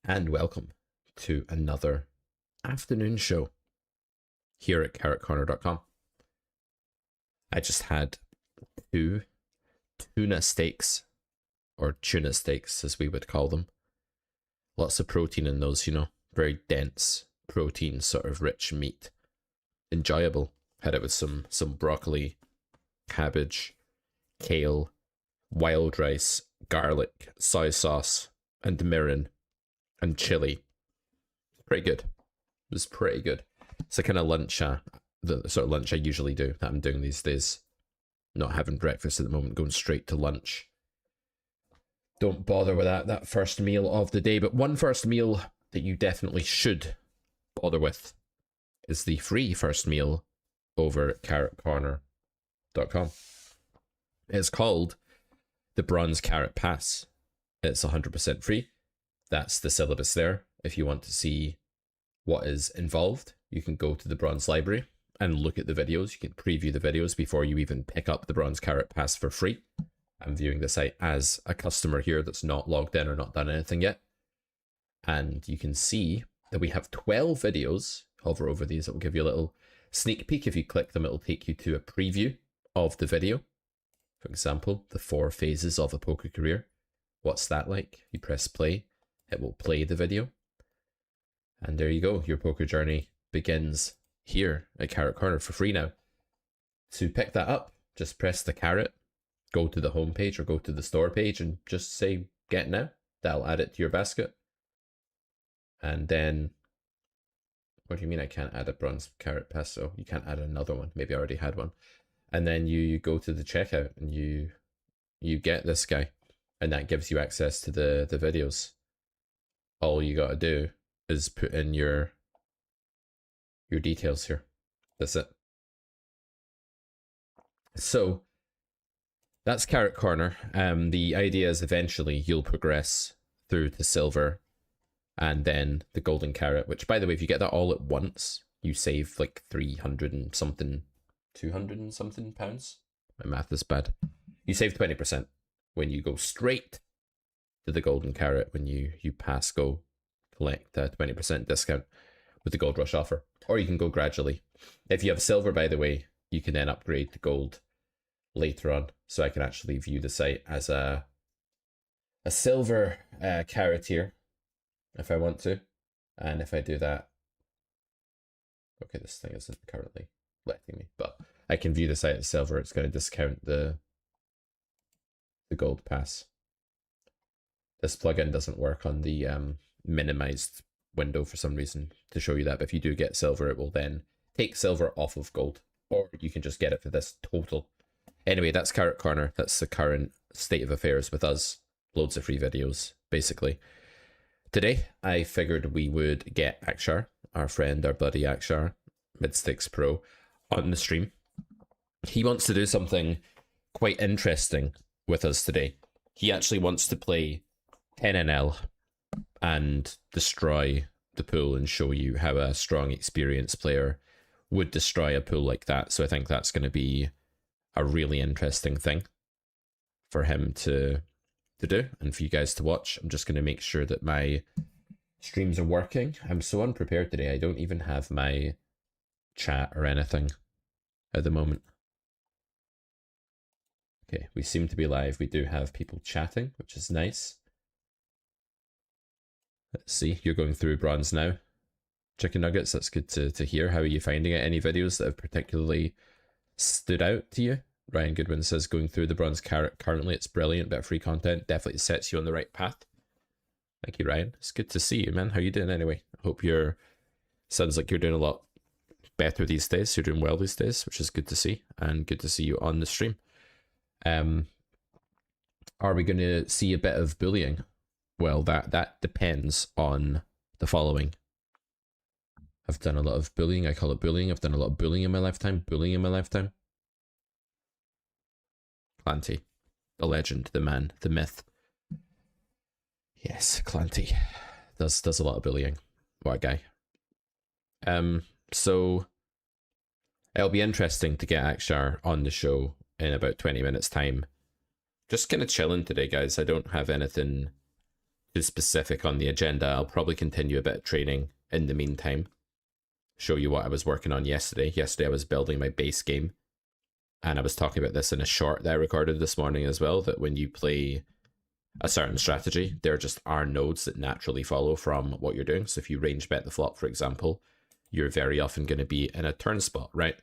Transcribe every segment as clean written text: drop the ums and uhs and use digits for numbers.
and welcome to another afternoon show here at carrotcorner.com. I just had two tuna steaks, or tuna steaks as we would call them. Lots of protein in those, very dense protein, sort of rich meat. Enjoyable. Had it with some broccoli, cabbage, kale, wild rice, garlic, soy sauce, and mirin, and chili. Pretty good. It was pretty good. It's the kind of lunch, the sort of lunch I usually do, that I'm doing these days. Not having breakfast at the moment, going straight to lunch. Don't bother with that first meal of the day, but one first meal that you definitely should bother with is the free first meal over at carrotcorner.com. It's called the Bronze Carrot Pass. It's 100% free. That's the syllabus there. If you want to see what is involved, you can go to the Bronze Library and look at the videos. You can preview the videos before you even pick up the Bronze Carrot Pass for free. I'm viewing the site as a customer here that's not logged in or not done anything yet. And you can see that we have 12 videos. Hover over these, it will give you a little sneak peek. If you click them, it will take you to a preview of the video. For example, the 4 phases of a poker career. What's that like? You press play, it will play the video. And there you go. Your poker journey begins here at Carrot Corner for free now. To pick that up, just press the carrot, go to the home page or go to the store page and just say get now. That'll add it to your basket. And then, what do you mean I can't add a Bronze Carrot Pass? So you can't add another one. Maybe I already had one. And then you go to the checkout and you get this guy. And that gives you access to the videos. All you gotta do is put in your details here. That's it. So that's Carrot Corner. The idea is eventually you'll progress through to silver and then the golden carrot, which, by the way, if you get that all at once, you save like 300 and something, 200 and something pounds. My math is bad. You save 20% when you go straight to the golden carrot. When you pass go, collect a 20% discount with the gold rush offer. Or you can go gradually. If you have silver, by the way, you can then upgrade to gold later on. So I can actually view the site as a silver carroteer if I want to. And if I do that, okay, this thing isn't currently letting me, but I can view the site as silver. It's going to discount the gold pass. This plugin doesn't work on the minimized window for some reason to show you that, but if you do get silver, it will then take silver off of gold, or you can just get it for this total. Anyway, that's Carrot Corner. That's the current state of affairs with us. Loads of free videos, basically. Today, I figured we would get Akshar, our friend, our buddy Akshar, Midsticks Pro, on the stream. He wants to do something quite interesting with us today. He actually wants to play 10NL and destroy the pool and show you how a strong, experienced player would destroy a pool like that. So I think that's going to be a really interesting thing for him to do and for you guys to watch. I'm just going to make sure that my streams are working. I'm so unprepared today. I don't even have my chat or anything at the moment. Okay, we seem to be live. We do have people chatting, which is nice. Let's see, you're going through bronze now. Chicken nuggets, that's good to hear. How are you finding it? Any videos that have particularly stood out to you? Ryan Goodwin says, going through the bronze carrot currently, it's brilliant, bit of free content. Definitely sets you on the right path. Thank you, Ryan. It's good to see you, man. How you doing anyway? I hope sounds like you're doing a lot better these days. You're doing well these days, which is good to see. And good to see you on the stream. Are we going to see a bit of bullying? Well, that depends on the following. I've done a lot of bullying. I call it bullying. I've done a lot of bullying in my lifetime. Clanty, the legend, the man, the myth. Yes, Clanty does a lot of bullying. What a guy. So it'll be interesting to get Akshar on the show in about 20 minutes time. Just kind of chilling today, guys. I don't have anything too specific on the agenda. I'll probably continue a bit of training in the meantime. Show you what I was working on yesterday. Yesterday I was building my base game. And I was talking about this in a short that I recorded this morning as well, that when you play a certain strategy, there just are nodes that naturally follow from what you're doing. So if you range bet the flop, for example, you're very often going to be in a turn spot, right?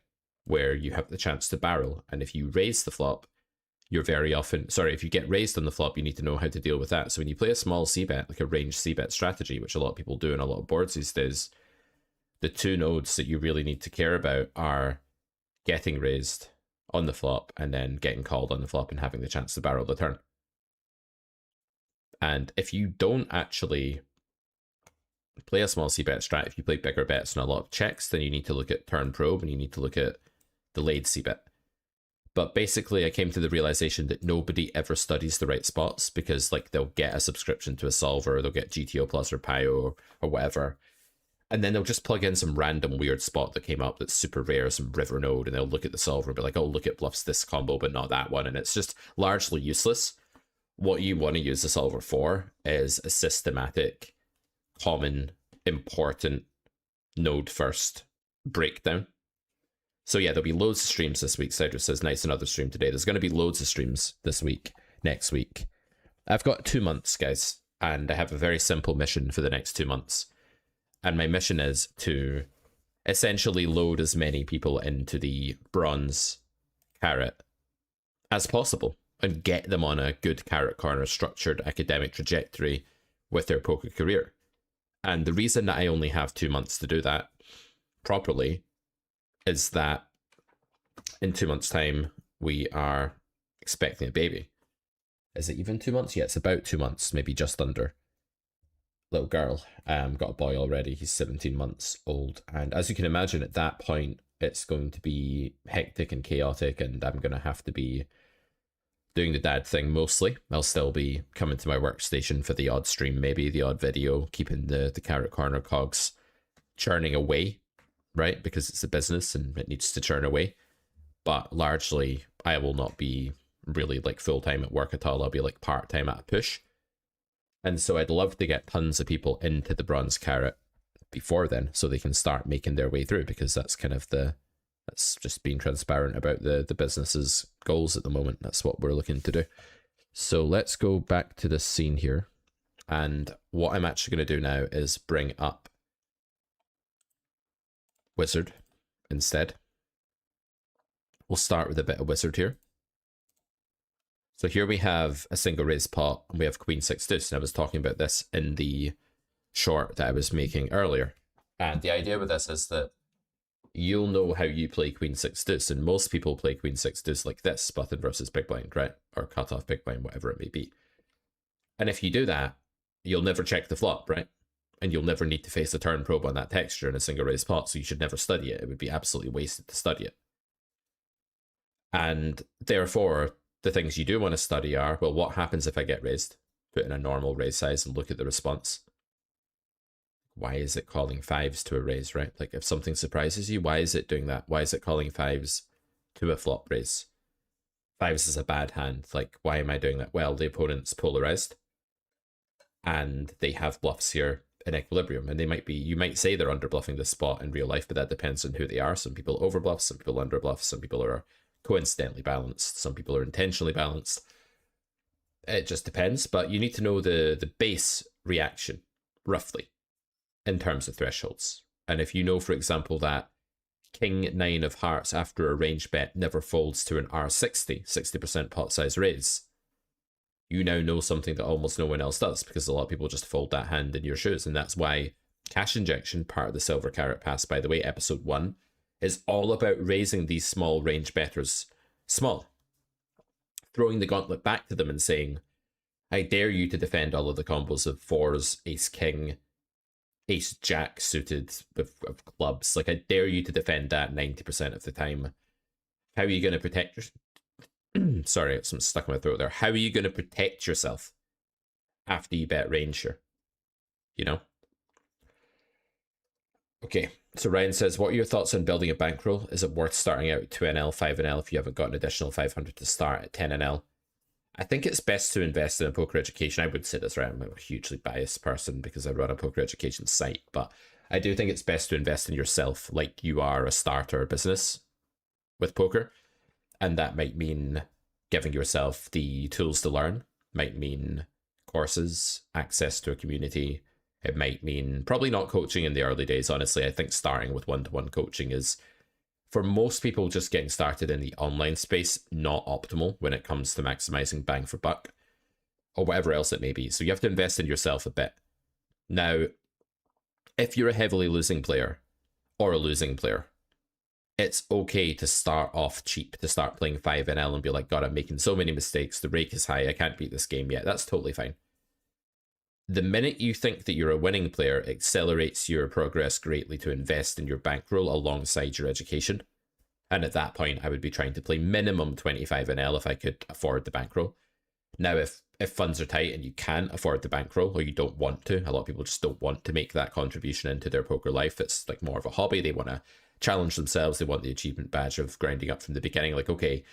Where you have the chance to barrel. And if you raise the flop, you're very often, sorry, if you get raised on the flop, you need to know how to deal with that. So when you play a small c-bet, like a range c-bet strategy, which a lot of people do in a lot of boards these days, the two nodes that you really need to care about are getting raised on the flop and then getting called on the flop and having the chance to barrel the turn. And if you don't actually play a small c-bet strat, if you play bigger bets and a lot of checks, then you need to look at turn probe and you need to look at delayed c-bet. But basically, I came to the realization that nobody ever studies the right spots, because like they'll get a subscription to a solver, or they'll get GTO Plus or PIO or whatever, and then they'll just plug in some random weird spot that came up that's super rare, some river node, and they'll look at the solver and be like, oh, look, it bluffs this combo, but not that one. And it's just largely useless. What you want to use the solver for is a systematic, common, important node first breakdown. So yeah, there'll be loads of streams this week. Cedric says, nice, another stream today. There's going to be loads of streams this week, next week. I've got 2 months, guys, and I have a very simple mission for the next 2 months. And my mission is to essentially load as many people into the bronze carrot as possible and get them on a good carrot corner structured academic trajectory with their poker career. And the reason that I only have 2 months to do that properly is that in 2 months' time, we are expecting a baby. Is it even 2 months? Yeah, it's about 2 months, maybe just under. Little girl, got a boy already. He's 17 months old. And as you can imagine, at that point, it's going to be hectic and chaotic, and I'm going to have to be doing the dad thing mostly. I'll still be coming to my workstation for the odd stream, maybe the odd video, keeping the carrot corner cogs churning away, right? Because it's a business and it needs to churn away. But largely, I will not be really like full-time at work at all. I'll be like part-time at a push. And so I'd love to get tons of people into the bronze carrot before then, so they can start making their way through, because that's kind of that's just being transparent about the business's goals at the moment. That's what we're looking to do. So let's go back to this scene here. And what I'm actually going to do now is bring up Wizard instead. We'll start with a bit of Wizard here. So here we have a single raise pot, and we have Queen 6 deuce. And I was talking about this in the short that I was making earlier. And the idea with this is that you'll know how you play Queen 6 deuce, and most people play Queen 6 deuce like this, button versus big blind, right? Or cut off big blind, whatever it may be. And if you do that, you'll never check the flop, right? And you'll never need to face a turn probe on that texture in a single raise pot, so you should never study it. It would be absolutely wasted to study it. And therefore, the things you do want to study are, well, what happens if I get raised? Put in a normal raise size and look at the response. Why is it calling fives to a raise, right? Like if something surprises you, why is it doing that? Why is it calling fives to a flop raise? Fives is a bad hand. Like, why am I doing that? Well, the opponent's polarized and they have bluffs here in equilibrium, and they might be, you might say they're underbluffing this spot in real life, but that depends on who they are. Some people overbluff, some people underbluff, some people are coincidentally balanced, some people are intentionally balanced. It just depends, but you need to know the base reaction roughly in terms of thresholds. And if you know, for example, that King 9 of hearts after a range bet never folds to an R60, 60% pot size raise, you now know something that almost no one else does, because a lot of people just fold that hand in your shoes. And that's why Cash Injection, part of the Silver Carrot Pass, by the way, episode 1, is all about raising these small range bettors small, throwing the gauntlet back to them and saying, I dare you to defend all of the combos of fours, ace king, ace jack suited of clubs. Like, I dare you to defend that 90% of the time. How are you going to protect yourself? Sorry, something stuck in my throat there. How are you going to protect yourself after you bet range here? You know? Okay, so Ryan says, what are your thoughts on building a bankroll? Is it worth starting out at 2NL, 5NL if you haven't got an additional 500 to start at 10NL? I think it's best to invest in a poker education. I would say this, right? I'm a hugely biased person because I run a poker education site, but I do think it's best to invest in yourself like you are a starter business with poker. And that might mean giving yourself the tools to learn, might mean courses, access to a community. It might mean probably not coaching in the early days. Honestly, I think starting with one-to-one coaching is, for most people just getting started in the online space, not optimal when it comes to maximizing bang for buck or whatever else it may be. So you have to invest in yourself a bit. Now, if you're a heavily losing player or a losing player, it's okay to start off cheap, to start playing 5NL and be like, God, I'm making so many mistakes. The rake is high. I can't beat this game yet. That's totally fine. The minute you think that you're a winning player, it accelerates your progress greatly to invest in your bankroll alongside your education. And at that point, I would be trying to play minimum 25NL if I could afford the bankroll. Now, if funds are tight and you can't afford the bankroll, or you don't want to, a lot of people just don't want to make that contribution into their poker life. It's like more of a hobby. They want to challenge themselves. They want the achievement badge of grinding up from the beginning. Like, okay,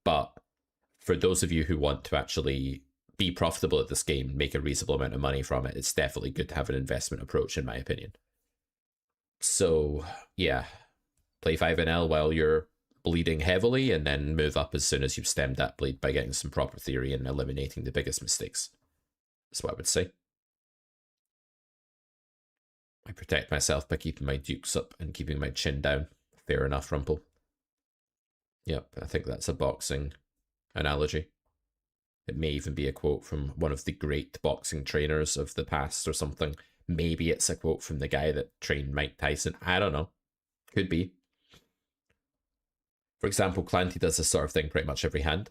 but for those of you who want to actually be profitable at this game, make a reasonable amount of money from it, it's definitely good to have an investment approach, in my opinion. So yeah, play 5NL while you're bleeding heavily, and then move up as soon as you've stemmed that bleed by getting some proper theory and eliminating the biggest mistakes. That's what I would say. I protect myself by keeping my dukes up and keeping my chin down. Fair enough, Rumple. Yep, I think that's a boxing analogy. It may even be a quote from one of the great boxing trainers of the past or something. Maybe it's a quote from the guy that trained Mike Tyson. I don't know. Could be. For example, Clancy does this sort of thing pretty much every hand.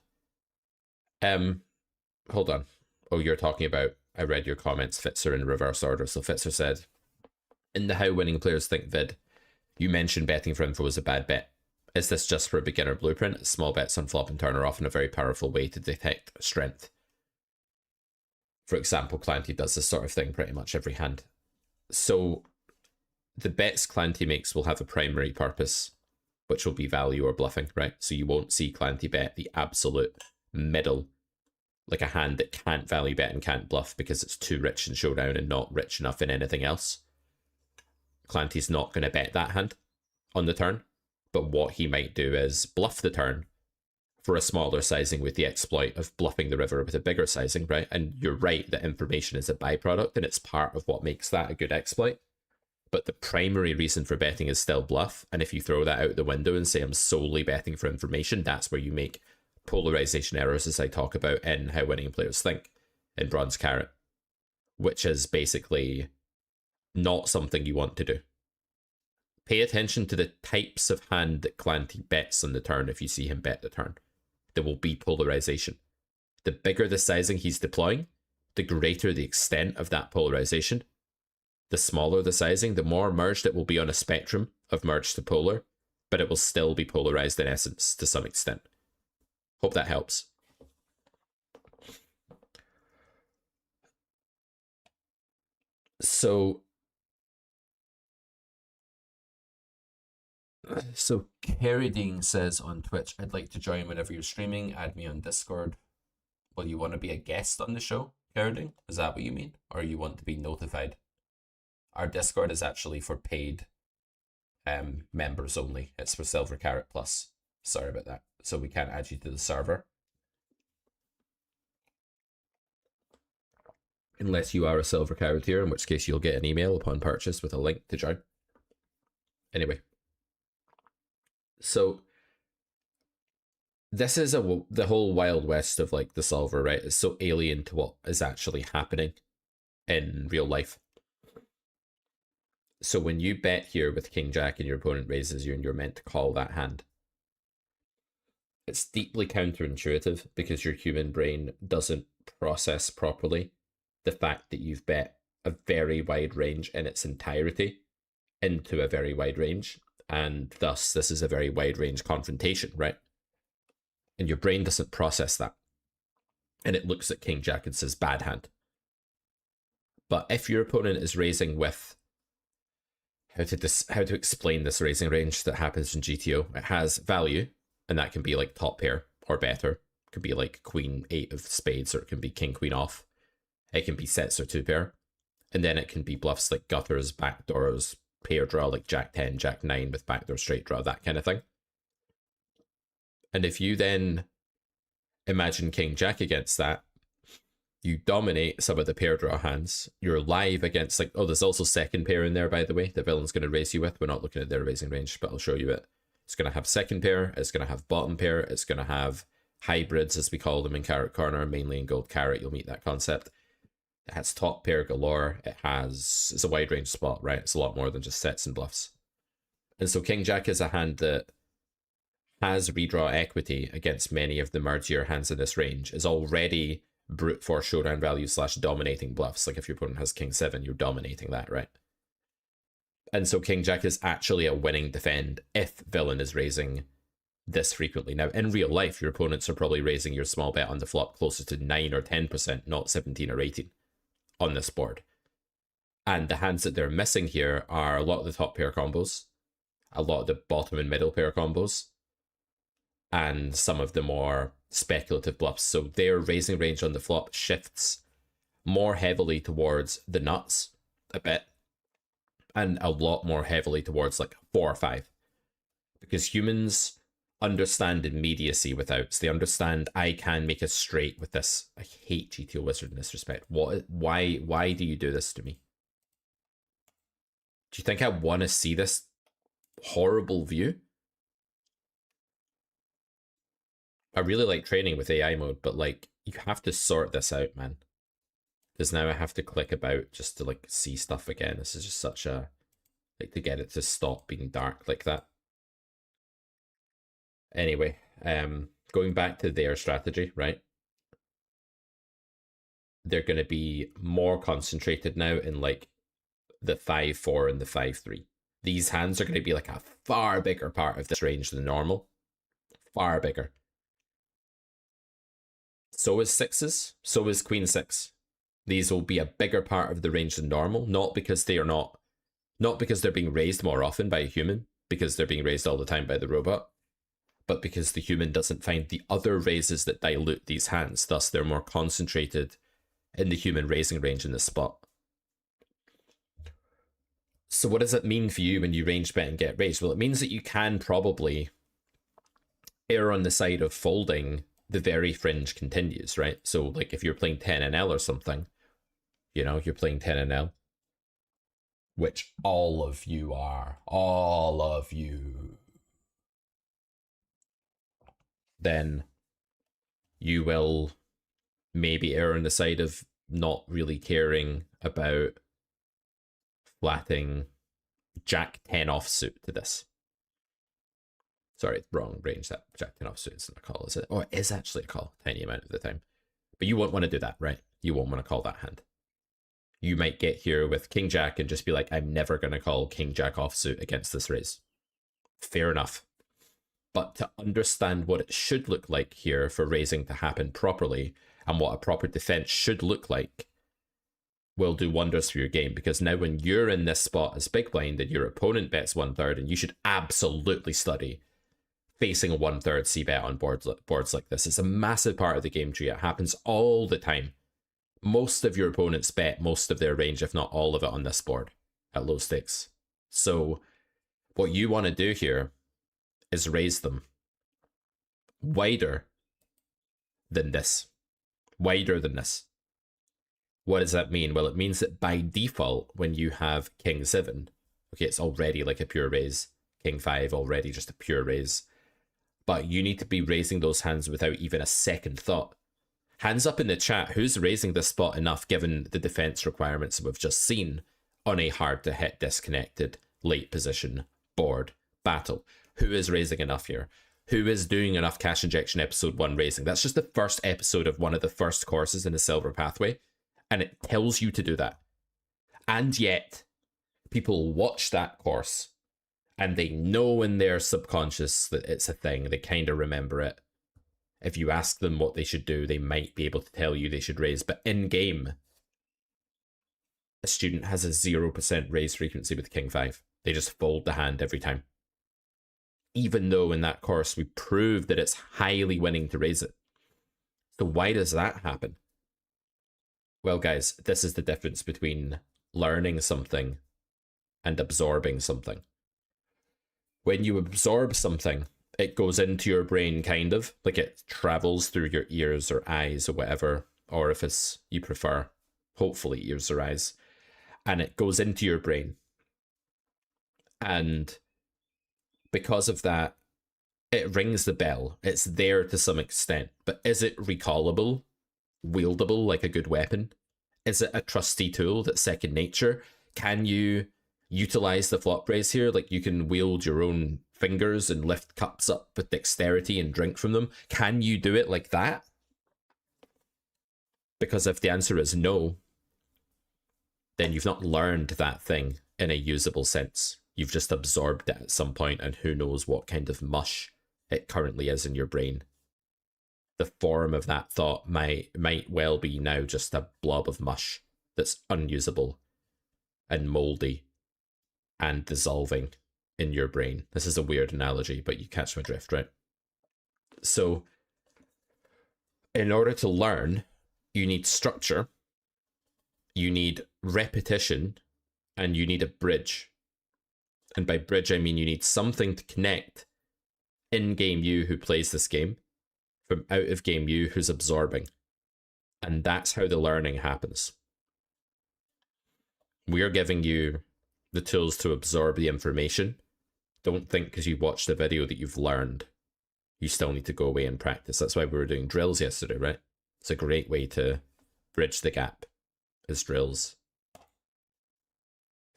Hold on. Oh, you're talking about, I read your comments, Fitzer, in reverse order. So Fitzer said, in the How Winning Players Think vid, you mentioned betting for info was a bad bet. Is this just for a beginner blueprint? Small bets on flop and turn are often a very powerful way to detect strength. For example, Clancy does this sort of thing pretty much every hand. So the bets Clancy makes will have a primary purpose, which will be value or bluffing, right? So you won't see Clancy bet the absolute middle, like a hand that can't value bet and can't bluff because it's too rich in showdown and not rich enough in anything else. Clancy's not going to bet that hand on the turn. But what he might do is bluff the turn for a smaller sizing with the exploit of bluffing the river with a bigger sizing, right? And you're right that information is a byproduct and it's part of what makes that a good exploit. But the primary reason for betting is still bluff. And if you throw that out the window and say I'm solely betting for information, that's where you make polarization errors, as I talk about in How Winning Players Think in Bronze Carrot, which is basically not something you want to do. Pay attention to the types of hand that Clancy bets on the turn if you see him bet the turn. There will be polarization. The bigger the sizing he's deploying, the greater the extent of that polarization. The smaller the sizing, the more merged it will be on a spectrum of merged to polar, but it will still be polarized in essence to some extent. Hope that helps. So Carradine says on Twitch, I'd like to join whenever you're streaming. Add me on Discord. Well, you want to be a guest on the show, Carradine? Is that what you mean? Or you want to be notified? Our Discord is actually for paid members only. It's for Silver Carrot Plus. Sorry about that. So we can't add you to the server. Unless you are a Silver Carrot tier, in which case you'll get an email upon purchase with a link to join. Anyway. So this is the whole Wild West of like the solver, right? It's so alien to what is actually happening in real life. So when you bet here with King Jack and your opponent raises you and you're meant to call that hand, it's deeply counterintuitive because your human brain doesn't process properly the fact that you've bet a very wide range in its entirety into a very wide range. And thus, this is a very wide range confrontation, right? And your brain doesn't process that. And it looks at King Jack and says, bad hand. But if your opponent is raising with, how to explain this raising range that happens in GTO, it has value, and that can be like top pair or better, It could be like queen 8 of spades, or it can be king queen off. It can be sets or 2-pair. And then it can be bluffs like gutters, backdoors, pair draw like jack 10, jack 9 with backdoor straight draw, that kind of thing. And if you then imagine king jack against that, you dominate some of the pair draw hands. You're live against, like, oh, there's also second pair in there, by the way, the villain's going to raise you with. We're not looking at their raising range, but I'll show you it. It's going to have second pair, it's going to have bottom pair, it's going to have hybrids, as we call them in Carrot Corner, mainly in Gold Carrot, you'll meet that concept. It has top pair galore, it's a wide range spot, right? It's a lot more than just sets and bluffs. And so King Jack is a hand that has redraw equity against many of the mergier hands in this range, is already brute force showdown value / dominating bluffs. Like if your opponent has king 7, you're dominating that, right? And so King Jack is actually a winning defend if villain is raising this frequently. Now, in real life, your opponents are probably raising your small bet on the flop closer to 9 or 10%, not 17 or 18 on this board. And the hands that they're missing here are a lot of the top pair combos, a lot of the bottom and middle pair combos, and some of the more speculative bluffs. So their raising range on the flop shifts more heavily towards the nuts a bit, and a lot more heavily towards like 4 or 5. Because humans understand immediacy with outs. They understand I can make a straight with this. I hate GTO Wizard in this respect. Why do you do this to me? Do you think I want to see this horrible view? I really like training with AI mode, but like you have to sort this out, man. Because now I have to click about just to like see stuff again. This is just such a, like, to get it to stop being dark like that. Anyway, going back to their strategy, right? They're going to be more concentrated now in like the 5-4 and the 5-3. These hands are going to be like a far bigger part of this range than normal. Far bigger. So is sixes, so is queen 6. These will be a bigger part of the range than normal, not because they are not because they're being raised more often by a human, because they're being raised all the time by the robot, but because the human doesn't find the other raises that dilute these hands, thus they're more concentrated in the human raising range in this spot. So what does it mean for you when you range bet and get raised? Well, it means that you can probably err on the side of folding the very fringe continues, right? So like if you're playing 10NL or something, you know, you're playing 10NL, which all of you are, all of you, then you will maybe err on the side of not really caring about flatting Jack 10 offsuit to this. Sorry, wrong range. That Jack 10 offsuit isn't a call, is it? Or it is actually a call, tiny amount of the time. But you won't want to do that, right? You won't want to call that hand. You might get here with King Jack and just be like, I'm never going to call King Jack offsuit against this raise. Fair enough. But to understand what it should look like here for raising to happen properly, and what a proper defense should look like, will do wonders for your game. Because now when you're in this spot as big blind and your opponent bets 1/3, and you should absolutely study facing a 1/3 c-bet on boards like this. It's a massive part of the game tree. It happens all the time. Most of your opponents bet most of their range, if not all of it, on this board at low stakes. So what you want to do here is raise them wider than this. Wider than this. What does that mean? Well, it means that by default, when you have King 7, okay, it's already like a pure raise. King 5 already just a pure raise. But you need to be raising those hands without even a second thought. Hands up in the chat, who's raising this spot enough given the defense requirements we've just seen on a hard to hit disconnected late position board battle? Who is raising enough here? Who is doing enough cash injection episode 1 raising? That's just the first episode of one of the first courses in the Silver Pathway, and it tells you to do that. And yet, people watch that course and they know in their subconscious that it's a thing. They kind of remember it. If you ask them what they should do, they might be able to tell you they should raise. But in game, a student has a 0% raise frequency with King 5. They just fold the hand every time. Even though in that course we proved that it's highly winning to raise it. So why does that happen? Well, guys, this is the difference between learning something and absorbing something. When you absorb something, it goes into your brain, kind of like it travels through your ears or eyes or whatever, or if it's you prefer, hopefully ears or eyes, and it goes into your brain. And because of that, it rings the bell. It's there to some extent, but is it recallable, wieldable like a good weapon? Is it a trusty tool that's second nature? Can you utilize the flop raise here? Like you can wield your own fingers and lift cups up with dexterity and drink from them. Can you do it like that? Because if the answer is no, then you've not learned that thing in a usable sense. You've just absorbed it at some point, and who knows what kind of mush it currently is in your brain. The form of that thought might well be now just a blob of mush that's unusable and moldy and dissolving in your brain. This is a weird analogy, but you catch my drift, right? So in order to learn, you need structure, you need repetition, and you need a bridge. And by bridge, I mean you need something to connect in-game you who plays this game from out-of-game you who's absorbing. And that's how the learning happens. We're giving you the tools to absorb the information. Don't think because you watched the video that you've learned. You still need to go away and practice. That's why we were doing drills yesterday, right? It's a great way to bridge the gap, is drills.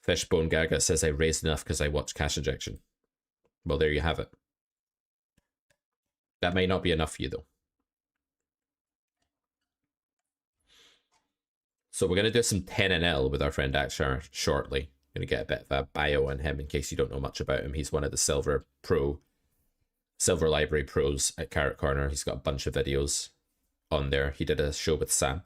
Fishbone Gaga says I raised enough because I watched Cash Injection. Well, there you have it. That might not be enough for you, though. So we're going to do some 10NL with our friend Akshar shortly. Going to get a bit of a bio on him in case you don't know much about him. He's one of the Silver Library pros at Carrot Corner. He's got a bunch of videos on there. He did a show with Sam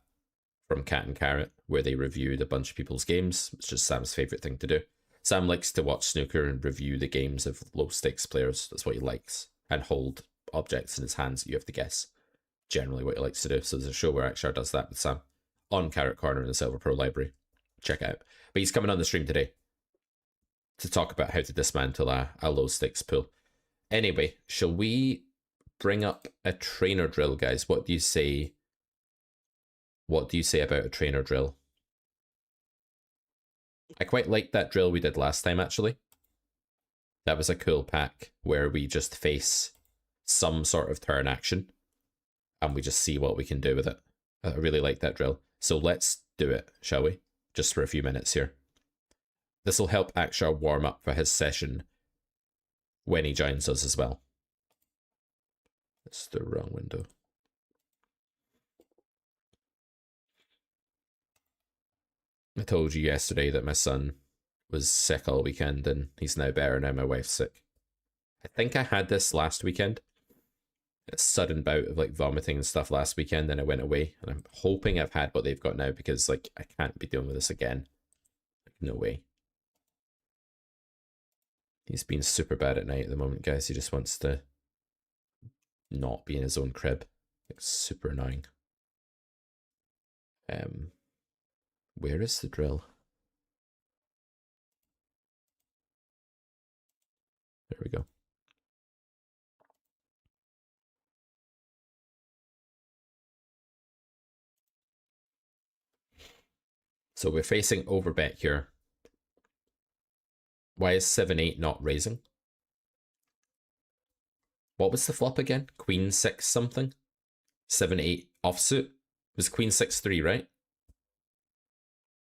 from Cat and Carrot where they reviewed a bunch of people's games. It's just Sam's favorite thing to do. Sam likes to watch snooker and review the games of low stakes players. That's what he likes. And hold objects in his hands that you have to guess. Generally what he likes to do. So there's a show where Akshar does that with Sam on Carrot Corner in the Silver Pro Library. Check it out. But he's coming on the stream today to talk about how to dismantle a low stakes pool. Anyway, shall we bring up a trainer drill, guys? What do you say? What do you say about a trainer drill? I quite liked that drill we did last time, actually. That was a cool pack where we just face some sort of turn action and we just see what we can do with it. I really like that drill. So let's do it, shall we? Just for a few minutes here. This will help Akshar warm up for his session when he joins us as well. That's the wrong window. I told you yesterday that my son was sick all weekend and he's now better. Now my wife's sick. I think I had this last weekend. A sudden bout of like vomiting and stuff last weekend, and I went away, and I'm hoping I've had what they've got now because like I can't be dealing with this again. Like, no way. He's been super bad at night at the moment, guys. He just wants to not be in his own crib. Like super annoying. Where is the drill? There we go. So we're facing overbet here. Why is 7-8 not raising? What was the flop again? Queen 6 something? 7-8 offsuit? It was Queen 6-3, right?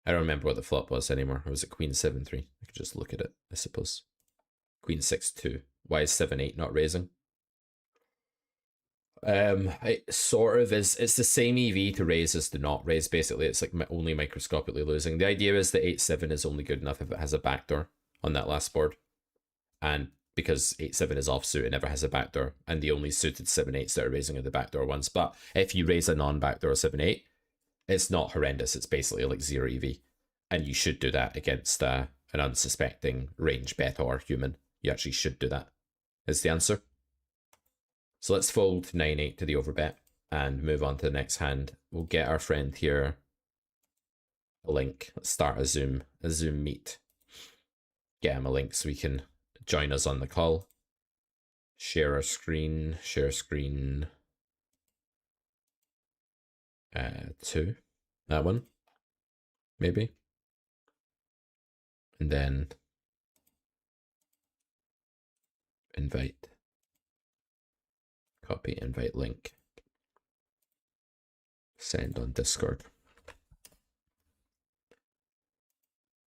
I don't remember what the flop was anymore. Or was it Queen 7-3? I could just look at it, I suppose. Queen 6-2. Why is 7-8 not raising? It sort of is. It's the same EV to raise as to not raise. Basically, it's like only microscopically losing. The idea is that 8-7 is only good enough if it has a backdoor on that last board, and because 8-7 is offsuit, it never has a backdoor, and the only suited 7-8s that are raising are the backdoor ones. But if you raise a non-backdoor 7-8, it's not horrendous. It's basically like 0 EV, and you should do that against an unsuspecting range bet or human. You actually should do that. Is the answer. So let's fold 9-8 to the overbet. and move on to the next hand. We'll get our friend here a link. Let's start a Zoom meet. Get him a link so he can join us on the call. Share our screen. Share screen 2. That one, maybe. And then invite. Copy invite link. Send on Discord.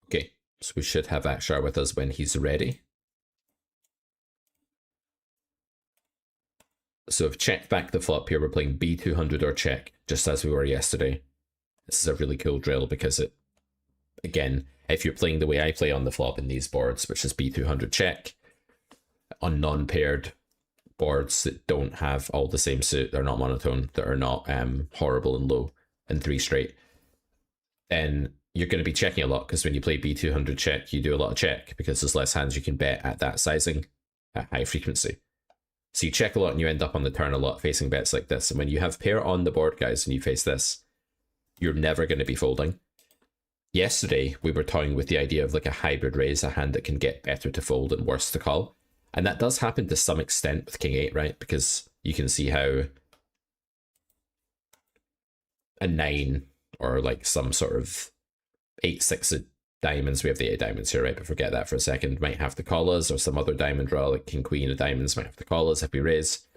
Okay, so we should have Akshar with us when he's ready. So I've checked back the flop here. We're playing B200 or check, just as we were yesterday. This is a really cool drill because it, again, if you're playing the way I play on the flop in these boards, which is B200 check, on non-paired boards that don't have all the same suit, they're not monotone, that are not horrible and low and 3 straight, then you're going to be checking a lot, because when you play B200 check, you do a lot of check because there's less hands you can bet at that sizing at high frequency. So you check a lot and you end up on the turn a lot facing bets like this. And when you have pair on the board, guys, and you face this, you're never going to be folding. Yesterday, we were toying with the idea of like a hybrid raise, a hand that can get better to fold and worse to call. And that does happen to some extent with King 8, right? Because you can see how a 9 or like some sort of 8-6 of diamonds, we have the 8 diamonds here, right? But forget that for a second, might have to call us, or some other diamond draw like King Queen of diamonds might have to call us if we raise.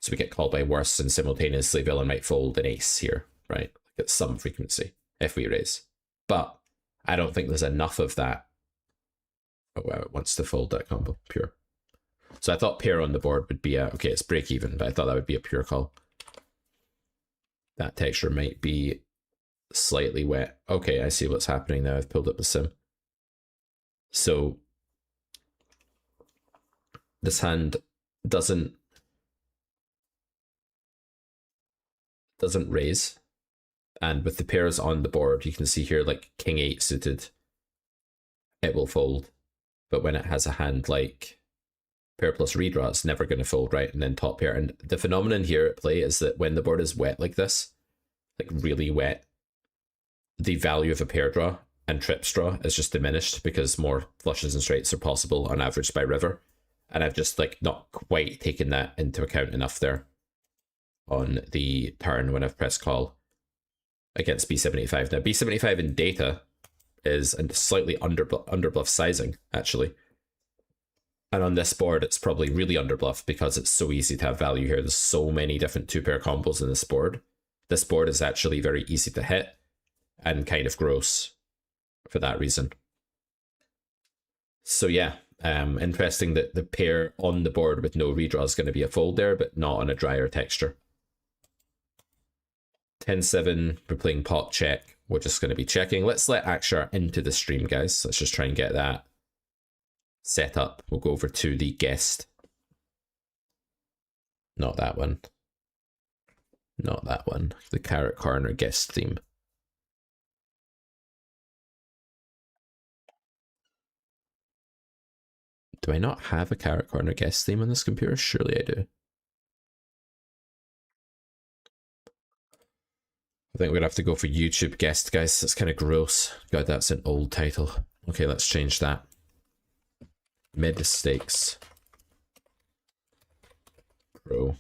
So we get called by worse, and simultaneously villain might fold an ace here, right? Like at some frequency if we raise. But I don't think there's enough of that. Oh wow, it wants to fold that combo, pure. So I thought pair on the board would be a, okay, it's break even, but I thought that would be a pure call. That texture might be slightly wet. Okay, I see what's happening now. I've pulled up the sim. So this hand doesn't raise, and with the pairs on the board, you can see here like King 8 suited, it will fold. But when it has a hand like pair plus redraw, it's never going to fold, right? And then top pair. And the phenomenon here at play is that when the board is wet like this, like really wet, the value of a pair draw and trips draw is just diminished because more flushes and straights are possible on average by river. And I've just like not quite taken that into account enough there on the turn when I've pressed call against B75. Now B75 in data is a slightly underbluff sizing, actually. And on this board, it's probably really underbluff because it's so easy to have value here. There's so many different 2-pair combos in this board. This board is actually very easy to hit and kind of gross for that reason. So yeah, interesting that the pair on the board with no redraw is going to be a fold there, but not on a drier texture. 10-7, we're playing pot check. We're just going to be checking. Let's let Akshar into the stream, guys. Let's just try and get that set up. We'll go over to the guest. Not that one. Not that one. The Carrot Corner guest theme. Do I not have a Carrot Corner guest theme on this computer? Surely I do. I think we're gonna have to go for YouTube guest, guys. That's kind of gross. God, that's an old title. Okay, let's change that. Mid stakes. Pro.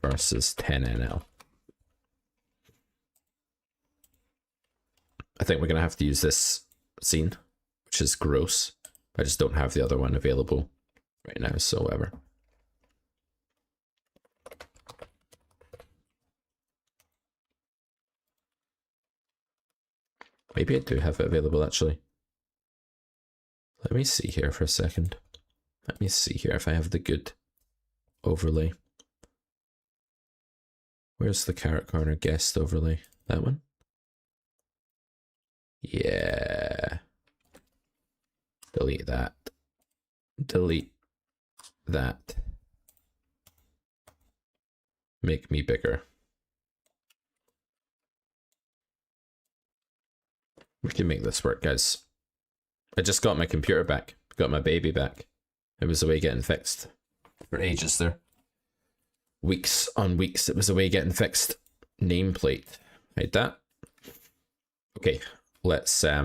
Versus 10NL. I think we're gonna have to use this scene, which is gross. I just don't have the other one available right now, so whatever. Maybe I do have it available, actually. Let me see here for a second. Let me see here if I have the good overlay. Where's the Carrot Corner guest overlay? That one? Yeah. Delete that. Delete that. Make me bigger. We can make this work, guys. I just got my computer back. Got my baby back. It was away getting fixed for ages there. weeks on weeks it was away getting fixed. Nameplate. Hide that. Okay, let's try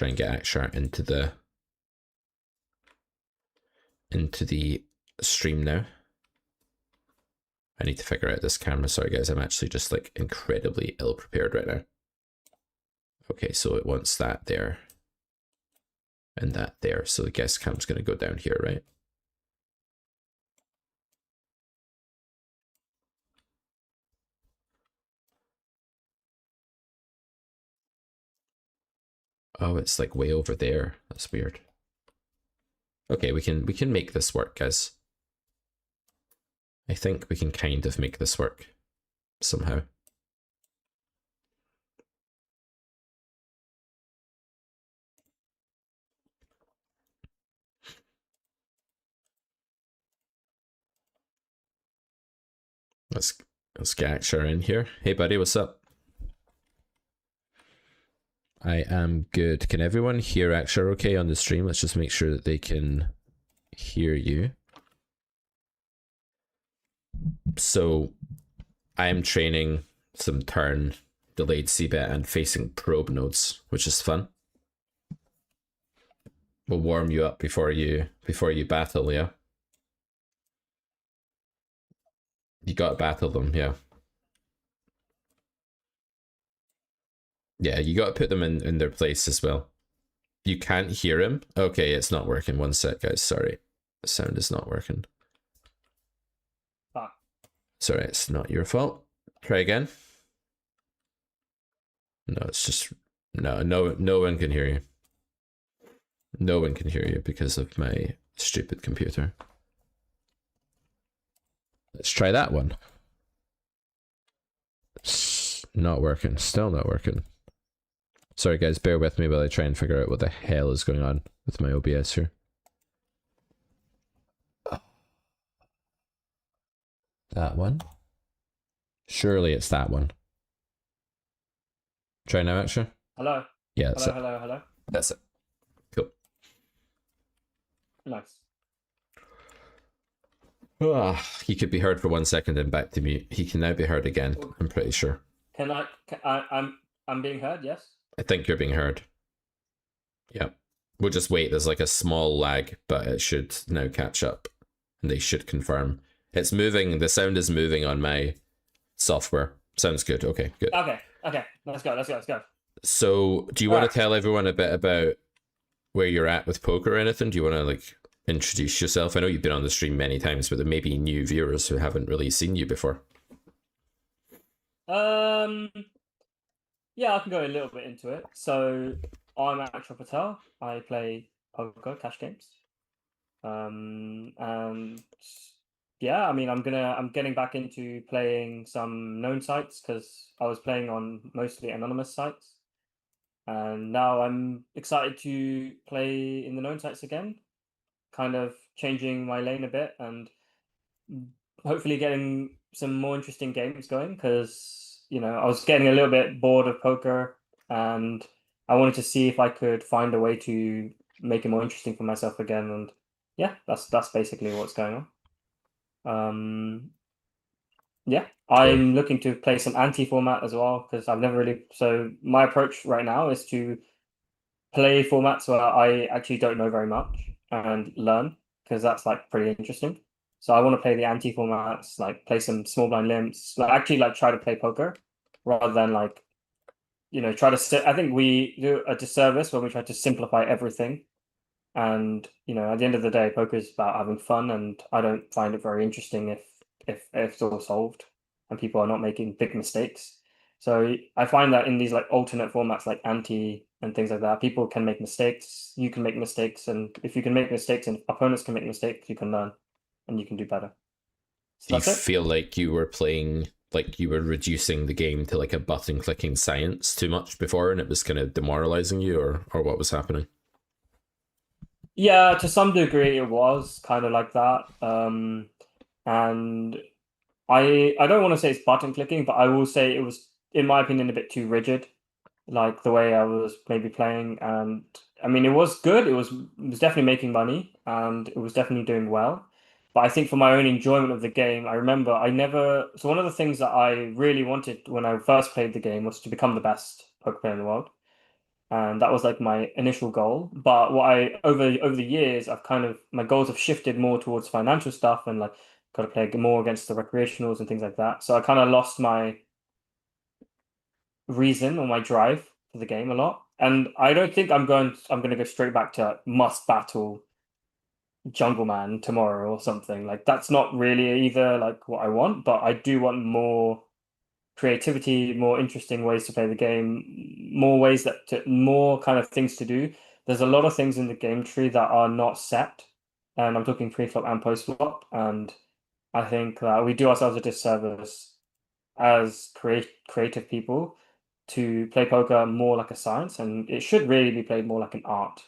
and get Akshar into the stream now. I need to figure out this camera. Sorry guys, I'm actually just like incredibly ill prepared right now. Okay, so it wants that there and that there. So the guest cam's going to go down here, right? Oh, it's like way over there. That's weird. Okay, we can make this work, guys. I think we can kind of make this work somehow. Let's get Akshar in here. Hey buddy, what's up? I am good. Can everyone hear Akshar okay on the stream? Let's just make sure that they can hear you. So I am training some turn, delayed CBET, and facing probe nodes, which is fun. We'll warm you up before you battle, yeah. You gotta battle them, yeah. Yeah, you gotta put them in their place as well. You can't hear him? Okay, it's not working. One sec, guys, sorry. The sound is not working. Ah. Sorry, it's not your fault. Try again. No, it's just no one can hear you. No one can hear you because of my stupid computer. Let's try that one. It's not working. Still not working. Sorry guys, bear with me while I try and figure out what the hell is going on with my OBS here. That one? Surely it's that one. Try now, actually. Hello. Yeah, that's hello, it. hello. That's it. Cool. Nice. He could be heard for 1 second and back to mute. He can now be heard again, I'm pretty sure. I'm being heard, yes? I think you're being heard. Yeah. We'll just wait. There's like a small lag, but it should now catch up. And they should confirm. It's moving. The sound is moving on my software. Sounds good. Okay, good. Okay. Let's go. So, do you want to tell everyone a bit about where you're at with poker or anything? Do you want to like introduce yourself? I know you've been on the stream many times, but there may be new viewers who haven't really seen you before. Yeah, I can go a little bit into it. So I'm Akshar Patel. I play poker, cash games. And yeah, I mean, I'm getting back into playing some known sites because I was playing on mostly anonymous sites, and now I'm excited to play in the known sites again, kind of changing my lane a bit and hopefully getting some more interesting games going because, you know, I was getting a little bit bored of poker and I wanted to see if I could find a way to make it more interesting for myself again. And yeah, that's basically what's going on. Yeah, I'm looking to play some anti-format as well because I've never really. So my approach right now is to play formats where I actually don't know very much and learn because that's like pretty interesting. So I want to play the anti formats, like play some small blind limps, like actually like try to play poker rather than like, you know, try to. I think we do a disservice when we try to simplify everything. And you know, at the end of the day, poker is about having fun, and I don't find it very interesting if it's all solved and people are not making big mistakes. So I find that in these like alternate formats like anti and things like that, people can make mistakes. You can make mistakes, and if you can make mistakes and opponents can make mistakes, you can learn and you can do better. So do you feel like you were playing, like you were reducing the game to like a button clicking science too much before and it was kind of demoralizing you, or what was happening? Yeah, to some degree it was kind of like that. And I don't want to say it's button clicking, but I will say it was, in my opinion, a bit too rigid, like the way I was maybe playing. And I mean, it was good. It was definitely making money, and it was definitely doing well. But I think for my own enjoyment of the game, I remember I never. So one of the things that I really wanted when I first played the game was to become the best poker player in the world, and that was like my initial goal. But what I over the years, I've kind of my goals have shifted more towards financial stuff and like got to play more against the recreationals and things like that. So I kind of lost my reason or my drive for the game a lot. And I don't think I'm going to go straight back to must battle Jungle Man tomorrow or something. Like that's not really either like what I want, but I do want more creativity, more interesting ways to play the game, more kind of things to do. There's a lot of things in the game tree that are not set, and I'm talking pre-flop and post-flop, and I think that we do ourselves a disservice as creative people to play poker more like a science, and it should really be played more like an art.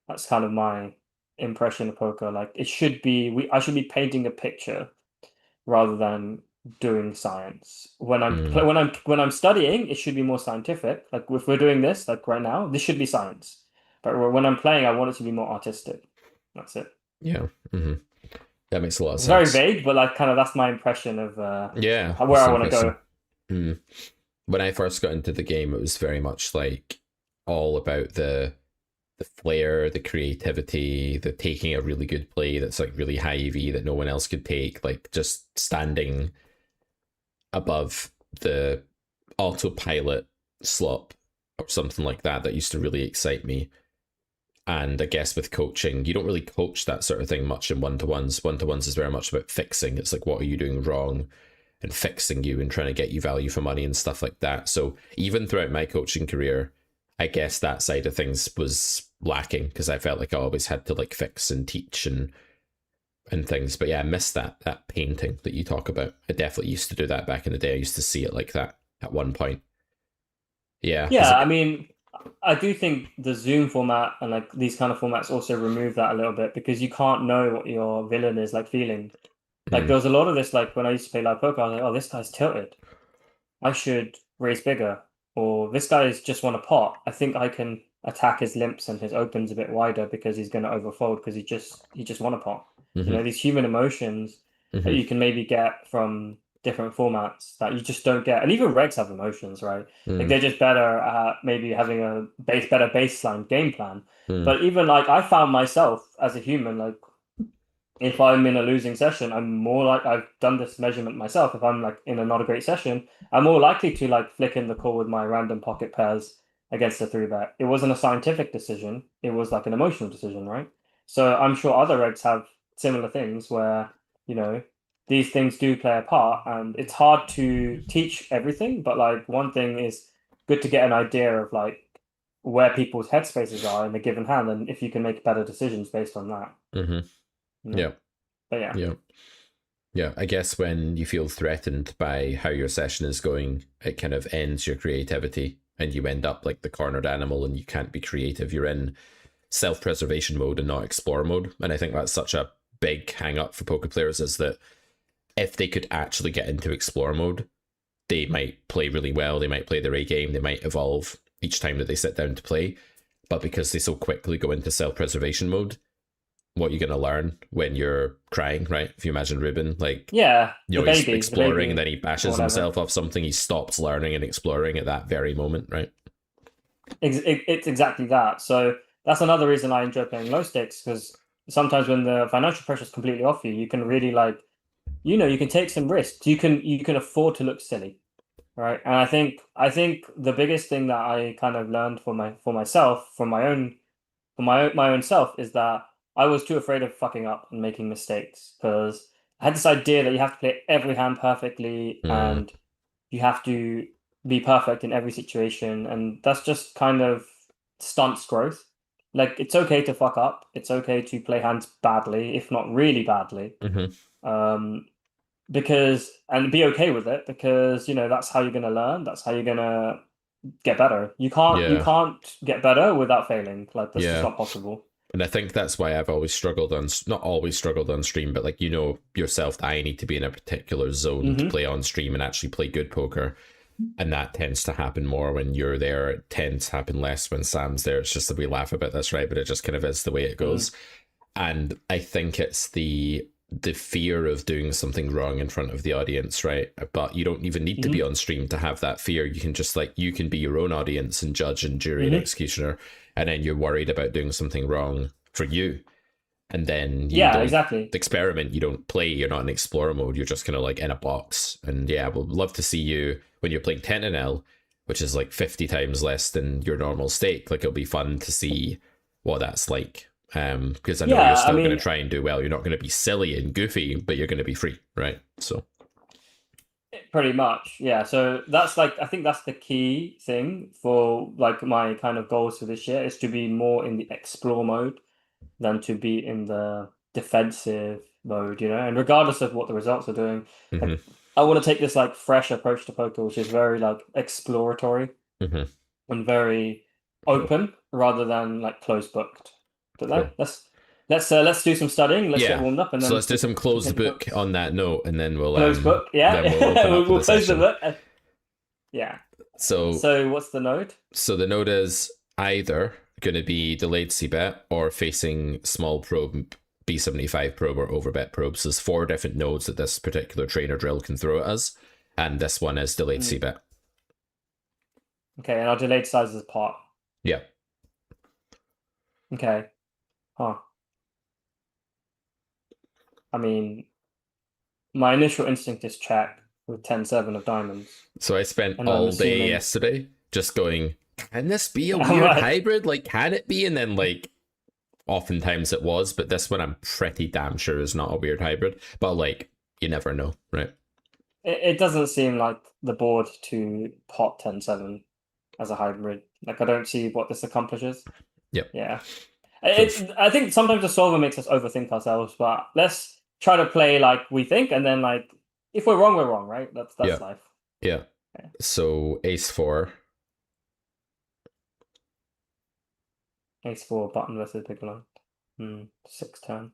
That's kind of my impression of poker. Like it should be, I should be painting a picture rather than doing science. Mm. When I'm studying, it should be more scientific. Like if we're doing this, like right now, this should be science. But when I'm playing, I want it to be more artistic. That's it. Yeah. Hmm. That makes a lot of It's very sense. vague, but like kind of that's my impression of Yeah, where it's I want to interesting. go. Mm. When I first got into the game, it was very much like all about the flair, the creativity, the taking a really good play that's like really high EV that no one else could take, like just standing above the autopilot slot or something like that. That used to really excite me. And I guess with coaching, you don't really coach that sort of thing much in one to ones. One to ones is very much about fixing. It's like, what are you doing wrong? And fixing you and trying to get you value for money and stuff like that. So even throughout my coaching career, I guess that side of things was lacking because I felt like I always had to like fix and teach and things. But yeah, I miss that painting that you talk about. I definitely used to do that back in the day. I used to see it like that at one point. Yeah, because Yeah, I mean, I do think the Zoom format and like these kind of formats also remove that a little bit because you can't know what your villain is like feeling. Like mm, there was a lot of this like when I used to play live poker, I was like, oh, this guy's tilted. I should raise bigger. Or this guy's just want a pot. I think I can attack his limps and his opens a bit wider because he's going to overfold because he just want a pot. You know, mm-hmm, these human emotions that mm-hmm, you can maybe get from different formats that you just don't get. And even regs have emotions, right? Like mm, they're just better at maybe having a better baseline game plan. mm, But even like I found myself as a human, like if I'm in a losing session, I'm more like I've done this measurement myself. If I'm like in a not a great session, I'm more likely to like flick in the call with my random pocket pairs against a three bet. It wasn't a scientific decision, it was like an emotional decision, right? So I'm sure other regs have similar things where, you know, these things do play a part and it's hard to teach everything, but like one thing is good to get an idea of like where people's headspaces are in a given hand and if you can make better decisions based on that, mm-hmm. you know? Yeah, But yeah. yeah. Yeah, I guess when you feel threatened by how your session is going, it kind of ends your creativity and you end up like the cornered animal and you can't be creative. You're in self preservation mode and not explore mode. And I think that's such a big hang up for poker players is that if they could actually get into explore mode, they might play really well. They might play their A game. They might evolve each time that they sit down to play. But because they so quickly go into self preservation mode, what you're going to learn when you're crying, right? If you imagine Ruben, like, Yeah, you know, he's the exploring and baby, then he or bashes whatever. himself off something. He stops learning and exploring at that very moment, right? It's exactly that. So that's another reason I enjoy playing low stakes because sometimes when the financial pressure is completely off you, you can really like, you can take some risks. You can afford to look silly, right? And I think the biggest thing that I kind of learned for myself from my own self is that I was too afraid of fucking up and making mistakes because I had this idea that you have to play every hand perfectly Mm, and you have to be perfect in every situation, and that's just kind of stunts growth. Like it's okay to fuck up, it's okay to play hands badly, if not really badly, mm-hmm. um, because and be okay with it because that's how you're gonna learn. That's how you're gonna get better. You Yeah, can't get better without failing. Like that's just yeah. not possible. And I think that's why I've always struggled on, not always struggled on stream, but like, you know, yourself, I need to be in a particular zone to Hmm. play on stream and actually play good poker. And that tends to happen more when you're there. It tends to happen less when Sam's there. It's just that we laugh about this, right? But it just kind of is the way it Mm. goes. And I think it's the fear of doing something wrong in front of the audience, right? But you don't even need to be on stream to have that fear. You can just like, you can be your own audience and judge and jury and executioner, and then you're worried about doing something wrong for you. And then you don't exactly experiment, you don't play, you're not in explorer mode, you're just kind of like in a box. And yeah, we'll love to see you when you're playing 10 NL, which is like 50 times less than your normal stake. Like, it'll be fun to see what that's like. Because I know you're still going to try and do well. You're not going to be silly and goofy, but you're going to be free, right? So pretty much, yeah. So that's like, I think that's the key thing for like my kind of goals for this year, is to be more in the explore mode than to be in the defensive mode, you know. And regardless of what the results are doing, like, I want to take this like fresh approach to poker, which is very like exploratory and very open rather than like closed booked. But no, let's do some studying. Let's get warmed up, and then so let's do some closed book on that note, and then we'll close book. Yeah, then we'll close the book. Yeah. So what's the node? So the node is either going to be delayed cbet or facing small probe, B75 probe, or overbet probes. There's 4 different nodes that this particular trainer drill can throw at us, and this one is delayed cbet. Okay, and our delayed size is pot. Yeah. Okay. Huh. I mean, my initial instinct is check with 10-7 of diamonds. So I spent all day yesterday just going, can this be a weird hybrid? Like, can it be? And then, like, oftentimes it was, but this one I'm pretty damn sure is not a weird hybrid. But, like, you never know, right? It doesn't seem like the board to pot 10-7 as a hybrid. Like, I don't see what this accomplishes. Yep. Yeah. I think sometimes the solver makes us overthink ourselves, but let's try to play like we think, and then like if we're wrong, right? That's life. Yeah. So ace 4. Ace 4 button versus big blind. 6-10.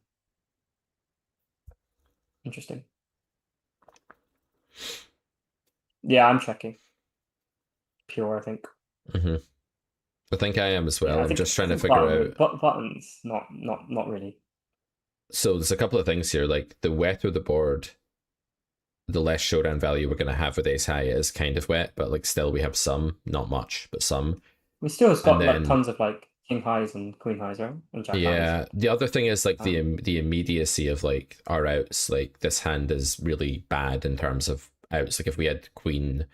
Interesting. Yeah, I'm checking. Pure, I think. I think I am as well. I'm just trying to figure out buttons. Not really. So there's a couple of things here. Like, the wetter the board, the less showdown value we're going to have with ace high. It is kind of wet, but like still we have some, not much, but some. We still have got like tons of like king highs and queen highs, right? And jack highs. The other thing is like the immediacy of like our outs. Like, this hand is really bad in terms of outs. Like, if we had queen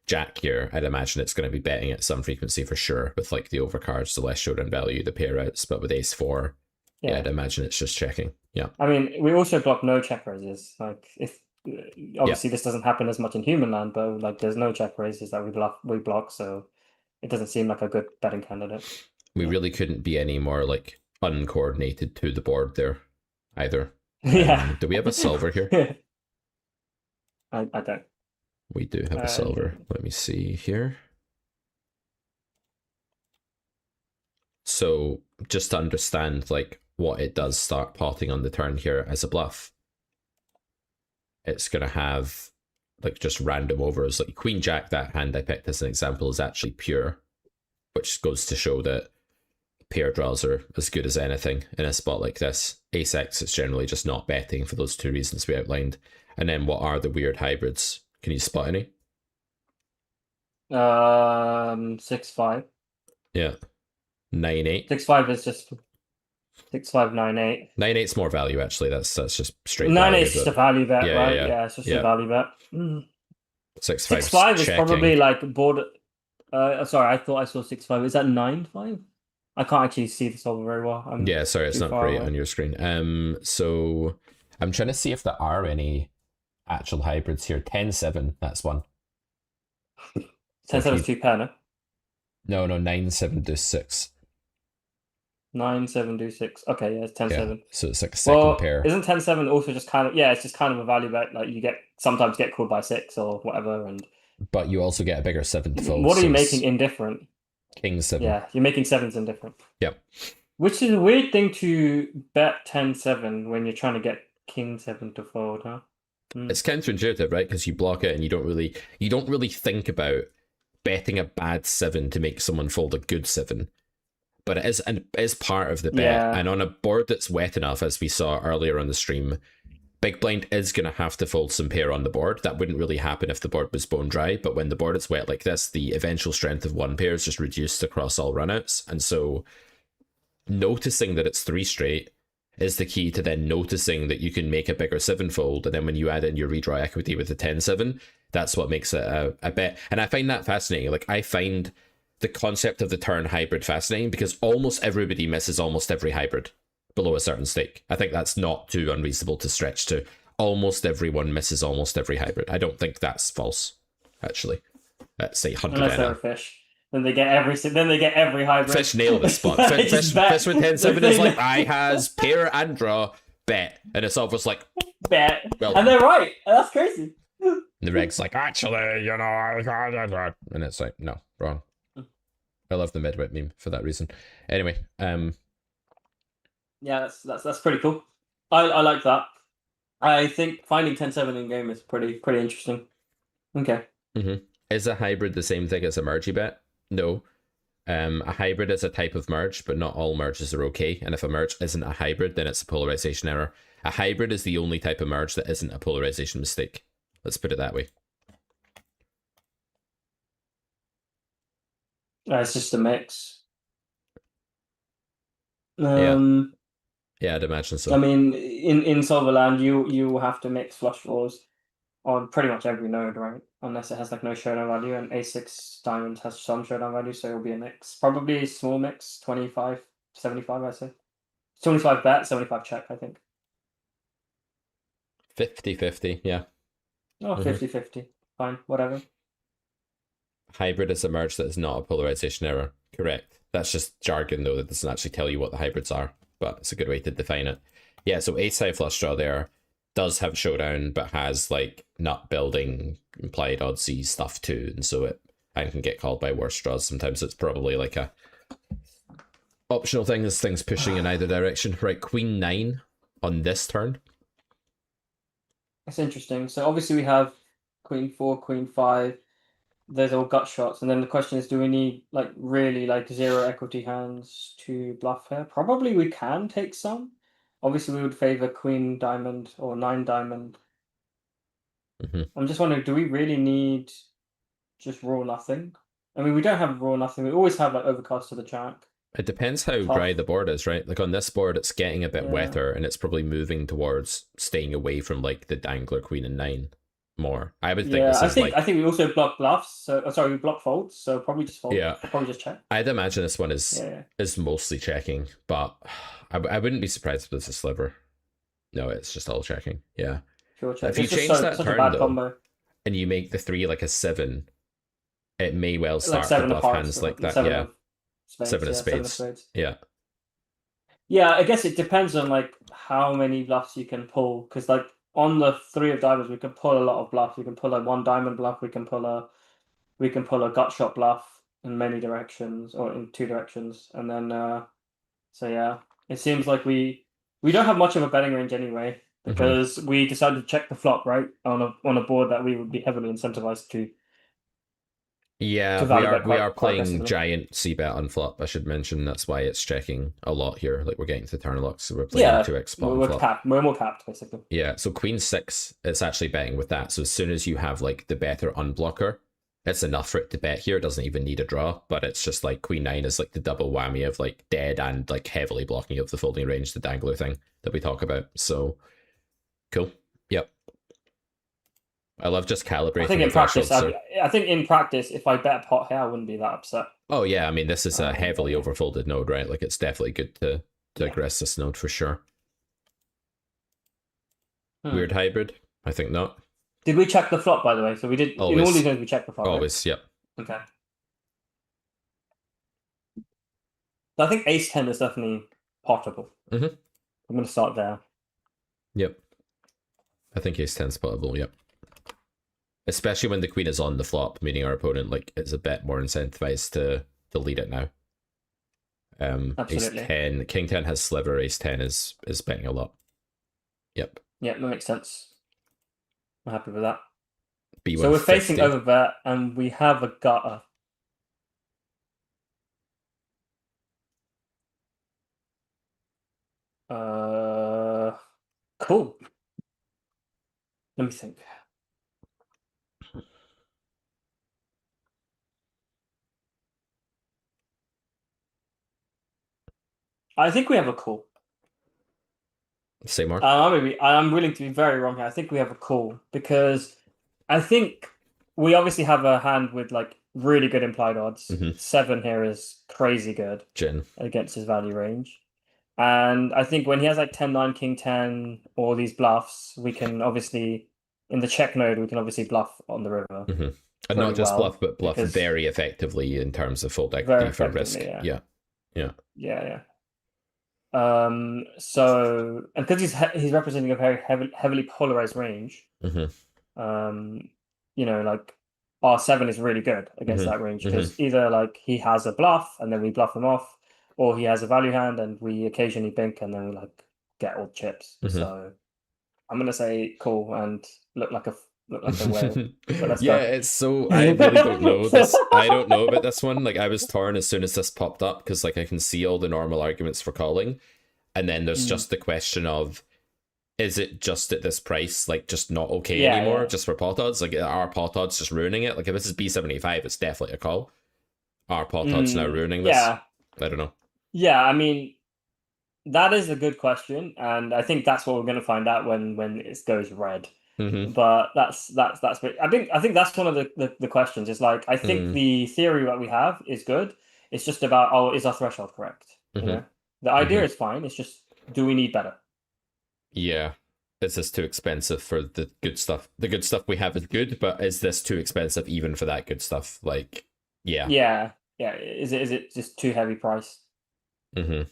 jack here, I'd imagine it's going to be betting at some frequency for sure, with like the overcards, the less showdown value, the pair outs. But with ace 4, I'd imagine it's just checking. Yeah. I mean, we also block no check raises. Like, if obviously this doesn't happen as much in human land, but like there's no check raises that we block, so it doesn't seem like a good betting candidate. We really couldn't be any more like uncoordinated to the board there either. Do we have a solver here? I don't. We do have a solver. Let me see here. So just to understand like what it does start potting on the turn here as a bluff, it's going to have like just random overs. Like queen jack, that hand I picked as an example, is actually pure, which goes to show that pair draws are as good as anything in a spot like this. Ace X, it's generally just not betting for those 2 reasons we outlined. And then what are the weird hybrids? Can you spot any? 6-5. Yeah. 9-8. 6-5 is just 6-5, 9-8. 9-8's more value actually. That's just straight. 9-8 is just a value bet, right? Yeah, it's just a value bet. 6-5 is probably like board. Sorry, I thought I saw 6-5. Is that 9-5? I can't actually see the solver very well. Sorry, it's not great on your screen. So I'm trying to see if there are any actual hybrids here. 10-7, that's one. 10-7 is 2 pair, no? No, 9-7 do 6. 9-7 do 6. Okay, yeah, it's 10-7. Yeah, so it's like a second pair. Isn't 10-7 also just kind of it's just kind of a value bet? Like you sometimes get called by 6 or whatever, but you also get a bigger 7 to fold. What are you making indifferent? King 7. Yeah, you're making 7s indifferent. Yep. Which is a weird thing to bet 10-7 when you're trying to get king 7 to fold, huh? It's counterintuitive, right? Because you block it and you don't really think about betting a bad 7 to make someone fold a good 7. But it is part of the bet. Yeah. And on a board that's wet enough, as we saw earlier on the stream, big blind is going to have to fold some pair on the board. That wouldn't really happen if the board was bone dry, but when the board is wet like this, the eventual strength of one pair is just reduced across all runouts. And so noticing that it's 3 straight is the key to then noticing that you can make a bigger 7 fold. And then when you add in your redraw equity with the 10-7, that's what makes it a bet. And I find that fascinating. Like, I find the concept of the turn hybrid fascinating because almost everybody misses almost every hybrid below a certain stake. I think that's not too unreasonable to stretch to. Almost everyone misses almost every hybrid. I don't think that's false, actually. Let's say 100 Unless they're a fish. Then they get every hybrid. Fish nail this spot. Fish with 10-7 is like, I has pair and draw, bet. And it's almost like, bet. Well, and they're right. That's crazy. The reg's like, actually, you know, I can't. And it's like, no, wrong. I love the midwit meme for that reason. Anyway, yeah, that's pretty cool. I like that. I think finding 10-7 in game is pretty interesting. Okay. Is a hybrid the same thing as a mergey bet? No. A hybrid is a type of merge, but not all merges are okay. And if a merge isn't a hybrid, then it's a polarization error. A hybrid is the only type of merge that isn't a polarization mistake. Let's put it that way. It's just a mix. Yeah, I'd imagine so. I mean, in Silverland, you have to mix flush draws on pretty much every node, right? Unless it has like no showdown value, and A6 diamond has some showdown value, so it'll be a mix. Probably a small mix, 25, 75, I'd say. 25 bet, 75 check, I think. 50-50, yeah. Oh, 50-50. Fine, whatever. Hybrid is a merge that is not a polarization error. Correct. That's just jargon, though, that doesn't actually tell you what the hybrids are, but it's a good way to define it. Yeah, so ace-high flush draw there does have showdown, but has like nut building, implied oddsy stuff too, and so it can get called by worse draws. Sometimes it's probably like a optional thing as things pushing in either direction. Right, queen 9 on this turn. That's interesting. So obviously we have queen 4, queen 5. There's all gut shots, and then the question is, do we need like really like 0 equity hands to bluff here? Probably we can take some. Obviously, we would favor queen diamond or 9 diamond. I'm just wondering, do we really need just raw nothing? I mean, we don't have raw nothing. We always have like overcast to the jack. It depends how dry the board is, right? Like on this board, it's getting a bit wetter, and it's probably moving towards staying away from like the dangler queen and 9 more. I would think. I think we also block bluffs. So sorry, we block folds. So probably just fold. Yeah, probably just check. I'd imagine this one is mostly checking, but I wouldn't be surprised if it's a sliver. No, it's just all checking. Yeah. Sure, check. If you change that turn though, and you make the 3 like a 7, it may well start to bluff hands like that. Yeah. Seven of spades. Yeah. Yeah, I guess it depends on like how many bluffs you can pull, because like on the 3 of diamonds we can pull a lot of bluffs. We can pull a 1 diamond bluff. We can pull a gut shot bluff in many directions or in 2 directions, and then so yeah, it seems like we don't have much of a betting range anyway, because we decided to check the flop right on a board that we would be heavily incentivized to. Yeah, we are playing giant c-bet on flop. I should mention that's why it's checking a lot here. Like we're getting to turn locks, so we're playing 2x spot. We're more capped basically. Yeah, so queen 6, it's actually betting with that. So as soon as you have like the better unblocker, it's enough for it to bet here. It doesn't even need a draw, but it's just like queen 9 is like the double whammy of like dead and like heavily blocking of the folding range, the dangler thing that we talk about. So cool. Yep. I love just calibrating. I think in practice, if I bet a pot here, I wouldn't be that upset. Oh yeah, I mean this is a heavily overfolded node, right? Like it's definitely good to aggress this node for sure. Weird hybrid? I think not. Did we check the flop, by the way? So we did always. In all these nodes we checked the flop. Always, right? Yep. Okay. So I think ace 10 is definitely potable. I'm going to start there. Yep. I think ace 10 is potable. Yep. Especially when the queen is on the flop, meaning our opponent like is a bit more incentivized to lead it now. Absolutely. Ace 10, king 10 has sliver, ace 10 is betting a lot. Yep. Yeah, that makes sense. I'm happy with that. B150. So we're facing over bet, and we have a gutter. Cool. Let me think. I think we have a call. Say more. I'm willing to be very wrong here. I think we have a call because I think we obviously have a hand with like really good implied odds. Mm-hmm. 7 here is crazy good Gin. against his value range. And I think when he has like 10-9, King 10, all these bluffs, we can obviously, in the check node, we can obviously bluff on the river Mm-hmm. And pretty not just well bluff, but bluff because very effectively in terms of fold very equity for risk. effectively, yeah. Yeah. Yeah. Yeah, yeah. So, and because he's representing a very heavily polarized range, Mm-hmm. you know, like R7 is really good against Mm-hmm. that range Mm-hmm. because either like he has a bluff and then we bluff him off, or he has a value hand and we occasionally bink and then we like get all the chips. Mm-hmm. So I'm gonna say cool and look like a whale. But let's Yeah, go. it's so I really don't know this. I don't know about this one. Like I was torn as soon as this popped up because like I can see all the normal arguments for calling, and then there's just the question of, is it just at this price like just not okay Yeah, anymore yeah. just for pot odds? Like are pot odds just ruining it? Like if this is B75, it's definitely a call. Are pot odds now ruining this? Yeah. I don't know. Yeah, I mean, that is a good question, and I think that's what we're going to find out when it goes red. Mm-hmm. But I think that's one of the questions. Is like I think the theory that we have is good. It's just about, oh, is our threshold correct? You Mm-hmm. know, the idea Mm-hmm. is fine. It's just, do we need better? Yeah. Is this too expensive for the good stuff? The good stuff we have is good, but is this too expensive even for that good stuff? Like, yeah. Yeah. Is it just too heavy price? Mm-hmm.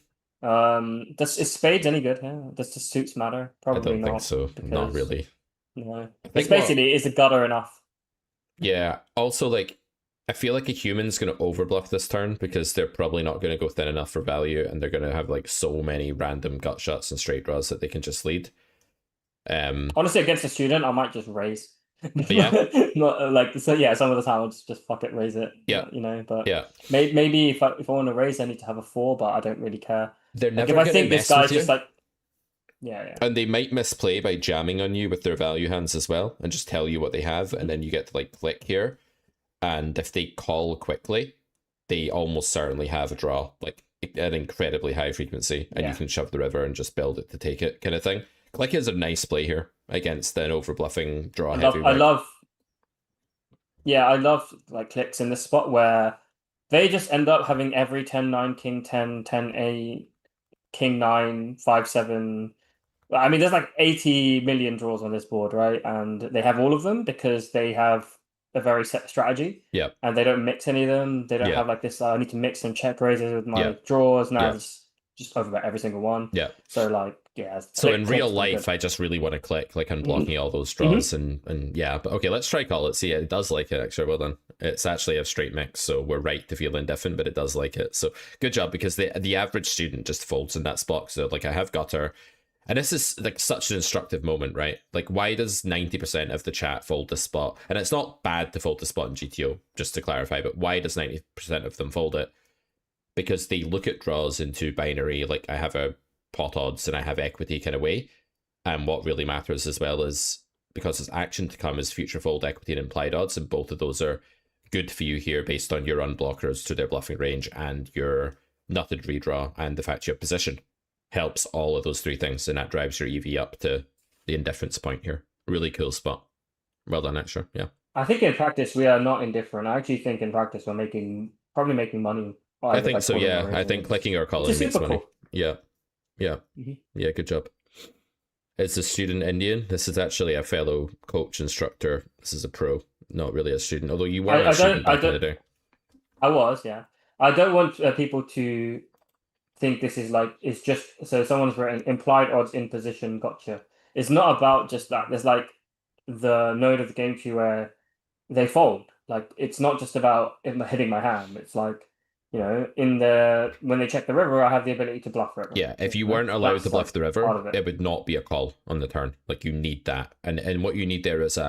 Is spades any good here? Does the suits matter? I Probably don't think not. so. Not Because really. no, I it's think basically, is the gutter enough? yeah. Also, like, I feel like a human's going to overbluff this turn because they're probably not going to go thin enough for value, and they're going to have like so many random gut shots and straight draws that they can just lead. Honestly, against a student, I might just raise. Yeah. Not like so. Yeah, some of the time I'll just fuck it, raise it. Yeah. You know, but Yeah. maybe if I want to raise, I need to have a 4, but I don't really care. They're Like never if I going to think this mess with guy's you. just like, yeah. And they might misplay by jamming on you with their value hands as well and just tell you what they have, and then you get to like click here. And if they call quickly, they almost certainly have a draw, like an incredibly high frequency, and you can shove the river and just build it to take it, kind of thing. Click is a nice play here against an overbluffing draw heavy. I love like clicks in this spot where they just end up having every 10-9, King 10, 10-8, King 9, 5-7. I mean, there's like 80 million draws on this board, right? And they have all of them because they have a very set strategy. Yeah. And they don't mix any of them. They don't Yeah. have like this, I need to mix some check raises with my Yeah. draws. Now Yeah. it's just overbet every single one. Yeah. So like, yeah. So in real clicks life, good. I just really want to click, like unblocking all those draws and yeah. But okay, let's try call it. See, it does like it actually. Well done. It's actually a straight mix, so we're right to feel indifferent, but it does like it. So good job, because the average student just folds in that spot. So like I have gutter. And this is like such an instructive moment, right? Like, why does 90% of the chat fold this spot? And it's not bad to fold the spot in GTO, just to clarify, but why does 90% of them fold it? Because they look at draws into binary, like I have a pot odds and I have equity kind of way. And what really matters as well is, because there's action to come, is future fold equity and implied odds, and both of those are good for you here based on your unblockers to their bluffing range and your nutted redraw and the fact you have position. Helps all of those three things, and that drives your EV up to the indifference point here. Really cool spot. Well done, Extra. Yeah. I think in practice we are not indifferent. I actually think in practice we're probably making money. I think so, yeah. I think clicking or calling makes money. Cool. Yeah. Yeah. Yeah, good job. It's a student Indian. This is actually a fellow coach instructor. This is a pro, not really a student. Although you were a student back in the day. I was, yeah. I don't want people to think this is like, it's just, so someone's written implied odds in position, gotcha. It's not about just that. There's like the node of the game queue where they fold. Like, it's not just about hitting my hand. It's like, you know, when they check the river, I have the ability to bluff river. Yeah, if you weren't allowed to bluff the river, it would not be a call on the turn. Like, you need that. And what you need there is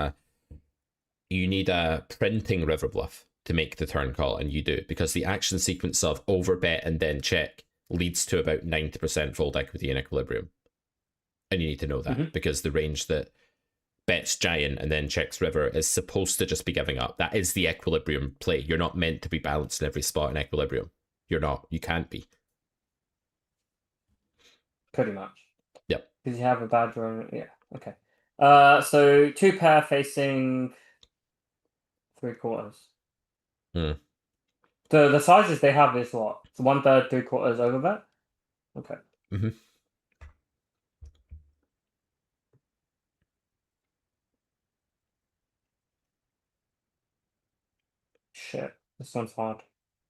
you need a printing river bluff to make the turn call, and you do, because the action sequence of overbet and then check leads to about 90% fold equity in equilibrium. And you need to know that, because the range that bets giant and then checks river is supposed to just be giving up. That is the equilibrium play. You're not meant to be balanced in every spot in equilibrium. You're not. You can't be. Pretty much. Yep. Because you have a bad draw. Yeah. Okay. So 2 pair facing 3/4. Hmm. The sizes they have is what? It's 1/3, 3/4 overbet. Okay. Mm-hmm. Shit. This one's hard.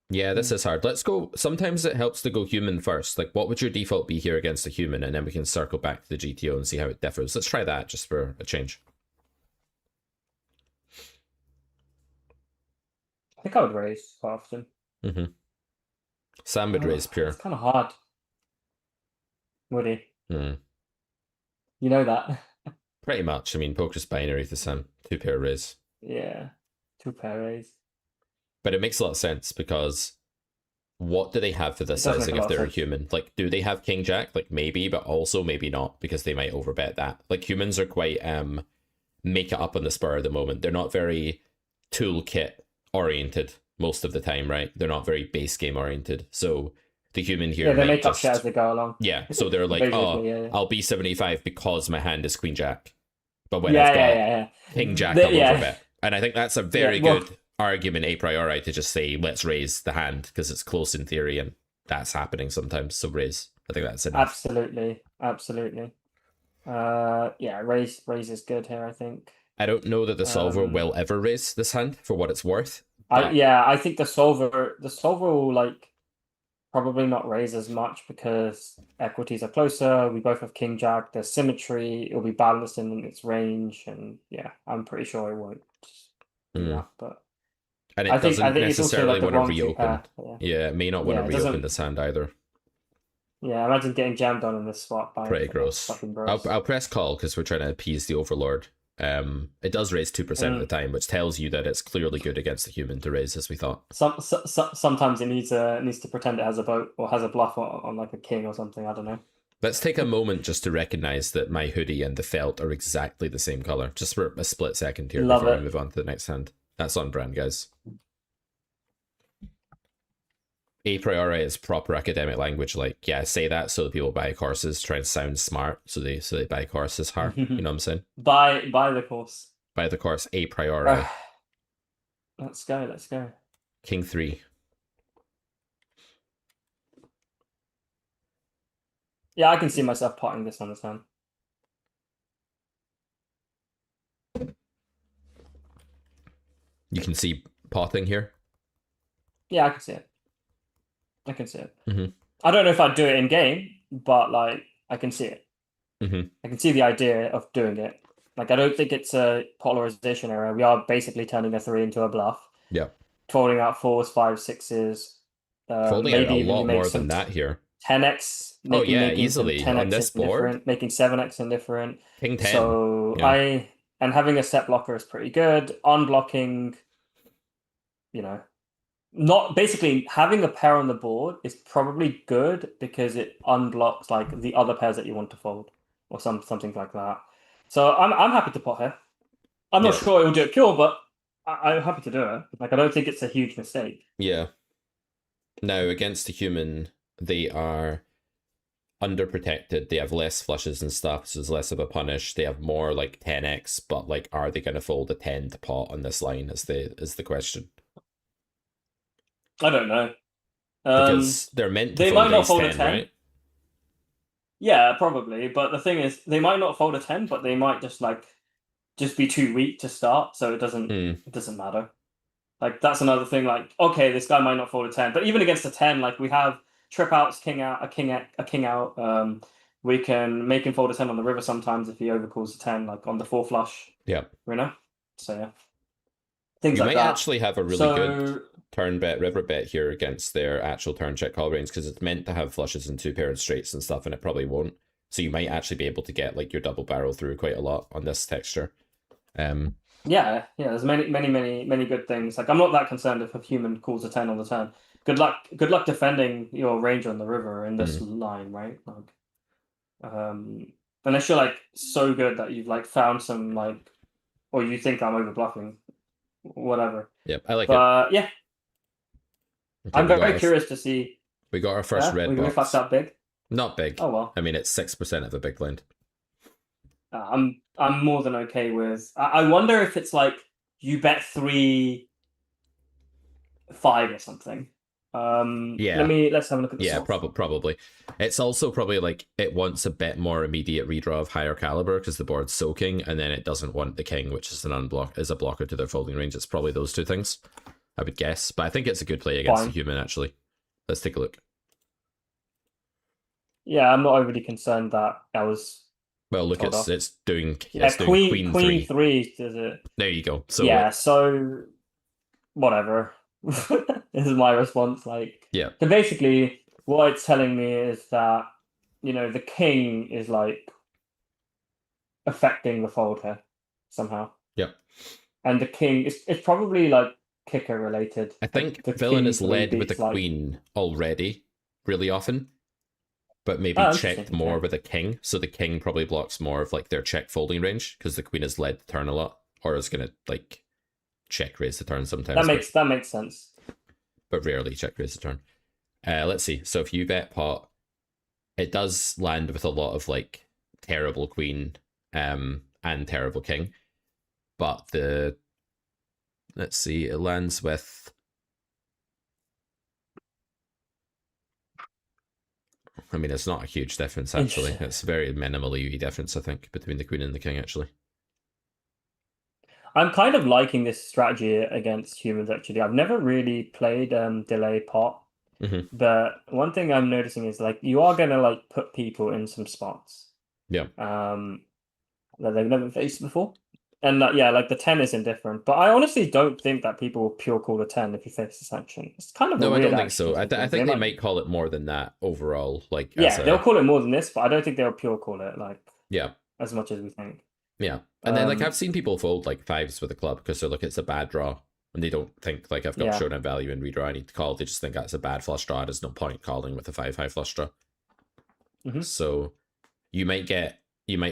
Yeah, this is hard. Let's go. Sometimes it helps to go human first. Like, what would your default be here against a human? And then we can circle back to the GTO and see how it differs. Let's try that just for a change. I think I would raise quite often. Mm-hmm. Sam would raise pure. It's kind of hard. Would he? Mm. You know that. Pretty much. I mean, poker's binary to Sam. 2-pair raise. Yeah. 2-pair raise. But it makes a lot of sense because what do they have for this It does make sizing a if lot of they're a sense. human? Like, do they have king jack? Like, maybe, but also maybe not because they might overbet that. Like, humans are quite make it up on the spur at the moment. They're not very toolkit oriented most of the time, right? They're not very base game oriented. So the human here Yeah, they might make up just shit as they go along. yeah. So they're like, Basically, oh, yeah. I'll be 75 because my hand is queen jack. But when Yeah, I've got yeah. king jack, The- I'll yeah. overbet. And I think that's a very Yeah, well- good argument a priori to just say let's raise the hand because it's close in theory and that's happening sometimes. So raise. I think that's enough. Absolutely. Yeah, raise is good here, I think. I don't know that the solver will ever raise this hand for what it's worth. I think the solver will like probably not raise as much because equities are closer. We both have king jack. There's symmetry. It'll be balanced in its range, and yeah, I'm pretty sure it won't do that. But and it I think doesn't it's also necessarily like the want to wrong reopen. 2-pair. Yeah, it may not want to it reopen doesn't- this hand either. Yeah, imagine getting jammed on in this spot by Pretty gross. fucking bros. I'll press call because we're trying to appease the overlord. It does raise 2% of the time, which tells you that it's clearly good against the human to raise, as we thought. Sometimes it needs to pretend it has a boat or has a bluff on like a king or something. I don't know. Let's take a moment just to recognize that my hoodie and the felt are exactly the same color, just for a split second here before we move on to the next hand. That's on brand, guys. A priori is proper academic language. Like, yeah, say that so that people buy courses, try and sound smart, so they buy courses hard. You know what I'm saying? Buy the course. Buy the course a priori. Let's go. King 3. Yeah, I can see myself potting this on this hand. You can see potting here. Yeah, I can see it. Mm-hmm. I don't know if I'd do it in game, but like I can see it. Mm-hmm. I can see the idea of doing it. Like I don't think it's a polarization error. We are basically turning a 3 into a bluff. Yeah. Folding out 4s, 5s, 6s. Folding out a lot more than that here. 10x. Making easily 10x on this board. Making 7x indifferent. King 10. So yeah. And having a set blocker is pretty good. Unblocking, not basically having a pair on the board is probably good because it unblocks like the other pairs that you want to fold or something like that. So I'm happy to pot here. I'm not sure it will do it pure, but I'm happy to do it. Like I don't think it's a huge mistake. Yeah. Now against a human, they are underprotected. They have less flushes and stuff, so there's less of a punish. They have more like 10x, but like, are they going to fold a 10 to pot on this line? Is the question. I don't know. Because they're meant to they fold might not ace fold 10, a 10. right? Yeah, probably. But the thing is, they might not fold a 10, but they might just be too weak to start, so it doesn't matter. Like that's another thing. Like, okay, this guy might not fold a 10, but even against a 10, like we have trip outs, king out, a king out. We can make him fold a 10 on the river sometimes if he overcalls a 10, like on the 4 flush. Yeah. So yeah. Things you like might that. actually have a really good turn bet, river bet here against their actual turn check call range because it's meant to have flushes and 2-pair and straights and stuff, and it probably won't. So you might actually be able to get like your double barrel through quite a lot on this texture. Yeah. There's many good things. Like I'm not that concerned if a human calls a 10 on the turn. Good luck defending your range on the river in this line, right? Like, unless you're like so good that you've like found some like, or you think I'm over bluffing, whatever. Yep, I like it. But yeah, Okay, I'm very curious to see. we got our first Yeah, red we fucked box. up big. Not big. Oh well. I mean, it's 6% of a big blind. I'm more than okay with. I wonder if it's like you bet 3-5 or something. Yeah. Let's have a look at the Yeah, solve. probably. It's also probably like it wants a bit more immediate redraw of higher caliber because the board's soaking, and then it doesn't want the king, which is is a blocker to their folding range. It's probably those two things, I would guess. But I think it's a good play against Fine. the human, actually. Let's take a look. Yeah, I'm not overly concerned that I was Well, look, told off. it's doing Yeah, queen queen 3. three does it. There you go. So Yeah, so whatever. This is my response. Like, yeah, so basically, what it's telling me is that the king is like affecting the fold here somehow, yep. and the king is it's probably like kicker related. I think the villain king is led with the beats, like, queen already, really often, but maybe oh, interesting. checked more Okay. with a king. So the king probably blocks more of like their check folding range because the queen is led the turn a lot, or is gonna like check raise the turn sometimes. That makes sense. But rarely check raise the turn. Let's see. So if you bet pot, it does land with a lot of like terrible queen and terrible king. But let's see, it lands with, I mean, it's not a huge difference actually. It's very minimal UE difference, I think, between the queen and the king actually. I'm kind of liking this strategy against humans actually. I've never really played delay pot. Mm-hmm. But one thing I'm noticing is like you are gonna like put people in some spots. Yeah. That they've never faced before. And yeah, like the 10 is indifferent. But I honestly don't think that people will pure call a 10 if you face the sanction. It's kind of a No, I weird don't think action so. I sometimes. think they might call it more than that overall. Like, Yeah, they'll call it more than this, but I don't think they'll pure call it like yeah, as much as we think. yeah. And then like I've seen people fold like 5s with a club because they're like it's a bad draw, and they don't think like I've got showdown value in redraw, I need to call. They just think that's a bad flush draw. There's no point calling with a 5 high flush draw. Mm-hmm. So you might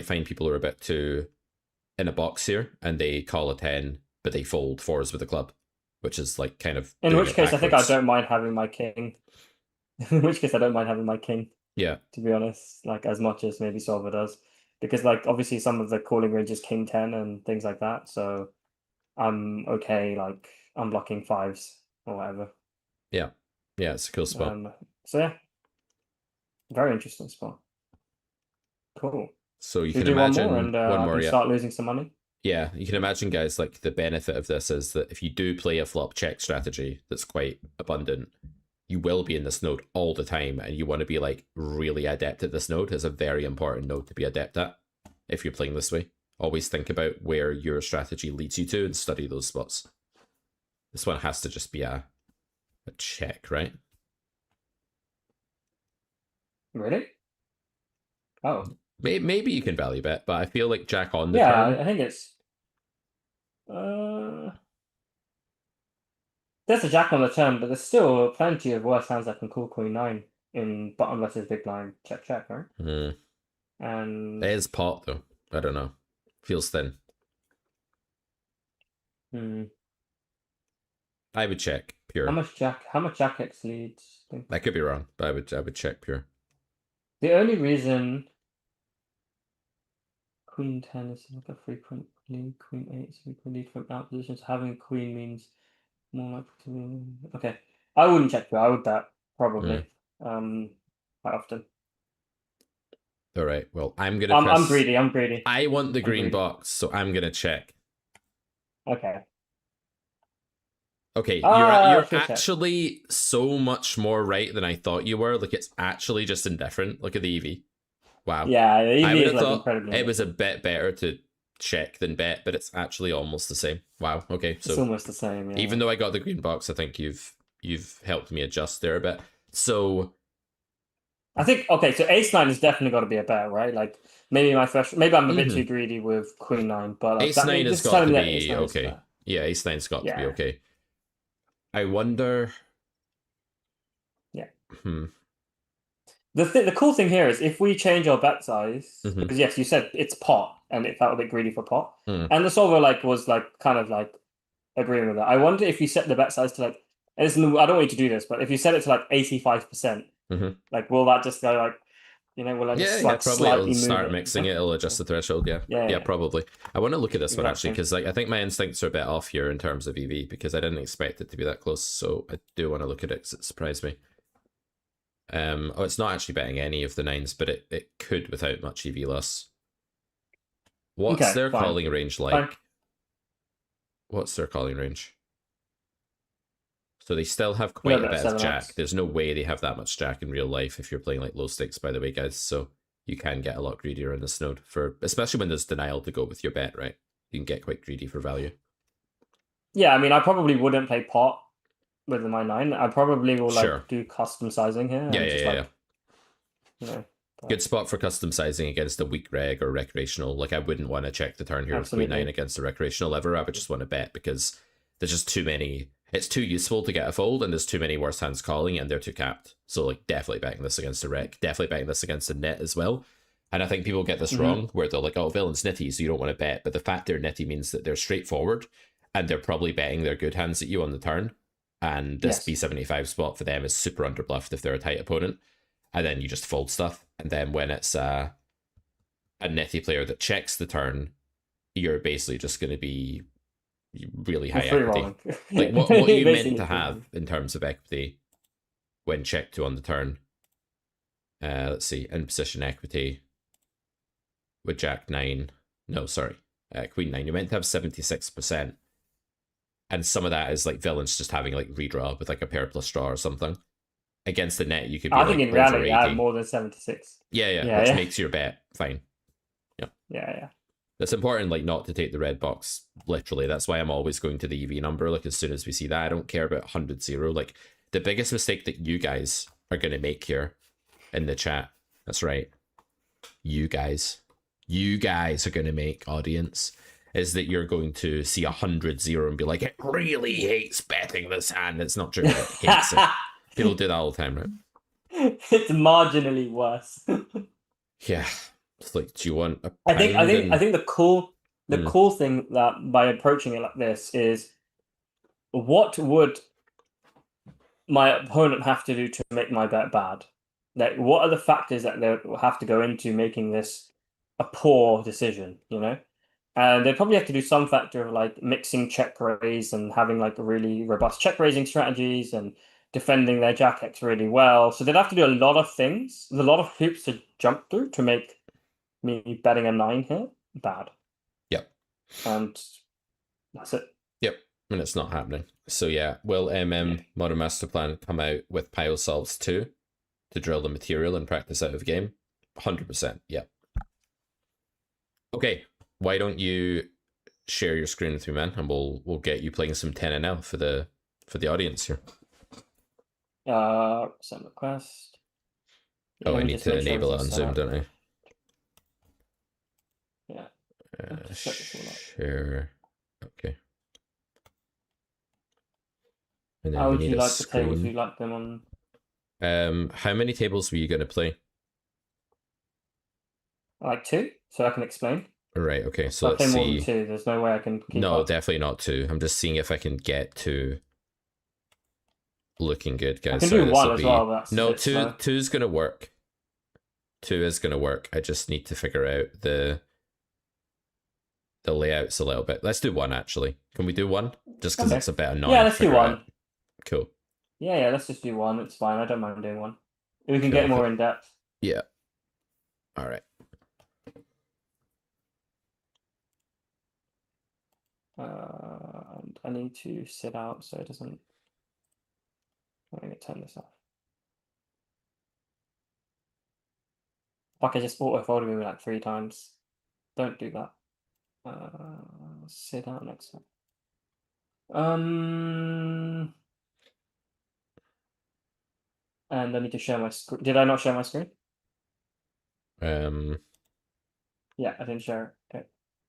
find people who are a bit too in a box here, and they call a 10, but they fold 4s with a club, which is like kind of. In which case, I think I don't mind having my king. In which case, I don't mind having my king. Yeah. To be honest, like as much as maybe Solver does, because like obviously some of the calling range is king 10 and things like that. So I'm okay, like unblocking 5s or whatever. Yeah, yeah, it's a cool spot. So yeah, very interesting spot. Cool. So you can imagine one more, and one more, start losing some money. Yeah, you can imagine, guys, like the benefit of this is that if you do play a flop check strategy that's quite abundant, you will be in this node all the time, and you want to be like really adept at this node. It's a very important node to be adept at if you're playing this way. Always think about where your strategy leads you to and study those spots. This one has to just be a check, right? Really? Oh. Maybe you can value bet, but I feel like jack on the turn. Yeah, I think it's. There's a jack on the turn, but there's still plenty of worse hands that can call queen 9 in bottom versus big blind check, right? And it is pot though. I don't know. Feels thin. I would check pure. How much jack X leads? I could be wrong, but I would check pure. The only reason queen 10 is like a frequent lead, queen 8 is a frequent lead from out positions. Having a queen means more likely to win. Okay. I wouldn't check pure. I would bet probably. Quite often. All right. Well, I'm greedy. I'm greedy. I want the green box, so I'm gonna check. Okay. Okay, you're actually so much more right than I thought you were. Like, it's actually just indifferent. Look at the EV. Wow. Yeah, the EV I would is have like thought incredibly. It was a bit better to check than bet, but it's actually almost the same. Wow. Okay, so it's almost the same. Yeah. Even though I got the green box, I think you've helped me adjust there a bit. So I think so ace 9 has definitely got to be a bet, right? Like maybe I'm a bit too greedy with queen 9, but like, ace 9 has got to be okay. Yeah, ace 9's got to be okay. I wonder. Yeah. the cool thing here is if we change our bet size, Mhm. because yes, you said it's pot, and it felt a bit greedy for pot, Mm. and the solver like was like kind of like agreeing with that. I wonder if you set the bet size to like, and I don't want you to do this, but if you set it to like 85%, Mhm. like will that just go like, will I just Yeah, like probably it'll slightly move start it? mixing it. It'll adjust the threshold. Yeah, Yeah, probably. I want to look at this one actually exactly. because like I think my instincts are a bit off here in terms of EV because I didn't expect it to be that close. So I do want to look at it because it surprised me. Oh, it's not actually betting any of the nines, but it could without much EV loss. What's Okay, their fine. calling range Fine. like? What's their calling range? So they still have A quite little a bit of bit of 7x. jack. There's no way they have that much jack in real life if you're playing like low stakes, by the way, guys. So you can get a lot greedier in this node for, especially when there's denial to go with your bet, right? You can get quite greedy for value. Yeah, I mean, I probably wouldn't play pot with my 9. I probably will Sure. like do custom sizing here Yeah, and yeah, just yeah, like, yeah. But Good spot for custom sizing against a weak reg or recreational. Like I wouldn't want to check the turn here with queen 9 against a recreational lever. I would just want to bet because there's just too many. It's too useful to get a fold, and there's too many worse hands calling, and they're too capped. So like definitely betting this against a rec, definitely betting this against a net as well. And I think people get this wrong, where they're like, "Oh, villain's nitty, so you don't want to bet." But the fact they're nitty means that they're straightforward, and they're probably betting their good hands at you on the turn. And this Yes. B75 spot for them is super underbluffed if they're a tight opponent, and then you just fold stuff. And then when it's a nitty player that checks the turn, you're basically just going to be really high free equity. rolling. Like what you meant Basically to free have rolling. in terms of equity when checked to on the turn. Let's see, in position equity with Jack 9. No, sorry, Queen 9. You're meant to have 76%. And some of that is like villains just having like redraw with like a pair plus draw or something. Against the net, you could be I think like in over reality, I have 80. more than 76. Yeah, Yeah, which yeah. makes your bet fine. Yeah. It's important, like, not to take the red box literally. That's why I'm always going to the EV number. Like, as soon as we see that, I don't care about 100-0. Like, the biggest mistake that you guys are going to make here in the chat, that's right, you guys are going to make, audience, is that you're going to see 100-0 and be like, it really hates betting this hand. It's not true. It hates it. People do that all the time, right? It's marginally worse. Yeah. It's like, do you want a I think the cool thing that by approaching it like this is, what would my opponent have to do to make my bet bad? Like, what are the factors that they have to go into making this a poor decision, And they probably have to do some factor of like mixing check raise and having like really robust check raising strategies and defending their jack X really well. So they'd have to do a lot of things, a lot of hoops to jump through to make me betting a 9 here bad. Yep. And that's it. Yep. And it's not happening. So yeah, will Modern Master Plan come out with pile solves too to drill the material and practice out of game? 100%. Yep. Okay, why don't you share your screen with me, man, and we'll get you playing some 10NL for the audience here. Send request. Oh, Let I me need just to make sure enable it on everything's set Zoom, up. don't I? Yeah. Just set this all up. Share. Okay. And then How we would need you a like the screen. tables? Would you like them on? How many tables were you going to play? Like 2, so I can explain. Right. Okay. So If I let's play more than see. 2, there's no way I can keep No, up. definitely not 2. I'm just seeing if I can get to looking good, guys. I can Sorry, do 1 as well, but that's no, a bit slow. 2's gonna work. 2 is gonna work. I just need to figure out the layouts a little bit. Let's do 1 actually. Can we do 1? Just because it's a bit annoying. Yeah, let's do 1. Cool. Yeah, let's just do 1. It's fine. I don't mind doing 1. We can Cool, get more in depth. Yeah. All right. I need to sit out so it doesn't. I'm going to turn this off. Fuck, I just auto-folded me like 3 times. Don't do that. Sit out next time. And I need to share my screen. Did I not share my screen? Yeah, I didn't share it. Okay.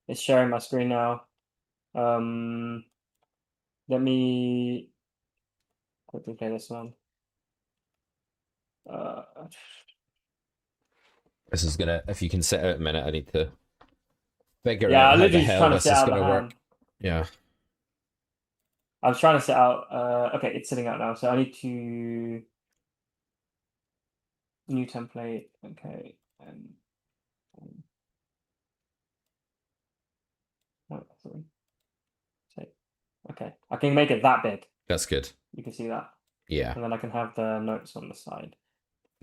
It's sharing my screen now. Let me quickly play this one. This is gonna. If you can sit out a minute, I need to figure Yeah, out I'm how the literally just hell trying to this sit is out the gonna hand. work. Yeah. I was trying to sit out. Okay, it's sitting out now, so I need to new template. Okay, and oh, sorry. Okay, I can make it that big. That's good. You can see that, Yeah, and then I can have the notes on the side.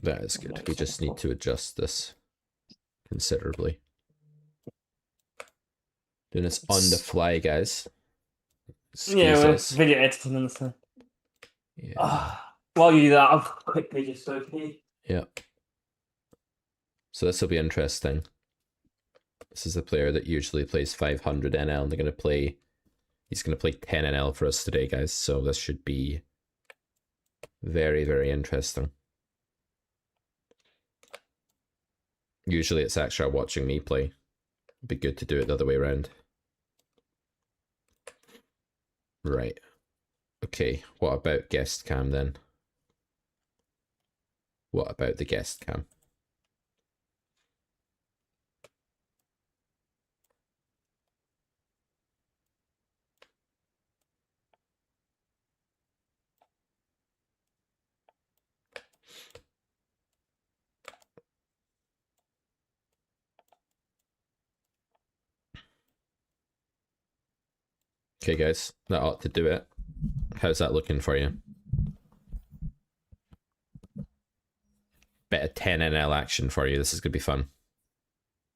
that is good. We just need to adjust this considerably. Doing this on the fly, guys. Yeah, Excuse we're us. video editing on the side. Yeah. While you do that, I'll quickly just go pee. Yeah. So this will be interesting. This is a player that usually plays 500 NL, and they're going to play. He's going to play 10 NL for us today, guys. So this should be very, very interesting. Usually it's extra watching me play. It'd be good to do it the other way around. Right. Okay, what about guest cam then? What about the guest cam? Okay, guys, that ought to do it. How's that looking for you? Bit of 10 NL action for you. This is going to be fun.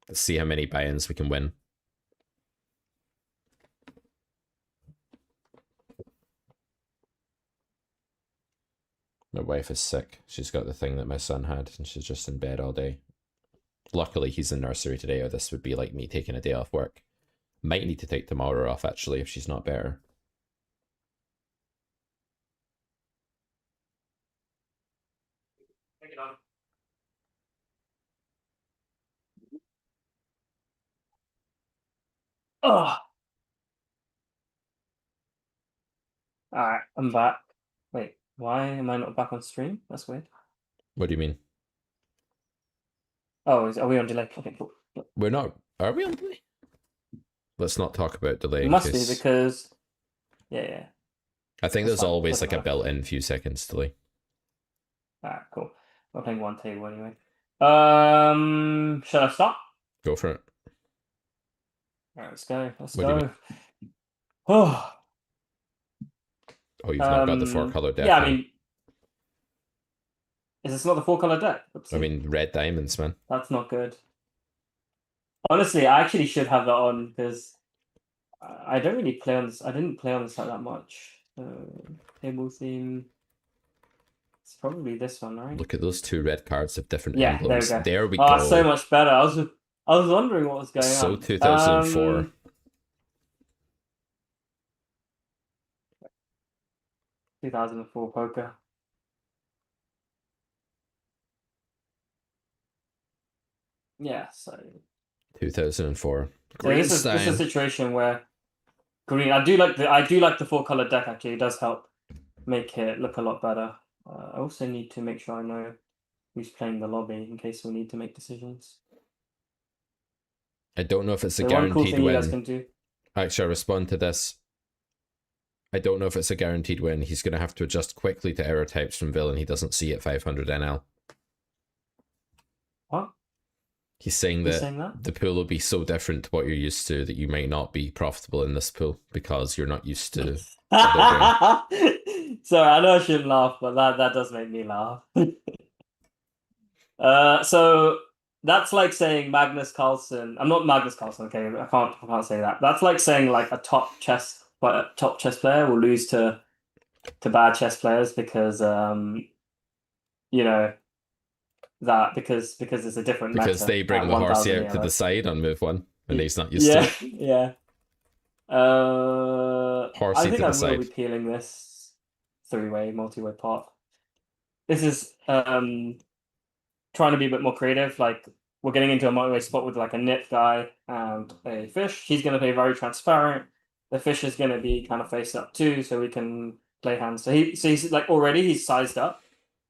Let's see how many buy-ins we can win. My wife is sick. She's got the thing that my son had, and she's just in bed all day. Luckily, he's in nursery today, or this would be like me taking a day off work. Might need to take tomorrow off, actually, if she's not better. Take it on. Oh. Alright, I'm back. Wait, why am I not back on stream? That's weird. What do you mean? Oh, are we on delay? Okay, cool. We're not. Are we on delay? Let's not talk about delay. It must be because. Yeah. I think That's there's fine. always Doesn't like a matter. built-in few seconds delay. Alright, cool. We're playing one table anyway. Shall I start? Go for it. Alright, let's go. Let's What do you go. Oh. Oh, you've not got the four-color deck. Yeah, huh? I mean, is this not the four-color deck? Oopsie. I mean, red diamonds, man. That's not good. Honestly, I actually should have that on because I don't really play on this. I didn't play on this site that much. Table theme. It's probably this one, right? Look at those two red cards of different Yeah, emblems. there we go. There we Oh, go. so much better. I was wondering what was going So on. 2004. 2004 poker. Yeah, so 2004. so this is a situation where green. I do like the four color deck. Actually, it does help make it look a lot better. I also need to make sure I know who's playing the lobby in case we need to make decisions. I don't know if it's a So one cool guaranteed thing you guys win. can do. Actually, I'll respond to this. I don't know if it's a guaranteed win. He's going to have to adjust quickly to error types from villain he doesn't see at 500 NL. What? He's saying Who's that, saying that? the pool will be so different to what you're used to that you might not be profitable in this pool because you're not used to. Sorry, I know I shouldn't laugh, but that does make me laugh. So that's like saying Magnus Carlsen. I'm not Magnus Carlsen. Okay, I can't say that. That's like saying like a top chess player will lose to bad chess players because you know that because it's a different Because meta they bring at the horsey 1000 out to the ELO. side on move one, and he's not used to it. Yeah. Horsey I think to I the will side. be peeling this three-way, multi-way pot. This is trying to be a bit more creative. Like we're getting into a multi-way spot with like a nip guy and a fish. He's going to play very transparent. The fish is going to be kind of face up too, so we can play hands. So he's like already he's sized up.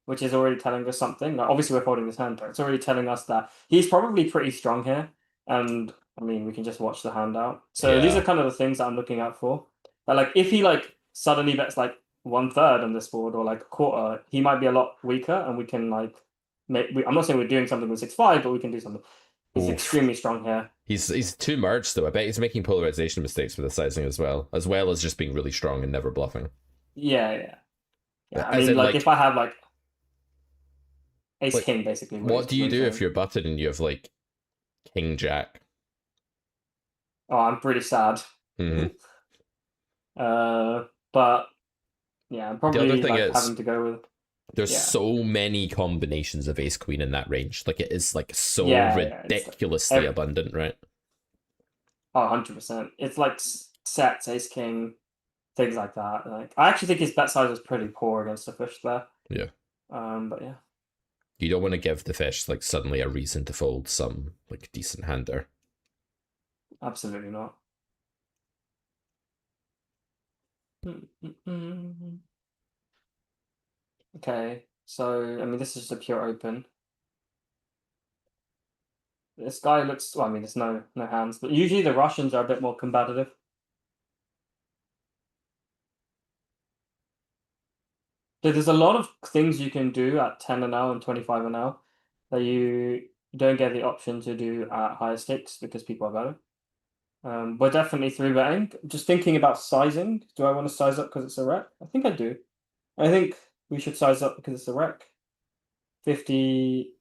which is already telling us something. Like, obviously, we're holding his hand, but it's already telling us that he's probably pretty strong here. And I mean, we can just watch the hand out. So these are Yeah. kind of the things that I'm looking out for. But like, if he like suddenly bets like 1/3 on this board or like a quarter, he might be a lot weaker, and we can like I'm not saying we're doing something with 6/5, but we can do something. He's Oof. extremely strong here. He's too merged though. I bet he's making polarization mistakes with the sizing as well as just being really strong and never bluffing. Yeah, yeah, yeah. I As mean, in, like if I have like ace like king, basically, what do what you he's do if saying. you're butted and you have like king jack? Oh, I'm pretty sad. Mm-hmm. But yeah, I'm The other probably thing like is having to go with there's yeah, so many combinations of ace queen in that range. Like it is like so yeah. It's like ridiculously abundant, right? oh, 100%. It's like sets, ace king, things like that. Like I actually think his bet size was pretty poor against the fish there. Yeah. But yeah, You don't want to give the fish like suddenly a reason to fold some like decent hand there. absolutely not. Okay, so I mean, this is just a pure open. This guy looks. Well, I mean, there's no hands, but usually the Russians are a bit more combative. So there's a lot of things you can do at 10 an hour and 25 an hour that you don't get the option to do at higher stakes because people are better. We're definitely three betting. Just thinking about sizing. Do I want to size up because it's a rec? I think I do. I think we should size up because it's a rec. 50,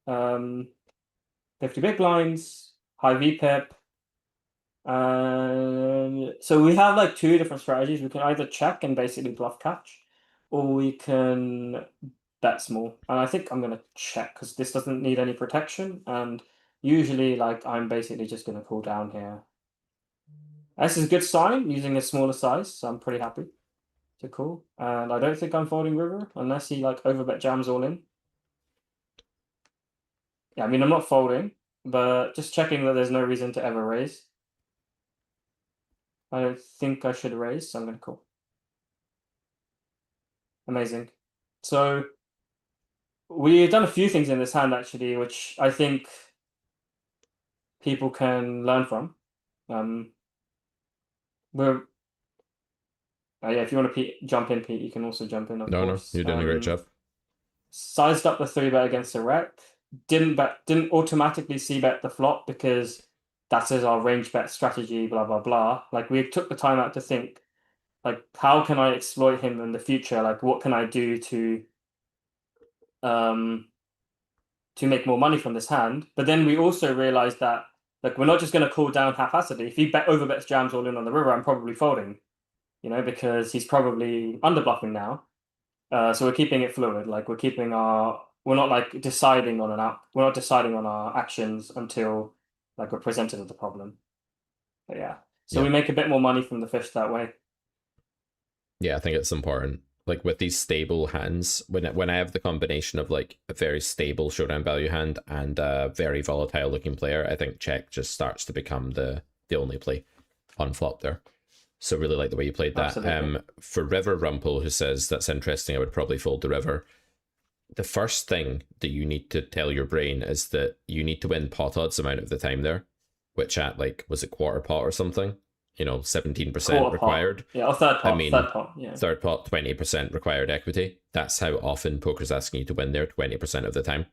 um, 50 big blinds, high VPIP. So we have like two different strategies. We can either check and basically bluff catch, or we can bet small. And I think I'm gonna check because this doesn't need any protection. And usually, like I'm basically just gonna call down here. This is a good sign using a smaller size, so I'm pretty happy to call. And I don't think I'm folding river unless he like overbet jams all in. Yeah, I mean I'm not folding, but just checking that there's no reason to ever raise. I don't think I should raise, so I'm gonna call. Amazing. So we've done a few things in this hand actually, which I think people can learn from. We're yeah. If you want to jump in, Pete, you can also jump in, of No, no, course. you're doing a great job. Sized up the three bet against a rec. Didn't automatically c bet the flop because that is our range bet strategy. Blah blah blah. Like we took the time out to think, like how can I exploit him in the future? Like what can I do um to make more money from this hand. But then we also realized that like we're not just going to call down haphazardly. If he overbets jams all in on the river, I'm probably folding, because he's probably underbluffing now. So we're keeping it fluid. Like we're not like deciding on we're not deciding on our actions until like we're presented with the problem. But yeah, so Yeah. we make a bit more money from the fish that way. Yeah, I think it's important. Like with these stable hands, when I have the combination of like a very stable showdown value hand and a very volatile looking player, I think check just starts to become the only play on flop there. So really like the way you played that. Absolutely. For River Rumple, who says that's interesting, I would probably fold the river. The first thing that you need to tell your brain is that you need to win pot odds amount of the time there, which at like was it quarter pot or something? 17% Quarter pot. required. Yeah, or third I pot. mean, Third pot. Yeah. third pot, 20% required equity. That's how often poker's asking you to win there 20% of the time.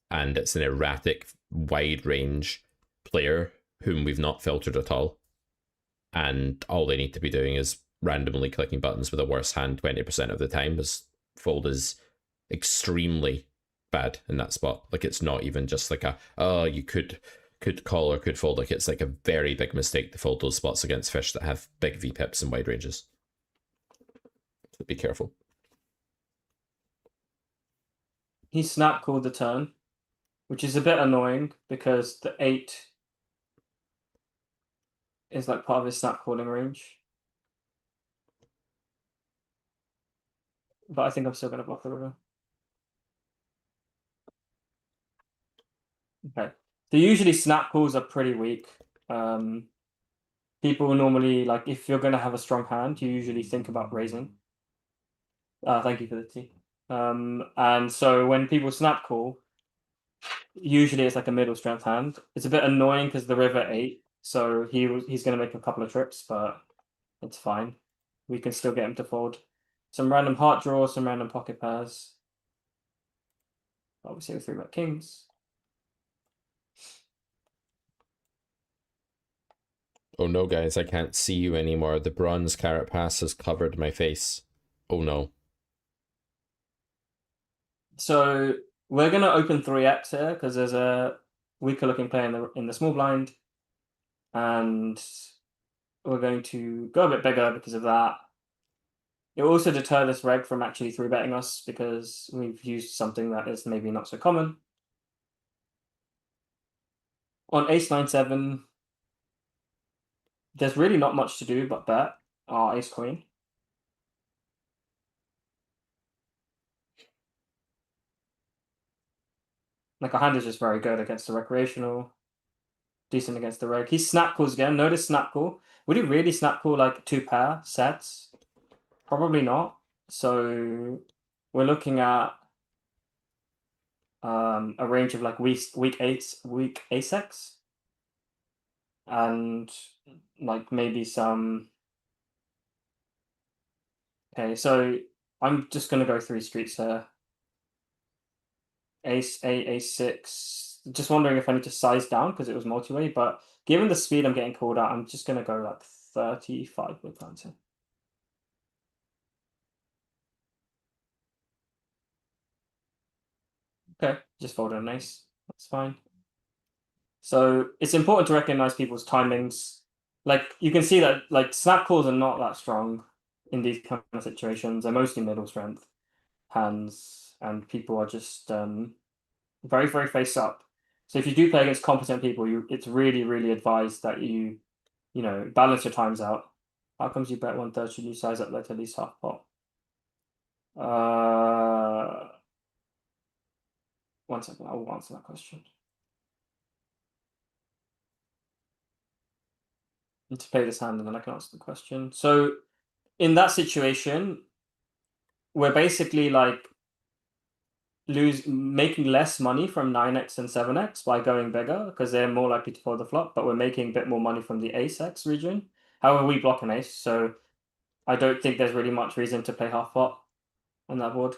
And it's an erratic, wide range player whom we've not filtered at all. And all they need to be doing is randomly clicking buttons with a worse hand 20% of the time. As fold is extremely bad in that spot. Like it's not even just like you could call or could fold. Like it's like a very big mistake to fold those spots against fish that have big VPIPs and wide ranges. So be careful. He snap called the turn, which is a bit annoying because the 8 is like part of his snap calling range. But I think I'm still going to block the river. Okay. So usually snap calls are pretty weak. People normally, like, if you're going to have a strong hand, you usually think about raising. Thank you for the tea. And so when people snap call, usually it's like a middle strength hand. It's a bit annoying because the river 8, so he's going to make a couple of trips, but it's fine. We can still get him to fold. Some random heart draws, some random pocket pairs. Obviously, with 3-bet kings. Oh no, guys, I can't see you anymore. The bronze carrot pass has covered my face. Oh no. So we're gonna open 3x here because there's a weaker looking player in the small blind, and we're going to go a bit bigger because of that. It will also deter this reg from actually 3-betting us because we've used something that is maybe not so common. On ace 9-7, there's really not much to do but bet our ace queen. Like our hand is just very good against the recreational, decent against the reg. He snap calls again. Notice snap call. Would he really snap call like 2-pair sets? Probably not. So we're looking at a range of like weak ace X, and like maybe some. Okay, so I'm just gonna go 3 streets here. Ace 8, ace 6. Just wondering if I need to size down because it was multi-way, but given the speed I'm getting called out, I'm just gonna go like 35 with planting. Okay, just fold an ace. That's fine. So it's important to recognize people's timings. Like you can see that like snap calls are not that strong in these kind of situations. They're mostly middle strength hands, and people are just very, very face up. So if you do play against competent people, it's really, really advised that you know, balance your times out. How comes you bet 1/3? Should you size up like at least half pot? Uh, 1 second, I will answer that question. Need to play this hand and then I can answer the question. So in that situation, we're basically like making less money from 9x and 7x by going bigger because they're more likely to fold the flop, but we're making a bit more money from the ace x region. However, we block an ace, so I don't think there's really much reason to play half pot on that board.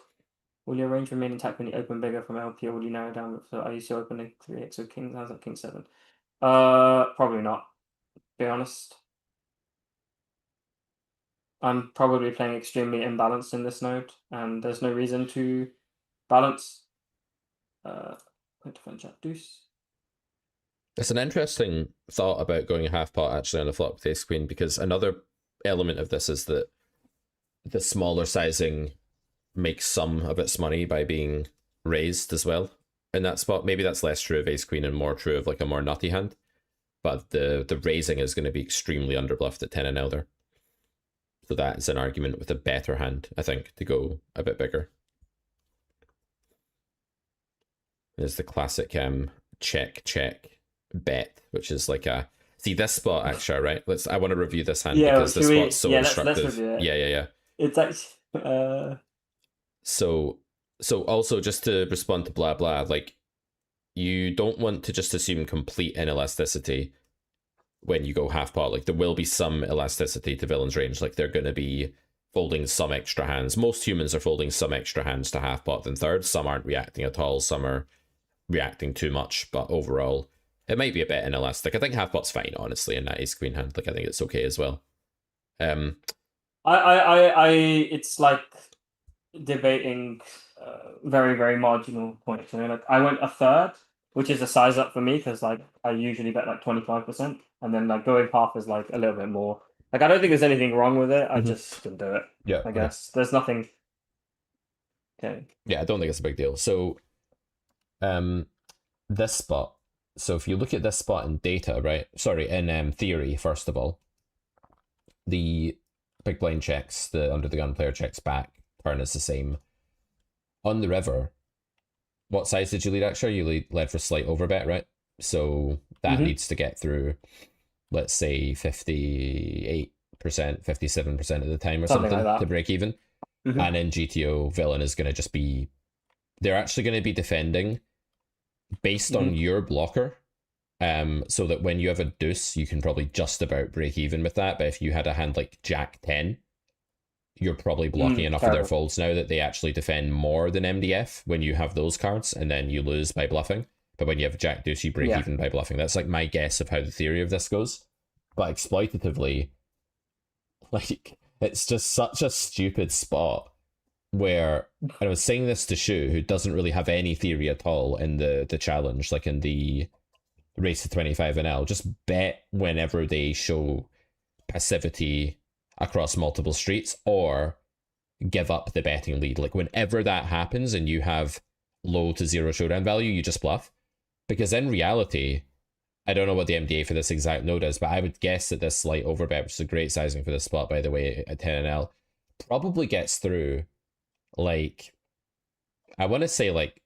Will your range remain intact when you open bigger from LP, or will you narrow down? So I used to opening 3x with kings. How's that king 7? Probably not. To be honest, I'm probably playing extremely imbalanced in this node, and there's no reason to balance. Point defend jack deuce. It's an interesting thought about going half pot actually on the flop with ace queen, because another element of this is that the smaller sizing makes some of its money by being raised as well in that spot. Maybe that's less true of ace queen and more true of like a more nutty hand, but the raising is going to be extremely underbluffed at 10 and elder. So that is an argument with a better hand, I think, to go a bit bigger. There's the classic check bet, which is like a see this spot actually, right? I want to review this hand because this spot's so instructive. Let's review it. Yeah. It's actually So also just to respond to blah blah, like you don't want to just assume complete inelasticity when you go half pot. Like there will be some elasticity to villain's range. Like they're going to be folding some extra hands. Most humans are folding some extra hands to half pot than thirds. Some aren't reacting at all. Some are reacting too much. But overall, it might be a bit inelastic. I think half pot's fine, honestly, in that ace queen hand. Like I think it's okay as well. it's like debating very, very marginal points. You know, like I went a third, which is a size up for me because like I usually bet like 25%, and then like going half is like a little bit more. Like I don't think there's anything wrong with it. I just didn't do it. Yeah, I guess there's nothing. Okay. Yeah, I don't think it's a big deal. So, this spot. So if you look at this spot in data, right? Sorry, in theory, first of all, the big blind checks, the under the gun player checks back, turn is the same. On the river, what size did you lead actually? You led for slight overbet, right? So that needs to get through, let's say 58%, 57% of the time or something like to break even. Mhm. And in GTO, villain is going to just be, they're actually going to be defending based on Mhm. your blocker. So that when you have a deuce, you can probably just about break even with that. But if you had a hand like Jack 10, you're probably blocking enough of their Terrible. folds now that they actually defend more than MDF when you have those cards, and then you lose by bluffing. But when you have Jack Deuce, you break Yeah. even by bluffing. That's like my guess of how the theory of this goes. But exploitatively, like, it's just such a stupid spot where, and I was saying this to Shu, who doesn't really have any theory at all in the challenge, like in the race to 25 and L. Just bet whenever they show passivity across multiple streets, or give up the betting lead. Like whenever that happens and you have low to zero showdown value, you just bluff. Because in reality, I don't know what the MDA for this exact node is, but I would guess that this slight overbet, which is a great sizing for this spot, by the way, at 10 and L, probably gets through like, I want to say like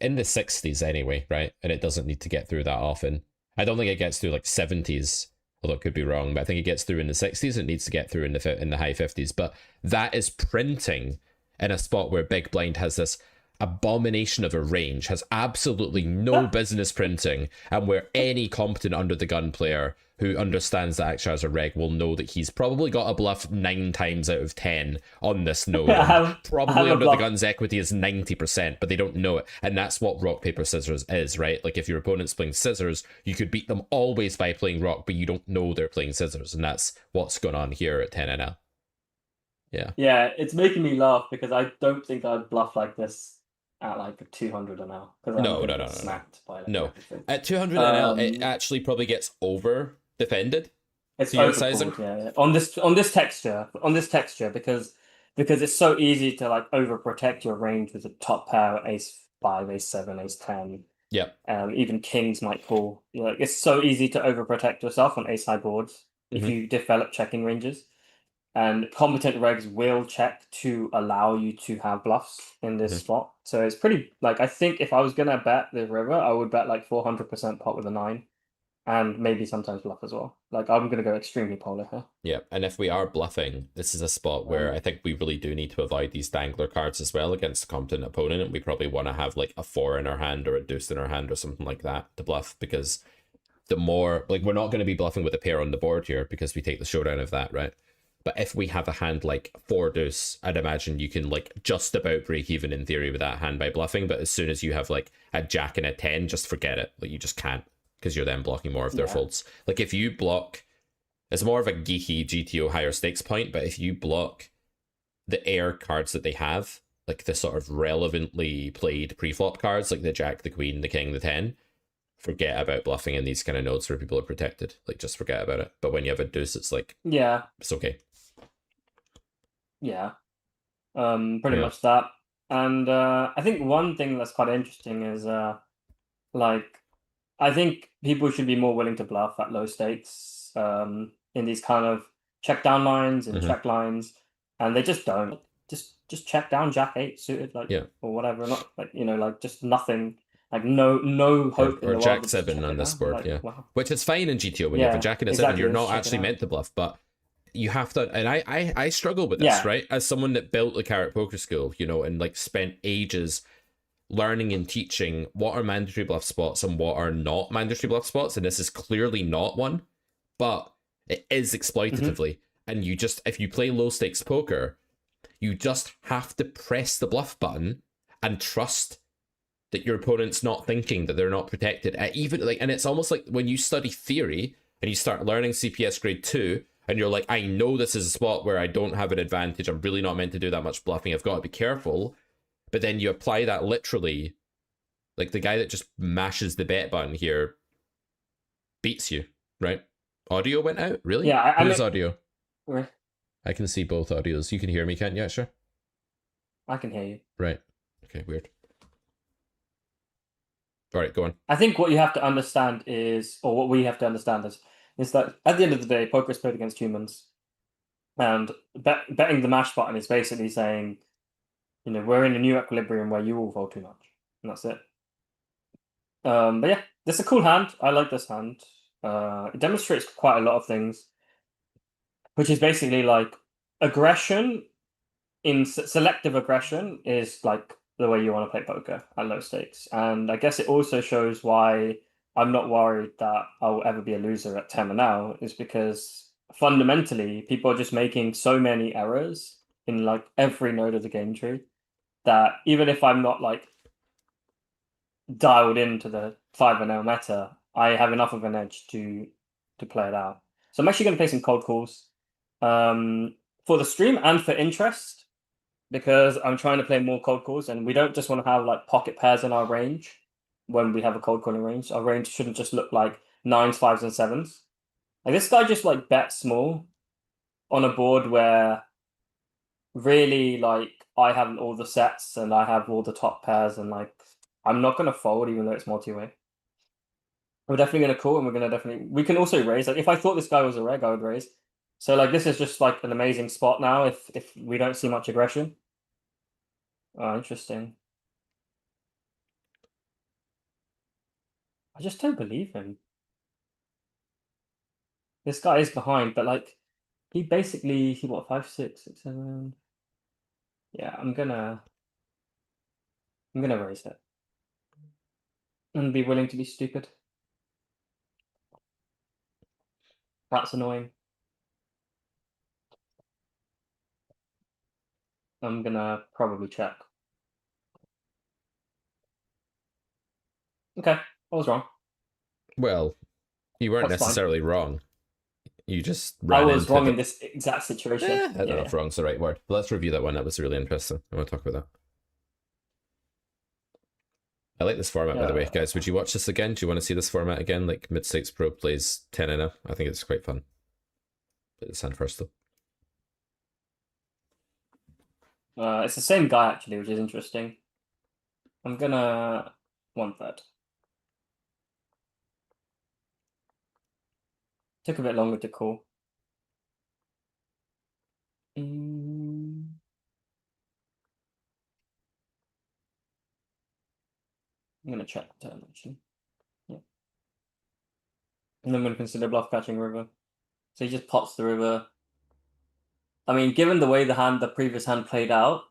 in the 60s anyway, right? And it doesn't need to get through that often. I don't think it gets through like 70s, although it could be wrong, but I think it gets through in the 60s. It needs to get through in the high 50s. But that is printing in a spot where Big Blind has this abomination of a range, has absolutely no business printing, and where any competent under the gun player who understands that actually has a reg will know that he's probably got a bluff 9 times out of 10 on this node, I and I have probably a under the bluff. gun's equity is 90%, but they don't know it. And that's what rock paper scissors is, right? Like if your opponent's playing scissors, you could beat them always by playing rock, but you don't know they're playing scissors, and that's what's going on here at 10 NL. Yeah. Yeah, it's making me laugh because I don't think I'd bluff like this at like a 200 an hour because I'm No, gonna no, no, get no, no. smacked by like No. everything. At 200 NL, it Um, actually probably gets over defended it's to your sizing. overcalled, yeah. On this texture because it's so easy to like overprotect your range with a top pair, ace five, ace seven, ace 10. Yep. Even kings might call. Like it's so easy to overprotect yourself on ace high boards if Mm-hmm. you develop checking ranges. And competent regs will check to allow you to have bluffs in this Mm-hmm. spot. So it's pretty like I think if I was gonna bet the river, I would bet like 400% pot with a nine, and maybe sometimes bluff as well. Like I'm gonna go extremely polar here. Yeah, and if we are bluffing, this is a spot where I think we really do need to avoid these dangler cards as well against a competent opponent, and we probably want to have like a 4 in our hand or a deuce in our hand or something like that to bluff, because the more, like, we're not going to be bluffing with a pair on the board here because we take the showdown of that, right? But if we have a hand like 4 deuce, I'd imagine you can like just about break even in theory with that hand by bluffing, but as soon as you have like a jack and a 10, just forget it. Like you just can't, because you're then blocking more of their Yeah. folds. Like if you block, it's more of a geeky GTO higher stakes point, but if you block the air cards that they have, like the sort of relevantly played pre-flop cards, like the jack, the queen, the king, the 10, forget about bluffing in these kind of nodes where people are protected. Like just forget about it. But when you have a deuce, it's like, Yeah. it's okay. Yeah. Pretty Yeah. much that. And I think one thing that's quite interesting is like I think people should be more willing to bluff at low stakes in these kind of check down lines and Mm-hmm. check lines, and they just don't. Just check down Jack 8 suited, like, Yeah. or whatever. Not like like just nothing, like no Yeah. hope in Or the world, jack but just 7 check on it this down. You're board. like, Yeah. wow, Which is fine in GTO when you have a yeah, jack and a 7. exactly. You're Let's not check it actually out. meant to bluff, but you have to. And I struggle with this, Yeah. right? As someone that built the Carrot Poker School, and like spent ages learning and teaching what are mandatory bluff spots and what are not mandatory bluff spots, and this is clearly not one, but it is Hmm. exploitatively. And you just, if you play low stakes poker, you just have to press the bluff button and trust that your opponent's not thinking that they're not protected. Even like, and it's almost like when you study theory and you start learning CPS grade 2, and you're like, I know this is a spot where I don't have an advantage. I'm really not meant to do that much bluffing. I've got to be careful. But then you apply that literally, like the guy that just mashes the bet button here beats you, right? Audio went out? Really? Yeah. I Whose mean, audio? eh, I can see both audios. You can hear me, can't you? Yeah, sure. I can hear you. Right. Okay, weird. All right, go on. I think what you have to understand is, or what we have to understand is that at the end of the day, poker is played against humans. And betting the mash button is basically saying, we're in a new equilibrium where you all fold too much, and that's it. But yeah, this is a cool hand. I like this hand. It demonstrates quite a lot of things, which is basically like aggression in selective aggression is like the way you want to play poker at low stakes, and I guess it also shows why I'm not worried that I'll ever be a loser at 10 now, is because fundamentally people are just making so many errors in like every node of the game tree that even if I'm not like dialed into the 5-0 meta, I have enough of an edge to play it out. So I'm actually going to play some cold calls for the stream and for interest, because I'm trying to play more cold calls, and we don't just want to have like pocket pairs in our range when we have a cold calling range. Our range shouldn't just look like 9s, 5s, and 7s. Like this guy just like bet small on a board where really like I have all the sets and I have all the top pairs, and like I'm not gonna fold even though it's multi-way. We're definitely gonna call, and we're gonna we can also raise. Like if I thought this guy was a reg, I would raise. So like this is just like an amazing spot now if we don't see much aggression. Oh, interesting. I just don't believe him. This guy is behind, but like he what 5, 6, 6, 7. Yeah, I'm gonna raise it and be willing to be stupid. That's annoying. I'm gonna probably check. Okay, I was wrong. Well, you weren't That's fine. necessarily wrong. You just I ran was into wrong the... in this exact situation. I don't know if wrong's the right word. But let's review that one. That was really interesting. I want to talk about that. I like this format, by the way. Guys, would you watch this again? Do you want to see this format again? Like Mid-Stakes Pro plays 10 0. I think it's quite fun. Play this hand first, though. It's the same guy, actually, which is interesting. I'm gonna 1/3. Took a bit longer to call. I'm gonna check the turn, actually. Yeah. And I'm gonna consider bluff catching river. So he just pots the river. I mean, given the way the previous hand played out,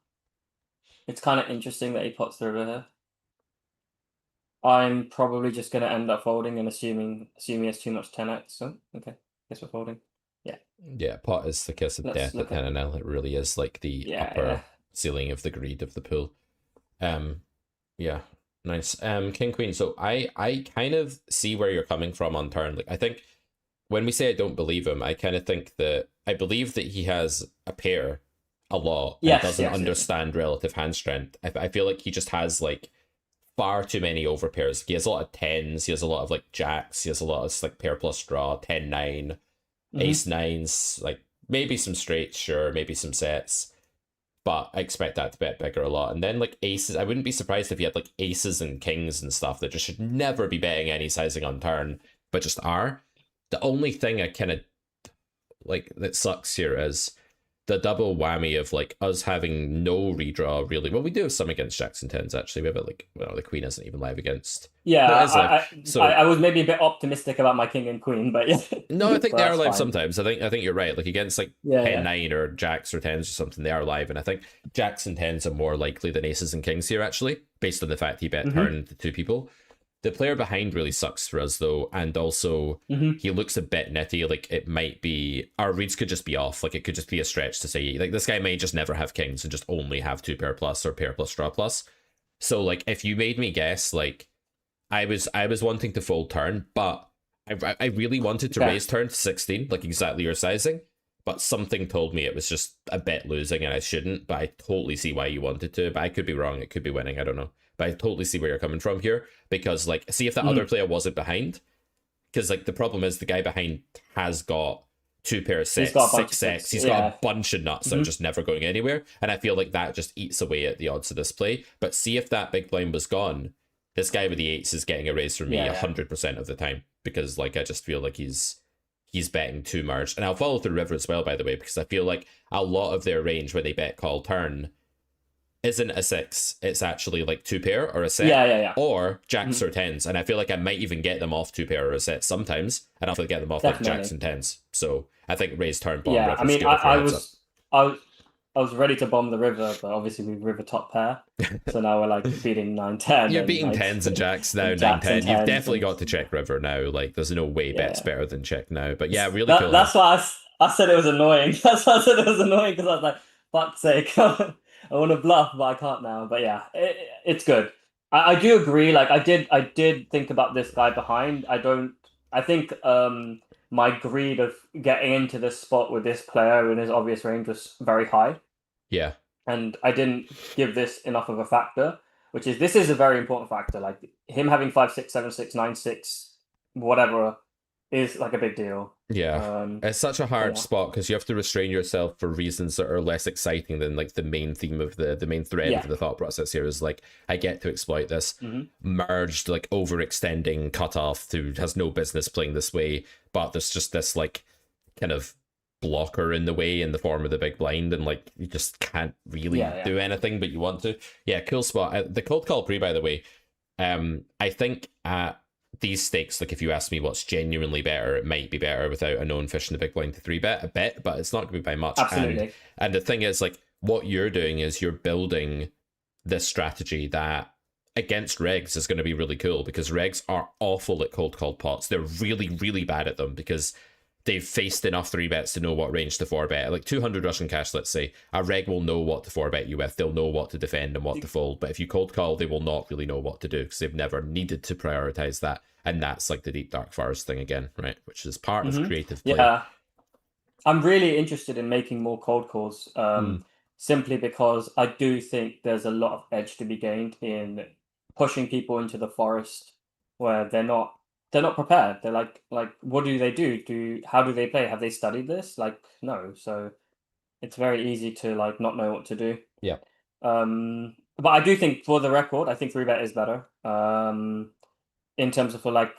it's kind of interesting that he pots the river here. I'm probably just gonna end up folding and assuming he has too much 10x. So okay, guess we're folding. Yeah. Yeah, pot is the kiss of death at 10 0. It really is like the upper ceiling of the greed of the pool. Yeah, nice. King Queen. So I kind of see where you're coming from on turn. Like I think when we say I don't believe him, I kind of think that I believe that he has a pair a lot and doesn't understand relative hand strength. I feel like he just has like far too many overpairs. He has a lot of 10s, he has a lot of like jacks, he has a lot of like pair plus draw, 10-9, ace 9s, like maybe some straights, sure, maybe some sets. But I expect that to bet bigger a lot. And then like aces, I wouldn't be surprised if he had like aces and kings and stuff that just should never be betting any sizing on turn, but just are. The only thing I kind of like that sucks here is the double whammy of like us having no redraw really. Well, we do have some against jacks and 10s actually. We have like, well, the queen isn't even live against. Yeah, I was maybe a bit optimistic about my king and queen, but yeah. No, I think they are live sometimes. I think you're right. Like against like 10-9 or jacks or 10s or something, they are live. And I think jacks and 10s are more likely than aces and kings here actually, based on the fact he bet turn to two people. The player behind really sucks for us though, and also he looks a bit nitty. Like it might be our reads could just be off. Like it could just be a stretch to say like this guy may just never have kings and just only have 2 pair plus or pair plus draw plus. So like if you made me guess, like I was wanting to fold turn, but I really wanted to raise turn to 16, like exactly your sizing. But something told me it was just a bit losing and I shouldn't. But I totally see why you wanted to. But I could be wrong. It could be winning. I don't know. But I totally see where you're coming from here. Because, like, see if that other player wasn't behind. Because, like, the problem is the guy behind has got 2 pair of sets, 6 sets. He's got a bunch of nuts that are just never going anywhere. And I feel like that just eats away at the odds of this play. But see if that big blind was gone. This guy with the 8s is getting a raise from me 100% of the time. Because, like, I just feel like he's betting too merged. And I'll follow through river as well, by the way, because I feel like a lot of their range when they bet call turn isn't a 6. It's actually like 2 pair or a set. Or jacks or 10s. And I feel like I might even get them off 2 pair or a set sometimes. And I'll get them off like jacks and 10s. So I think raise turn bomb. Yeah, I mean, I I was ready to bomb the river, but obviously we river top pair. So now we're like beating 9-10 You're and beating like tens and jacks now, and nine jacks and ten. You've tens definitely and got to check river now. Like, there's no way bet's yeah. better than check now. But yeah, really That cool hand. that's why I said it was annoying. That's why I said it was annoying because I was like, fuck's sake, I want to bluff, but I can't now. But yeah, it's good. I do agree. Like I did think about this guy behind. I don't. I think my greed of getting into this spot with this player in his obvious range was very high, Yeah, and I didn't give this enough of a factor. Which is this is a very important factor. Like him having 5-6, 7-6, 9-6, whatever, is like a big deal. yeah. It's such a But hard yeah. spot because you have to restrain yourself for reasons that are less exciting than like the main theme of the main thread Yeah. of the thought process here is like I get to exploit this merged like overextending cutoff who has no business playing this way, but there's just this like kind of blocker in the way in the form of the big blind, and like you just can't really Yeah, yeah. do anything, but you want to. Yeah, cool spot. The cold call pre, by the way, I think at these stakes, like if you ask me what's genuinely better, it might be better without a known fish in the big blind to 3-bet a bit, but it's not going to be by much. Absolutely. And the thing is, like, what you're doing is you're building this strategy that against regs is going to be really cool because regs are awful at cold called pots. They're really, really bad at them because they've faced enough 3-bets to know what range to 4-bet. Like 200 Russian cash, let's say, a reg will know what to 4-bet you with. They'll know what to defend and what to fold. But if you cold call, they will not really know what to do because they've never needed to prioritize that. And that's like the deep dark forest thing again, right? Which is part of creative play. Yeah. I'm really interested in making more cold calls, Mm. simply because I do think there's a lot of edge to be gained in pushing people into the forest where they're not prepared. They're like what do they do? How do they play? Have they studied this? Like no. So it's very easy to like not know what to do. Yeah. But I do think for the record, I think 3-bet is better. In terms of for like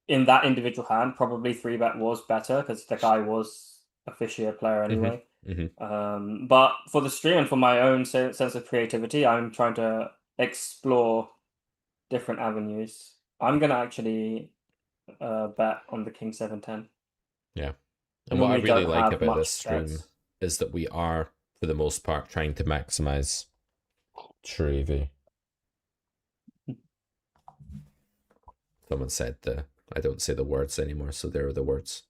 in that individual hand, probably 3-bet was better because the guy was a fishier player anyway. But for the stream and for my own sense of creativity, I'm trying to explore different avenues. I'm gonna actually bet on the King 7-10. Yeah. I And what I normally really don't like have about much this stream bets. is that we are, for the most part, trying to maximize true EV. Someone said I don't say the words anymore, so there are the words.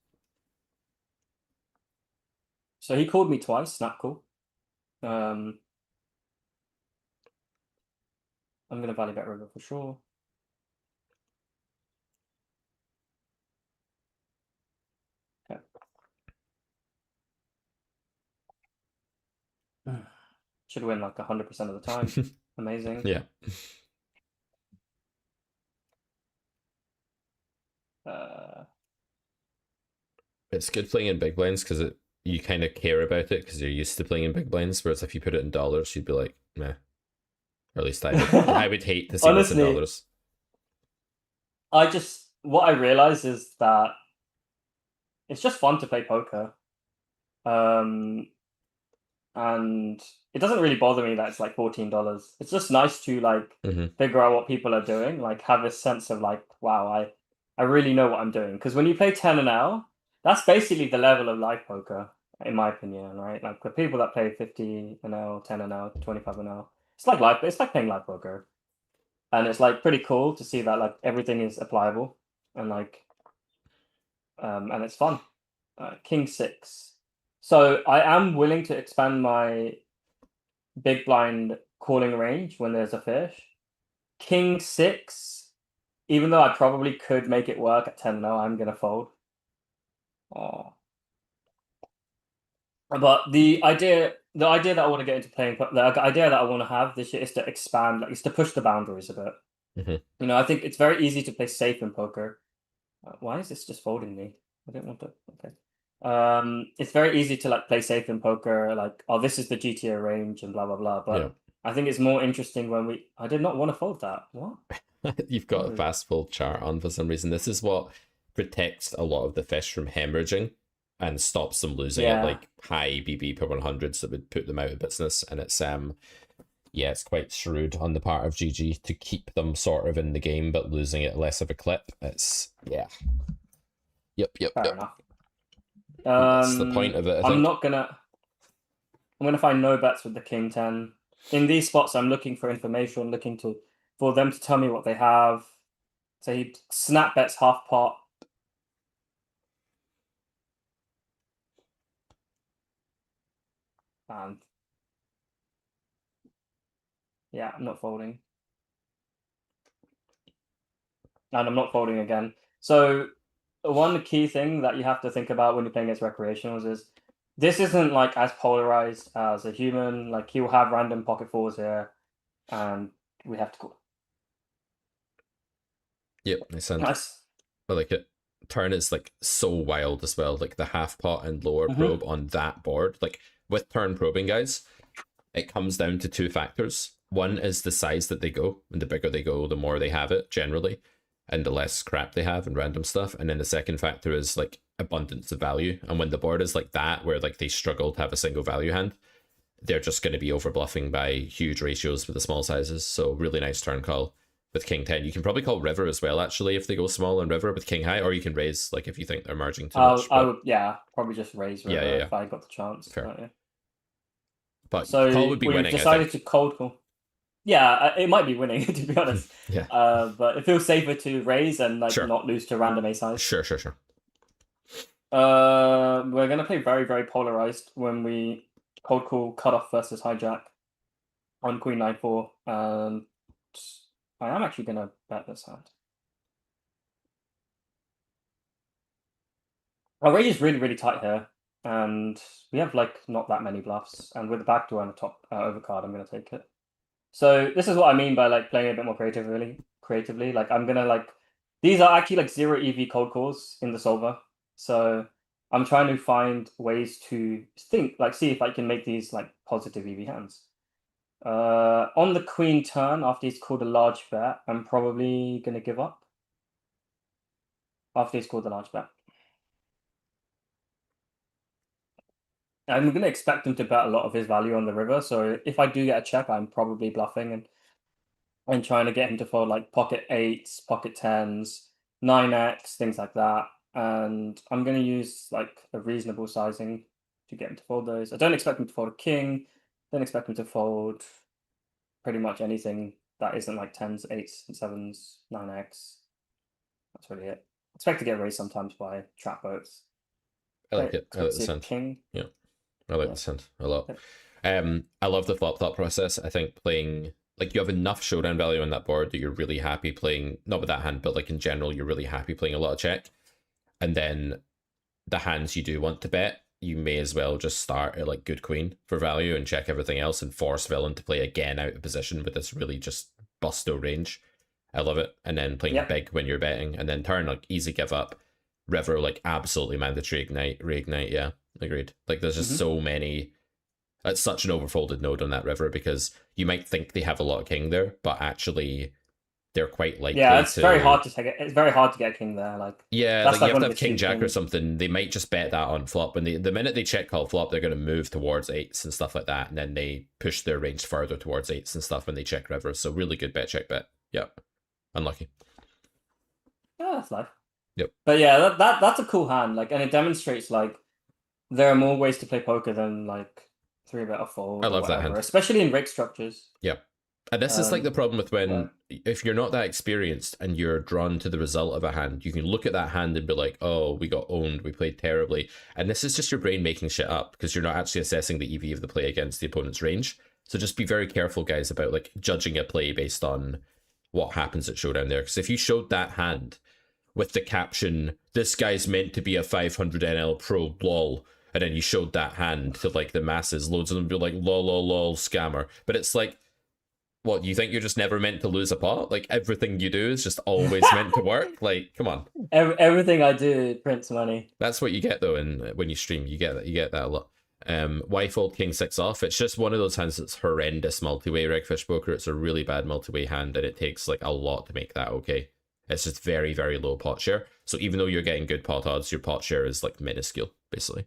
So he called me twice, snap call. I'm gonna value bet river for sure. Okay. Should win like 100% of the time. Amazing. Yeah. It's good playing in big blinds because you kind of care about it because you're used to playing in big blinds. Whereas if you put it in dollars, you'd be like, meh. Or at least I would hate to see this in Honestly, dollars. what I realize is that it's just fun to play poker. And it doesn't really bother me that it's like $14. It's just nice to like figure out what people are doing, like have this sense of like, wow, I really know what I'm doing. Because when you play 10 an L, that's basically the level of live poker, in my opinion, right? Like the people that play 50 an L, 10 an L, 25 an L, it's like playing live poker. And it's like pretty cool to see that like everything is applicable and like and it's fun. King 6. So I am willing to expand my big blind calling range when there's a fish. King 6, even though I probably could make it work at 10 0, I'm gonna fold. Oh. But the idea that I want to get into playing, the idea that I want to have this year is to expand, like, is to push the boundaries a bit. You know, I think it's very easy to play safe in poker. Why is this just folding me? I didn't want to. Okay. It's very easy to like play safe in poker, like, oh, this is the GTO range and blah blah blah. But Yeah. I think it's more interesting when I did not want to fold that. What? You've got a fast fold chart on for some reason. This is what protects a lot of the fish from hemorrhaging and stops them losing at like high BB per 100s that would put them out of business. And it's yeah, it's quite shrewd on the part of GG to keep them sort of in the game but losing it less of a clip. It's Yep. Fair enough. That's the point of it, I think. I'm not I'm gonna find no bets with the king 10. In these spots, I'm looking for information, looking for them to tell me what they have. So he snap bets half pot. And yeah, I'm not folding. And I'm not folding again. So one key thing that you have to think about when you're playing against recreationals is this isn't like as polarized as a human. Like he'll have random pocket fours here, and we have to call. Yep, nice hand. Nice. I like it. Turn is like so wild as well. Like the half pot and lower probe on that board. Like with turn probing, guys, it comes down to two factors. One is the size that they go, and the bigger they go, the more they have it generally, and the less crap they have and random stuff. And then the second factor is like abundance of value. And when the board is like that, where like they struggle to have a single value hand, they're just going to be over bluffing by huge ratios with the small sizes. So really nice turn call with king 10. You can probably call river as well, actually, if they go small and river with king high, or you can raise like if you think they're merging too much. I would, yeah, probably just raise river Yeah. if I got the chance. Fair. Yeah. But So call would be we've winning, decided to cold call. Yeah, it might be winning to be honest. Yeah. But it feels safer to raise and like Sure. not lose to random a size. Sure. We're gonna play very, very polarized when we cold call cutoff versus hijack on queen 9-4, and I am actually gonna bet this hand. Our range is really, really tight here, and we have like not that many bluffs. And with the backdoor on the top overcard, I'm gonna take it. So this is what I mean by like playing a bit more creatively. Like I'm gonna like these are actually like 0 EV cold calls in the solver. So I'm trying to find ways to think, like see if I can make these like positive EV hands. On the queen turn, after he's called a large bet, I'm probably gonna give up. After he's called a large bet. I'm gonna expect him to bet a lot of his value on the river. So if I do get a check, I'm probably bluffing and trying to get him to fold like pocket 8s, pocket 10s, 9x, things like that. And I'm going to use like a reasonable sizing to get him to fold those. I don't expect him to fold a king. Don't expect him to fold pretty much anything that isn't like 10s, 8s, and 7s, 9x. That's really it. Expect to get raised sometimes by trap boats. I like it. I like the hand. King. Yeah. I like this hand a lot. I love the flop thought process. I think playing like you have enough showdown value on that board that you're really happy playing, not with that hand, but like in general, you're really happy playing a lot of check. And then the hands you do want to bet, you may as well just start at like good queen for value and check everything else and force villain to play again out of position with this really just busto range. I love it. And then playing big when you're betting, and then turn like easy give up. River like absolutely mandatory ignite, reignite. Yeah, agreed. Like there's just so many. It's such an overfolded node on that river because you might think they have a lot of king there, but actually they're quite likely. Yeah, it's very hard to take it. It's very hard to get a king there. Like yeah, like you have to have king jack or something. They might just bet that on flop. When the minute they check call flop, they're going to move towards 8s and stuff like that, and then they push their range further towards 8s and stuff when they check river. So really good bet check bet. Yep, unlucky. Yeah, that's life. Yep. But yeah, that's a cool hand. Like, and it demonstrates like there are more ways to play poker than like 3-bet or fold. I love that hand, especially in rig structures. Yep. And this is like the problem with when, if you're not that experienced and you're drawn to the result of a hand, you can look at that hand and be like, oh, we got owned, we played terribly. And this is just your brain making shit up because you're not actually assessing the EV of the play against the opponent's range. So just be very careful, guys, about like judging a play based on what happens at showdown there. Because if you showed that hand with the caption, this guy's meant to be a 500 NL pro, lol, and then you showed that hand to like the masses, loads of them be like, lol, lol, lol, scammer. But it's like, what, you think you're just never meant to lose a pot? Like everything you do is just always meant to work? Like, come on. Everything I do prints money. That's what you get though, and when you stream, you get that a lot. Why fold king 6 off? It's just one of those hands that's horrendous multi-way Regfish poker. It's a really bad multi-way hand, and it takes like a lot to make that okay. It's just very, very low pot share. So even though you're getting good pot odds, your pot share is like minuscule, basically.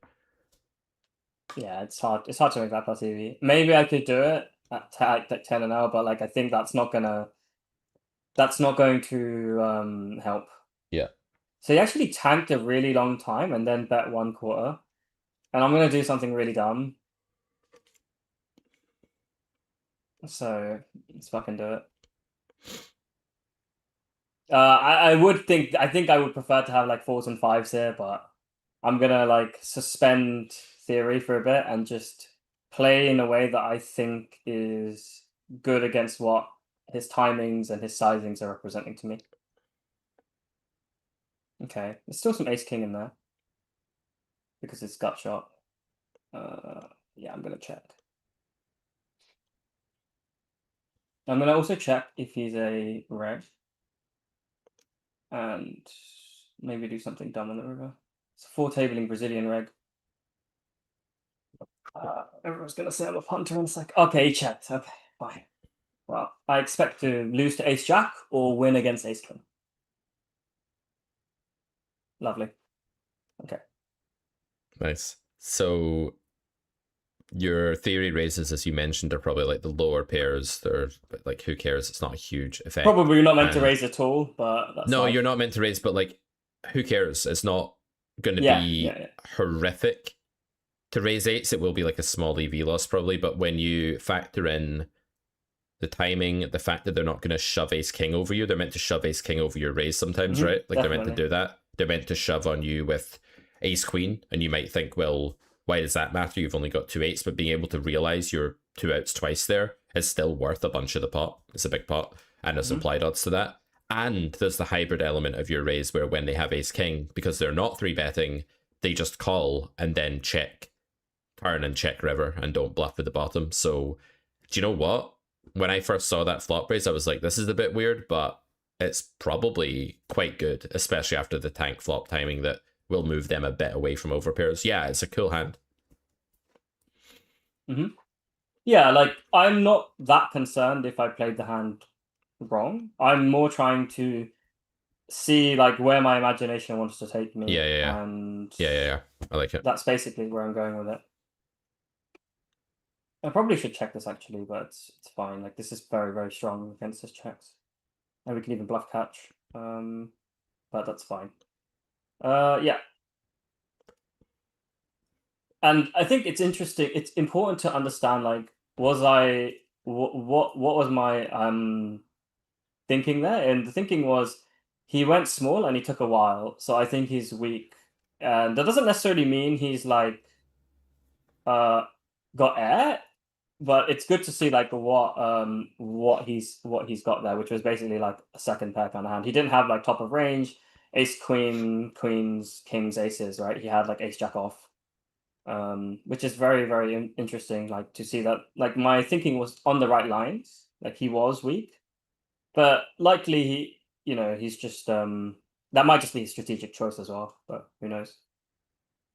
Yeah, it's hard. It's hard to make that plus EV. Maybe I could do it at 10 an hour, but like I think that's not going to help. Yeah. So he actually tanked a really long time and then bet 1/4. And I'm gonna do something really dumb. So let's fucking do it. I think I would prefer to have like 4s and 5s here, but I'm gonna like suspend theory for a bit and just play in a way that I think is good against what his timings and his sizings are representing to me. Okay, there's still some ace king in there because it's gut shot. Yeah, I'm gonna check. I'm gonna also check if he's a red, and maybe do something dumb on the river. It's a 4-tabling Brazilian reg. Everyone's gonna say I'm a punter in a sec. Okay, he checked. Okay, fine. Well, I expect to lose to ace jack or win against ace king. Lovely. Okay. Nice. So your theory raises, as you mentioned, are probably like the lower pairs. They're like, who cares? It's not a huge effect. Probably not meant to And raise at all, but that's no, life. you're not meant to raise, but like, who cares? It's not going to Yeah, be yeah. horrific to raise eights. It will be like a small EV loss probably, but when you factor in the timing, the fact that they're not going to shove ace king over you, they're meant to shove ace king over your raise sometimes, right? Like they're meant to Definitely. do that. They're meant to shove on you with ace queen, and you might think, well, why does that matter? You've only got 2 8s, but being able to realize you're 2 outs twice there is still worth a bunch of the pot. It's a big pot, and there's implied odds to that. And there's the hybrid element of your raise where when they have ace king, because they're not 3-betting, they just call and then check turn and check river and don't bluff at the bottom. So, do you know what? When I first saw that flop raise, I was like, this is a bit weird, but it's probably quite good, especially after the tank flop timing that will move them a bit away from overpairs. Yeah, it's a cool hand. Yeah, like I'm not that concerned if I played the hand wrong. I'm more trying to see like where my imagination wants to take me. Yeah. And Yeah. I like it. that's basically where I'm going with it. I probably should check this actually, but it's fine. Like this is very, very strong against his checks. And we can even bluff catch. But that's fine. Yeah. And I think it's interesting. It's important to understand like was I what was my thinking there? And the thinking was he went small and he took a while. So I think he's weak. And that doesn't necessarily mean he's like got air, but it's good to see like what he's got there, which was basically like a second pair kind of hand. He didn't have like top of range, ace queen, queens, kings, aces, right? He had like ace jack off. Which is very, very interesting, like to see that like my thinking was on the right lines, like he was weak, but likely he's just that might just be a strategic choice as well, but who knows.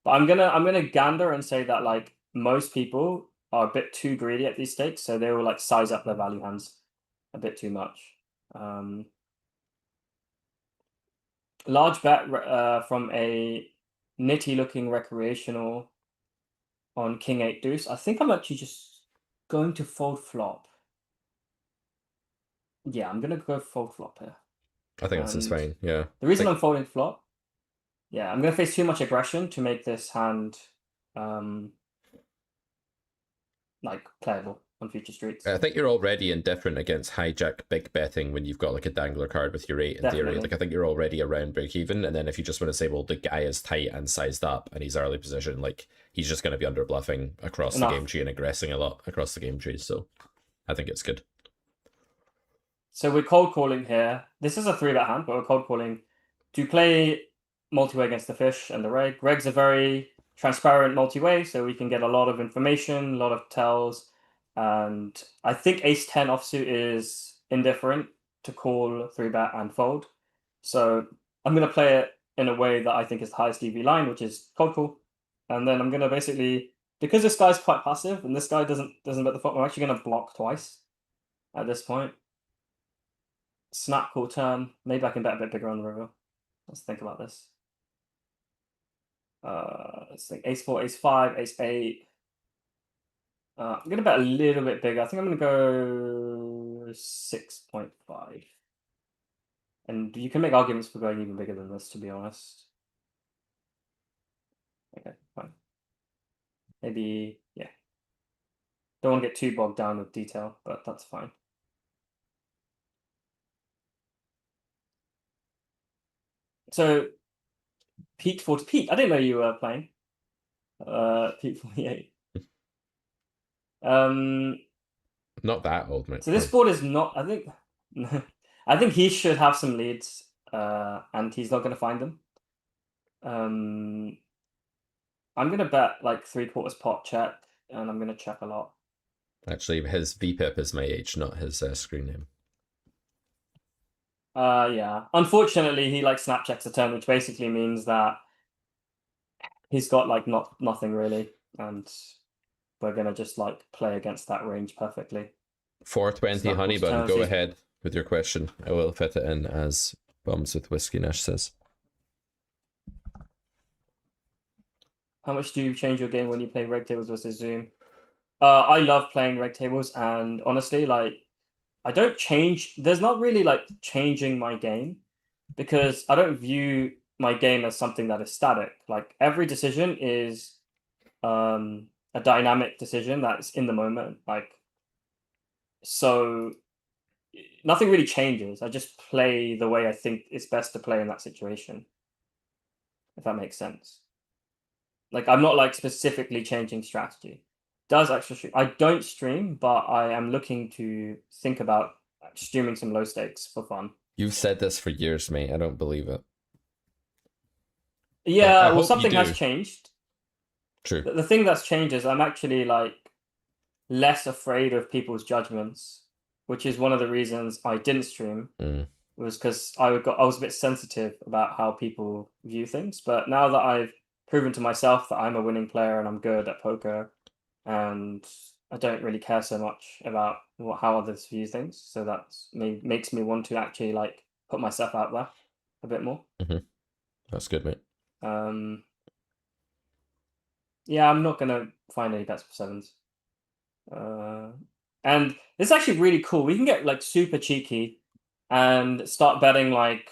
But I'm gonna gander and say that like most people are a bit too greedy at these stakes, so they will like size up their value hands a bit too much. Large bet from a nitty looking recreational on king 8 deuce. I think I'm actually just going to fold flop. Yeah, I'm gonna go fold flop here. I think this is fine. Yeah. The reason I'm folding flop, yeah, I'm gonna face too much aggression to make this hand like playable on future streets. I think you're already indifferent against hijack big betting when you've got like a dangler card with your 8 in theory. Like I think you're already around break even, and then if you just want to say, well, the guy is tight and sized up and he's early position, like he's just going to be under bluffing across the game tree and aggressing a lot across the game tree. So I think it's good. So we're cold calling here. This is a 3-bet hand, but we're cold calling to play multi-way against the fish and the reg. Reg's a very transparent multi-way, so we can get a lot of information, a lot of tells. And I think ace 10 offsuit is indifferent to call 3-bet and fold. So I'm going to play it in a way that I think is the highest EV line, which is cold call. And then I'm going to basically, because this guy's quite passive and this guy doesn't bet the flop, I'm actually going to block twice at this point. Snap call turn. Maybe I can bet a bit bigger on the river. Let's think about this. Let's think ace 4, ace 5, ace 8. I'm gonna bet a little bit bigger. I think I'm gonna go 6.5. And you can make arguments for going even bigger than this, to be honest. Okay, fine. Maybe, yeah. Don't want to get too bogged down with detail, but that's fine. So Peak 40 Peak. I didn't know you were playing. Peak 48. Not that old, mate. So this board is not. I think. I think he should have some leads, and he's not going to find them. I'm going to bet like 3/4 pot check, and I'm going to check a lot. Actually, his VPIP is my age, not his screen name. Yeah. Unfortunately, he like snap checks a turn, which basically means that he's got like nothing really, and we're gonna just like play against that range perfectly. 420 honey bun, go he's... ahead with your question. I will fit it in as Bums with Whiskey Nash says. How much do you change your game when you play reg tables versus Zoom? I love playing reg tables, and honestly, like I don't change. There's not really like changing my game because I don't view my game as something that is static. Like every decision is a dynamic decision that's in the moment. Like so nothing really changes. I just play the way I think it's best to play in that situation. If that makes sense. Like I'm not like specifically changing strategy. Does extra stream? I don't stream, but I am looking to think about streaming some low stakes for fun. You've said this for years, mate. I don't believe it. Yeah, well, something has changed. True. The thing that's changed is I'm actually like less afraid of people's judgments, which is one of the reasons I didn't stream. Was because I was a bit sensitive about how people view things. But now that I've proven to myself that I'm a winning player and I'm good at poker, and I don't really care so much about how others view things, so that makes me want to actually like put myself out there a bit more. That's good, mate. Yeah, I'm not gonna find any bets for sevens. And it's actually really cool. We can get like super cheeky and start betting like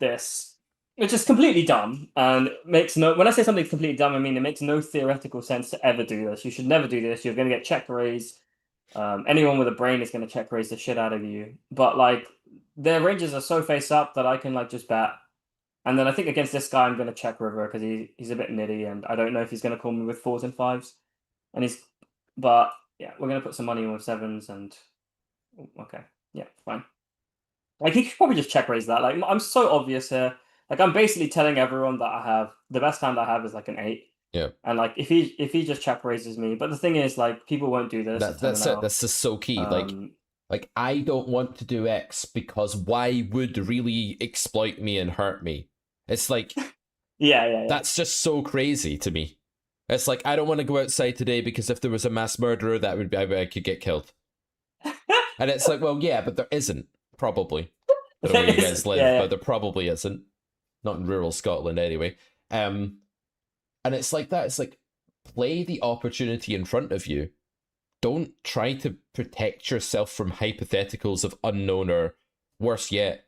this, which is completely dumb and makes no. When I say something's completely dumb, I mean it makes no theoretical sense to ever do this. You should never do this. You're going to get check raised. Anyone with a brain is going to check raise the shit out of you. But like their ranges are so face up that I can like just bet. And then I think against this guy, I'm going to check river because he's a bit nitty, and I don't know if he's going to call me with 4s and 5s. And but yeah, we're going to put some money in with 7s, and okay, yeah, fine. Like he could probably just check raise that. Like I'm so obvious here. Like I'm basically telling everyone that I have the best hand I have is like an 8. Yeah. And like if he just check raises me, but the thing is like people won't do this. That's it. That's just so key. Like I don't want to do X because Y would really exploit me and hurt me. It's like yeah. That's just so crazy to me. It's like I don't want to go outside today because if there was a mass murderer, that would be I could get killed. And it's like, well, yeah, but there isn't. Probably. I don't know where you guys live, but there probably isn't. Not in rural Scotland, anyway. And it's like that. It's like, play the opportunity in front of you. Don't try to protect yourself from hypotheticals of unknown or, worse yet,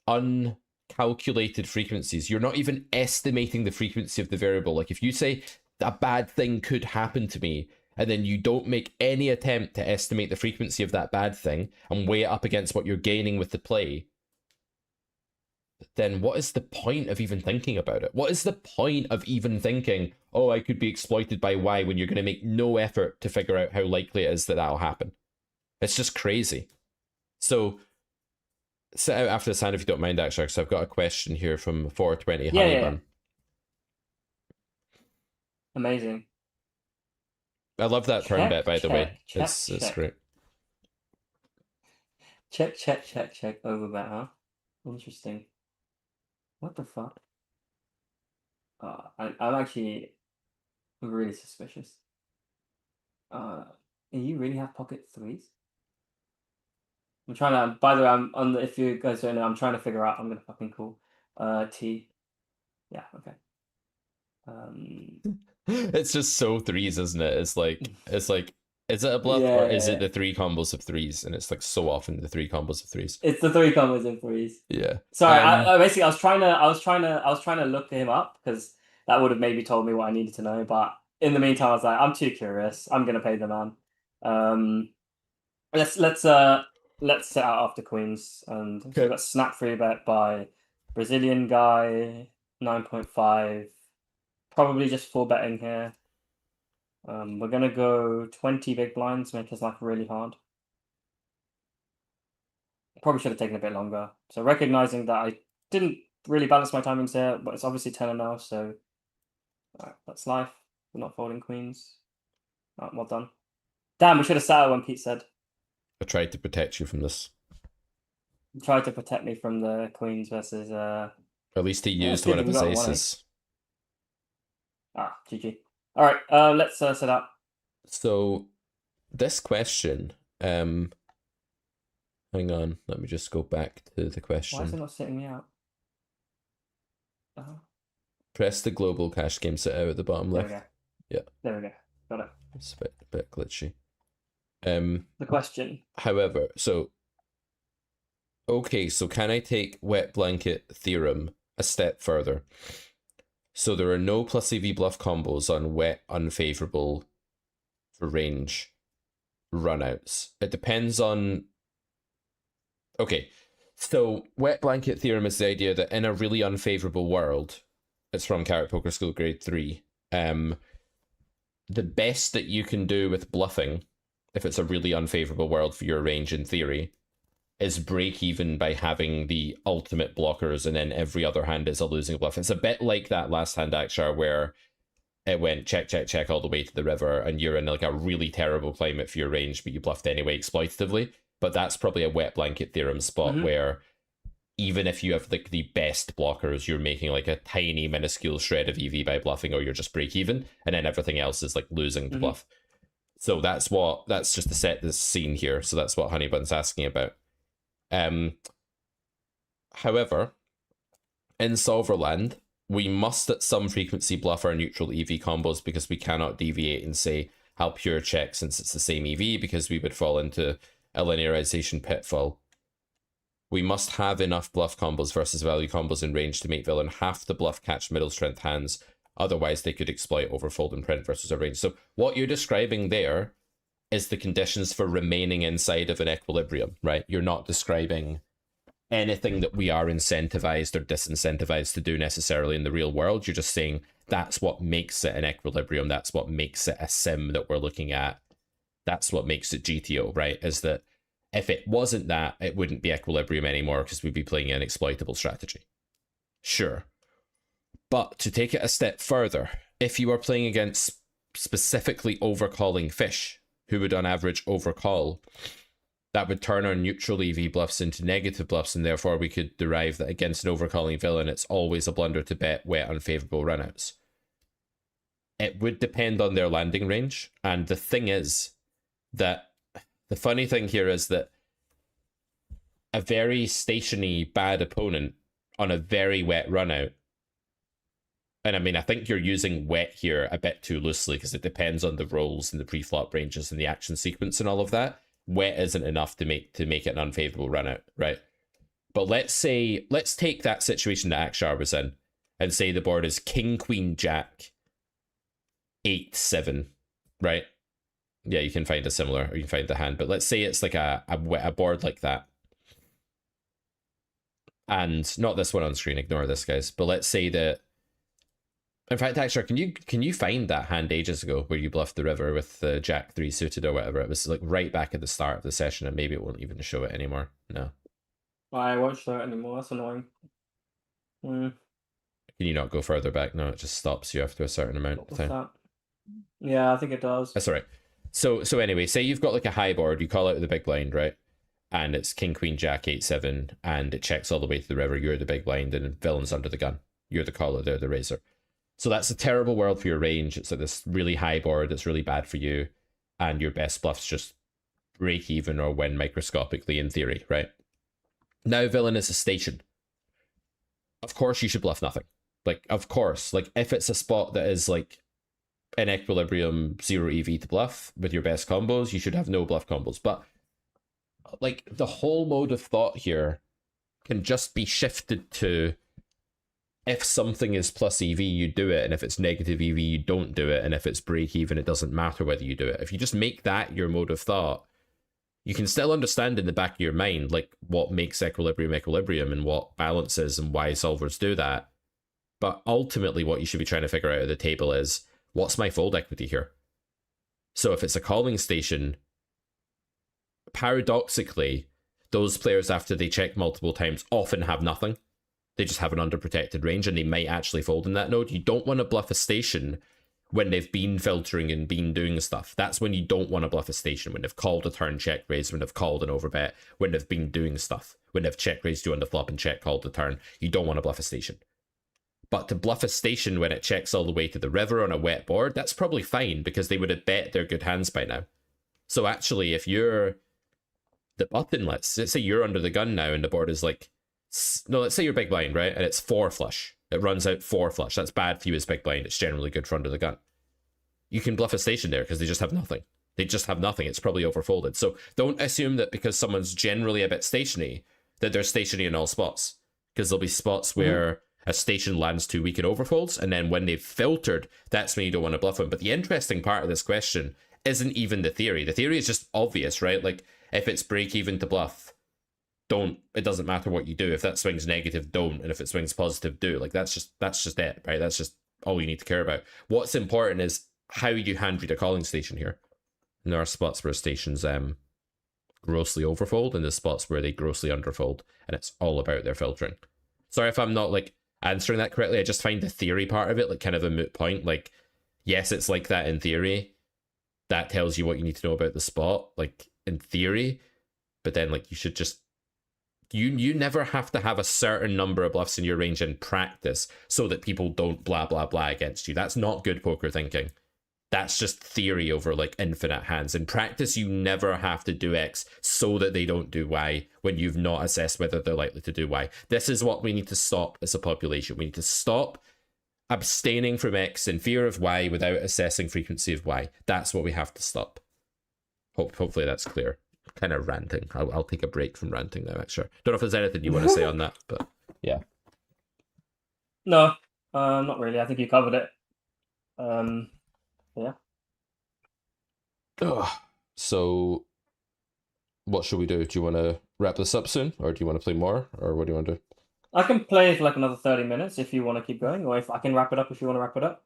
uncalculated frequencies. You're not even estimating the frequency of the variable. Like, if you say, a bad thing could happen to me, and then you don't make any attempt to estimate the frequency of that bad thing and weigh it up against what you're gaining with the play, then what is the point of even thinking about it? What is the point of even thinking, oh, I could be exploited by Y, when you're going to make no effort to figure out how likely it is that that'll happen? It's just crazy. So, sit out after this hand if you don't mind, actually, because I've got a question here from 420 Honeybun. Amazing. I love that turn bet, by the way. It's great. Check. Overbet, huh? Interesting. What the fuck? I'm actually really suspicious. You really have pocket 3s? I'm trying to. By the way, I'm on. If you guys don't know, I'm trying to figure out. I'm gonna fucking call. T. Yeah. Okay. It's just so 3s, isn't it? It's like, is it a bluff or is it the 3 combos of 3s? And it's like so often the 3 combos of 3s. It's the 3 combos of 3s. Yeah. Sorry, I was trying to look him up because that would have maybe told me what I needed to know. But in the meantime, I was like, I'm too curious. I'm gonna pay the man. Let's set out after queens, and so we got snap free bet by Brazilian guy 9.5. Probably just full betting here. We're gonna go 20 big blinds, make his life really hard. Probably should have taken a bit longer. So recognizing that I didn't really balance my timings here, but it's obviously 10 now, so that's life. We're not folding queens. Well done. Damn, we should have sat out when Pete said. I tried to protect you from this. He tried to protect me from the queens versus At least he used good, one of we his got one aces. GG. Alright, let's set up. So this question, hang on, let me just go back to the question. Why is it not sitting me out? Press the global cash game sit out at the bottom There left. we go. Yeah. There we go. Got it. It's a bit glitchy. The question. However, so okay, so can I take wet blanket theorem a step further? So there are no plus EV bluff combos on wet unfavorable for range runouts. It depends on. Okay, so wet blanket theorem is the idea that in a really unfavorable world, it's from Carrot Poker School Grade 3. The best that you can do with bluffing, if it's a really unfavorable world for your range in theory, is break even by having the ultimate blockers, and then every other hand is a losing bluff. It's a bit like that last hand Akshar where it went check, check, check all the way to the river, and you're in like a really terrible climate for your range, but you bluffed anyway exploitatively. But that's probably a wet blanket theorem spot where even if you have like the best blockers, you're making like a tiny minuscule shred of EV by bluffing, or you're just break even, and then everything else is like losing the bluff. So that's just to set this scene here. So that's what Honeybun's asking about. However, in Solverland, we must at some frequency bluff our neutral EV combos because we cannot deviate and say I'll pure check since it's the same EV, because we would fall into a linearization pitfall. We must have enough bluff combos versus value combos in range to make villain have to bluff catch middle strength hands. Otherwise, they could exploit overfold and print versus our range. So what you're describing there is the conditions for remaining inside of an equilibrium, right? You're not describing anything that we are incentivized or disincentivized to do necessarily in the real world. You're just saying that's what makes it an equilibrium. That's what makes it a sim that we're looking at. That's what makes it GTO, right? Is that if it wasn't that, it wouldn't be equilibrium anymore because we'd be playing an exploitable strategy. Sure. But to take it a step further, if you are playing against specifically overcalling fish, who would on average overcall, that would turn our neutral EV bluffs into negative bluffs, and therefore we could derive that against an overcalling villain, it's always a blunder to bet wet unfavorable runouts. It would depend on their landing range, and the thing is that the funny thing here is that a very stationy bad opponent on a very wet runout, and I mean, I think you're using wet here a bit too loosely because it depends on the rolls and the pre-flop ranges and the action sequence and all of that. Wet isn't enough to make it an unfavorable runout, right? But let's take that situation that Akshar was in and say the board is King, Queen, Jack, 8, 7, right? Yeah, you can find a similar, or you can find the hand, but let's say it's like a board like that. And not this one on screen, ignore this, guys. But let's say that, in fact, Akshar, can you find that hand ages ago where you bluffed the river with the Jack 3 suited or whatever? It was like right back at the start of the session, and maybe it won't even show it anymore. No. I won't show it anymore. That's annoying. Can you not go further back? No, it just stops you after a certain amount of time. That? Yeah, I think it does. That's all right. So anyway, say you've got like a high board, you call out the big blind, right? And it's King, Queen, Jack, 8, 7, and it checks all the way to the river. You're the big blind, and villain's under the gun. You're the caller, they're the razor. So that's a terrible world for your range. It's like this really high board that's really bad for you, and your best bluffs just break even or win microscopically in theory, right? Now villain is a station. Of course you should bluff nothing. Like, of course. Like, if it's a spot that is like an equilibrium 0 EV to bluff with your best combos, you should have no bluff combos. But like, the whole mode of thought here can just be shifted to if something is plus EV, you do it, and if it's negative EV, you don't do it, and if it's break even, it doesn't matter whether you do it. If you just make that your mode of thought, you can still understand in the back of your mind like what makes equilibrium and what balance is and why solvers do that. But ultimately, what you should be trying to figure out at the table is, what's my fold equity here? So if it's a calling station, paradoxically, those players, after they check multiple times, often have nothing. They just have an underprotected range, and they might actually fold in that node. You don't want to bluff a station when they've been filtering and been doing stuff. That's when you don't want to bluff a station, when they've called a turn check raise, when they've called an overbet, when they've been doing stuff, when they've check raised you on the flop and check called the turn. You don't want to bluff a station. But to bluff a station when it checks all the way to the river on a wet board, that's probably fine, because they would have bet their good hands by now. So actually, if you're the button, let's say you're under the gun now and the board is like, no, let's say you're big blind, right? And it's 4 flush. It runs out 4 flush. That's bad for you as big blind. It's generally good for under the gun. You can bluff a station there because they just have nothing. They just have nothing. It's probably overfolded. So don't assume that because someone's generally a bit stationary, that they're stationary in all spots. Because there'll be spots where a station lands too weak and overfolds, and then when they've filtered, that's when you don't want to bluff them. But the interesting part of this question isn't even the theory. The theory is just obvious, right? Like, if it's break even to bluff, don't. It doesn't matter what you do. If that swings negative, don't. And if it swings positive, do. Like, that's just it, right? That's just all you need to care about. What's important is how you hand read a calling station here. And there are spots where stations grossly overfold, and there's spots where they grossly underfold, and it's all about their filtering. Sorry if I'm not like answering that correctly. I just find the theory part of it like kind of a moot point. Like, yes, it's like that in theory. That tells you what you need to know about the spot, like in theory. But then like you should just you never have to have a certain number of bluffs in your range in practice so that people don't blah blah blah against you. That's not good poker thinking. That's just theory over like infinite hands. In practice, you never have to do X so that they don't do Y when you've not assessed whether they're likely to do Y. This is what we need to stop as a population. We need to stop abstaining from X in fear of Y without assessing frequency of Y. That's what we have to stop. Hopefully that's clear. Kind of ranting. I'll take a break from ranting now, actually. Don't know if there's anything you want to say on that, but yeah. No, not really. I think you covered it. Yeah. So, what should we do? Do you want to wrap this up soon, or do you want to play more, or what do you want to do? I can play for like another 30 minutes if you want to keep going, or if I can wrap it up if you want to wrap it up.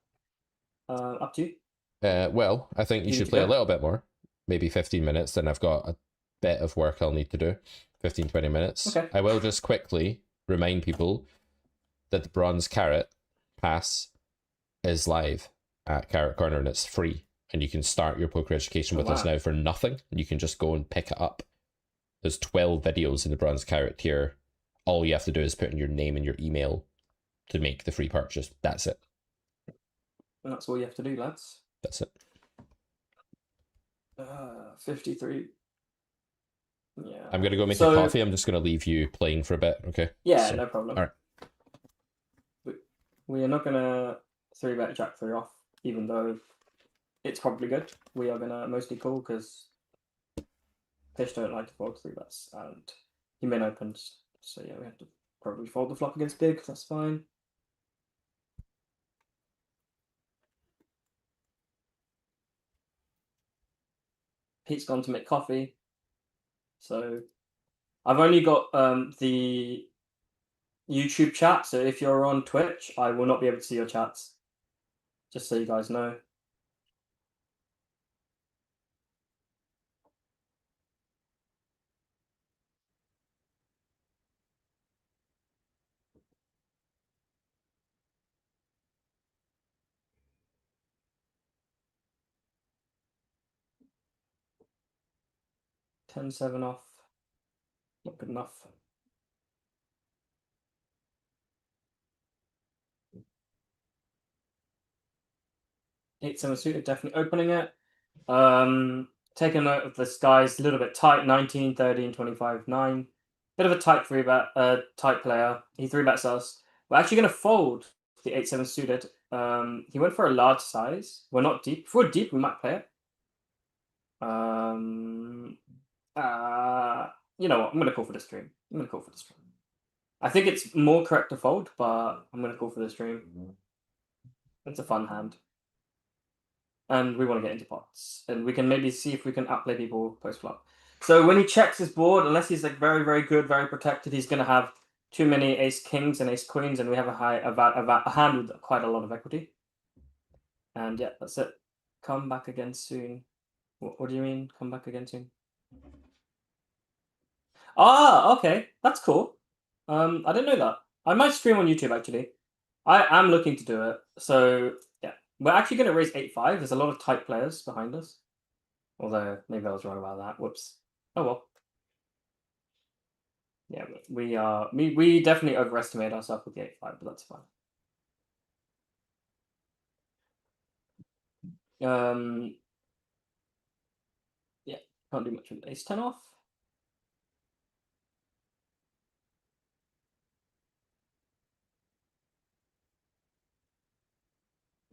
Up to you. Well, I think you should play a little bit more. Maybe 15 minutes, then I've got a bit of work I'll need to do. 15, 20 minutes. Okay. I will just quickly remind people that the Bronze Carrot Pass is live at Carrot Corner, and it's free. And you can start your poker education with us now for nothing. And you can just go and pick it up. There's 12 videos in the Bronze Carrot tier. All you have to do is put in your name and your email to make the free purchase. That's it. And that's all you have to do, lads. That's it. 53. Yeah. I'm going to go make a coffee. I'm just going to leave you playing for a bit, okay? Yeah, no problem. All right. We are not going to 3-bet Jack 3 off, even though it's probably good. We are going to mostly call because fish don't like to fold 3-bets, and he min opens. So yeah, we have to probably fold the flop against big. That's fine. Pete's gone to make coffee. So I've only got the YouTube chat. So if you're on Twitch, I will not be able to see your chats. Just so you guys know. $10-7 off. Not good enough. $8-7 suited, definitely opening it. Take a note of this guy's a little bit tight. 19, 13, 25, 9. Bit of a tight 3-bet, tight player. He 3-bets us. We're actually going to fold the 8-7 suited. He went for a large size. We're not deep. If we're deep, we might play it. You know what? I'm going to call for the stream. I think it's more correct to fold, but I'm gonna call for the stream. It's a fun hand. And we want to get into pots. And we can maybe see if we can outplay people post flop. So when he checks his board, unless he's like very, very good, very protected, he's gonna have too many ace kings and ace queens, and we have a hand with quite a lot of equity. And yeah, that's it. Come back again soon. What do you mean? Come back again soon? Ah, okay, that's cool. I didn't know that. I might stream on YouTube actually. I am looking to do it. So yeah, we're actually going to raise 8-5. There's a lot of tight players behind us. Although maybe I was wrong about that. Whoops. Oh well. Yeah, we definitely overestimate ourselves with the 8-5, but that's fine. Yeah, can't do much with ace 10 off.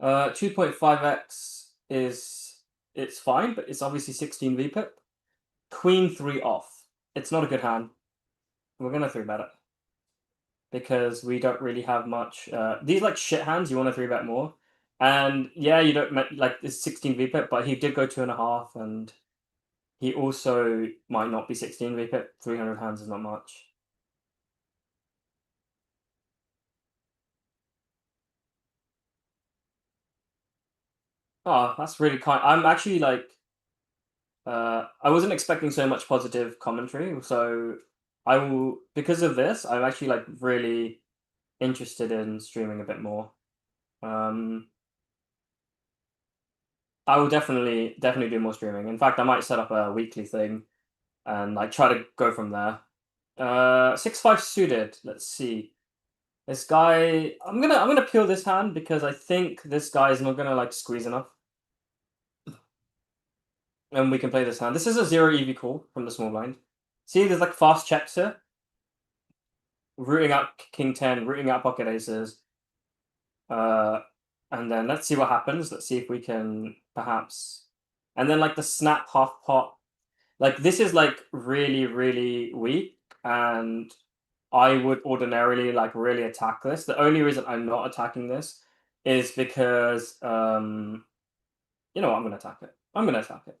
2.5x it's fine, but it's obviously 16 VPIP. Queen 3 off. It's not a good hand. We're gonna 3-bet it. Because we don't really have much. These like shit hands, you want to 3-bet more. And yeah, you don't like it's 16 VPIP, but he did go 2.5, and he also might not be 16 VPIP. 300 hands is not much. Oh, that's really kind. I'm actually like, I wasn't expecting so much positive commentary, so I will, because of this, I'm actually like really interested in streaming a bit more. I will definitely do more streaming. In fact, I might set up a weekly thing and like try to go from there. 6-5 suited. Let's see. This guy, I'm gonna peel this hand because I think this guy is not gonna like squeeze enough. And we can play this hand. This is a 0 EV call from the small blind. See, there's like fast checks here. Rooting out king 10, rooting out pocket aces. And then let's see what happens. Let's see if we can perhaps. And then like the snap half pot. Like this is like really, really weak. And I would ordinarily like really attack this. The only reason I'm not attacking this is because you know what, I'm gonna attack it. I'm gonna attack it.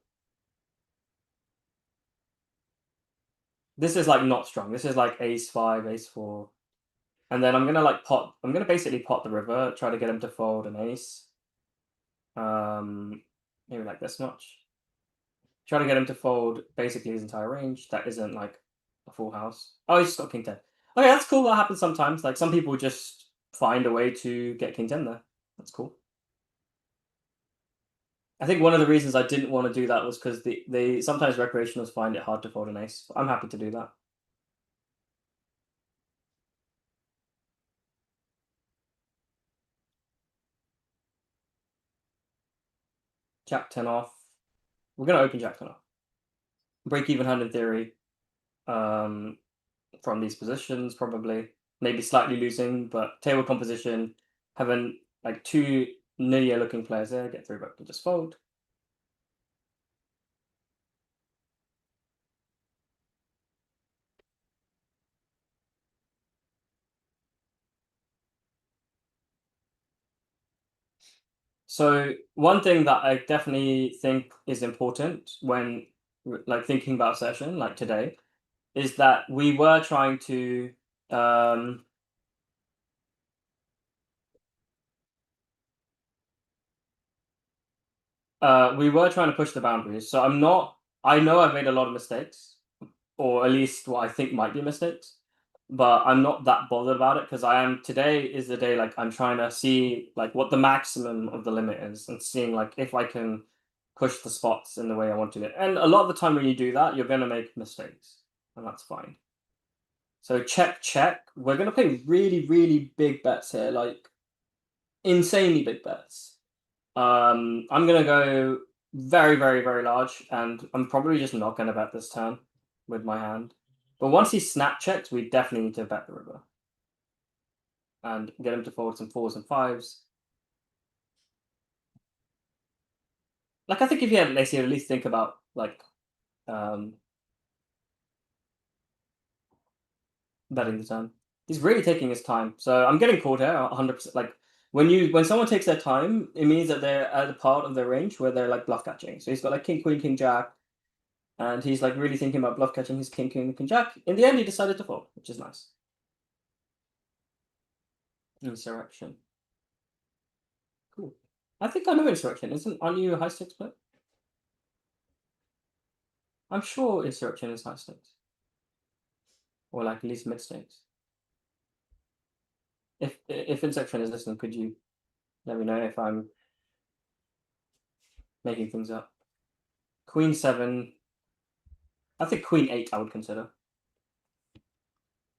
This is like not strong. This is like ace 5, ace 4. And then I'm gonna like pot, I'm gonna basically pot the river, try to get him to fold an ace. Maybe like this much. Try to get him to fold basically his entire range. That isn't like a full house. Oh, he's just got king 10. Okay, that's cool. That happens sometimes. Like some people just find a way to get king 10 there. That's cool. I think one of the reasons I didn't want to do that was because they sometimes recreationals find it hard to fold an ace. I'm happy to do that. Jack 10 off. We're gonna open Jack 10 off. Break even hand in theory. From these positions, probably. Maybe slightly losing, but table composition, having like two nillier looking players there, get 3-bet to just fold. So one thing that I definitely think is important when like thinking about a session like today is that we were trying to push the boundaries. So I know I've made a lot of mistakes, or at least what I think might be mistakes, but I'm not that bothered about it because today is the day like I'm trying to see like what the maximum of the limit is and seeing like if I can push the spots in the way I want to. And a lot of the time when you do that, you're gonna make mistakes, and that's fine. So check, check. We're gonna play really, really big bets here, like insanely big bets. I'm gonna go very, very, very large, and I'm probably just not gonna bet this turn with my hand. But once he snap checks, we definitely need to bet the river and get him to fold some 4s and 5s. Like I think if he had Lacey, at least think about like betting the turn. He's really taking his time. So I'm getting called here 100%. Like when someone takes their time, it means that they're at a part of their range where they're like bluff catching. So he's got like king, queen, king, jack, and he's like really thinking about bluff catching his king, king, king, jack. In the end, he decided to fold, which is nice. Insurrection. Cool. I think I know Insurrection. Aren't you a high stakes player? I'm sure Insurrection is high stakes. Or like at least mid stakes. If Insurrection is listening, could you let me know if I'm making things up? Queen 7. I think Queen 8 I would consider.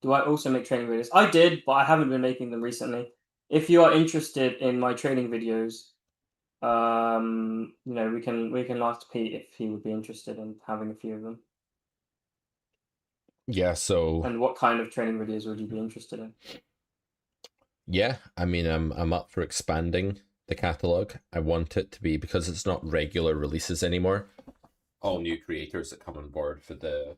Do I also make training videos? I did, but I haven't been making them recently. If you are interested in my training videos, you know, we can ask Pete if he would be interested in having a few of them. Yeah, so And what kind of training videos would you be interested in? yeah, I mean, I'm up for expanding the catalog. I want it to be, because it's not regular releases anymore, all new creators that come on board for the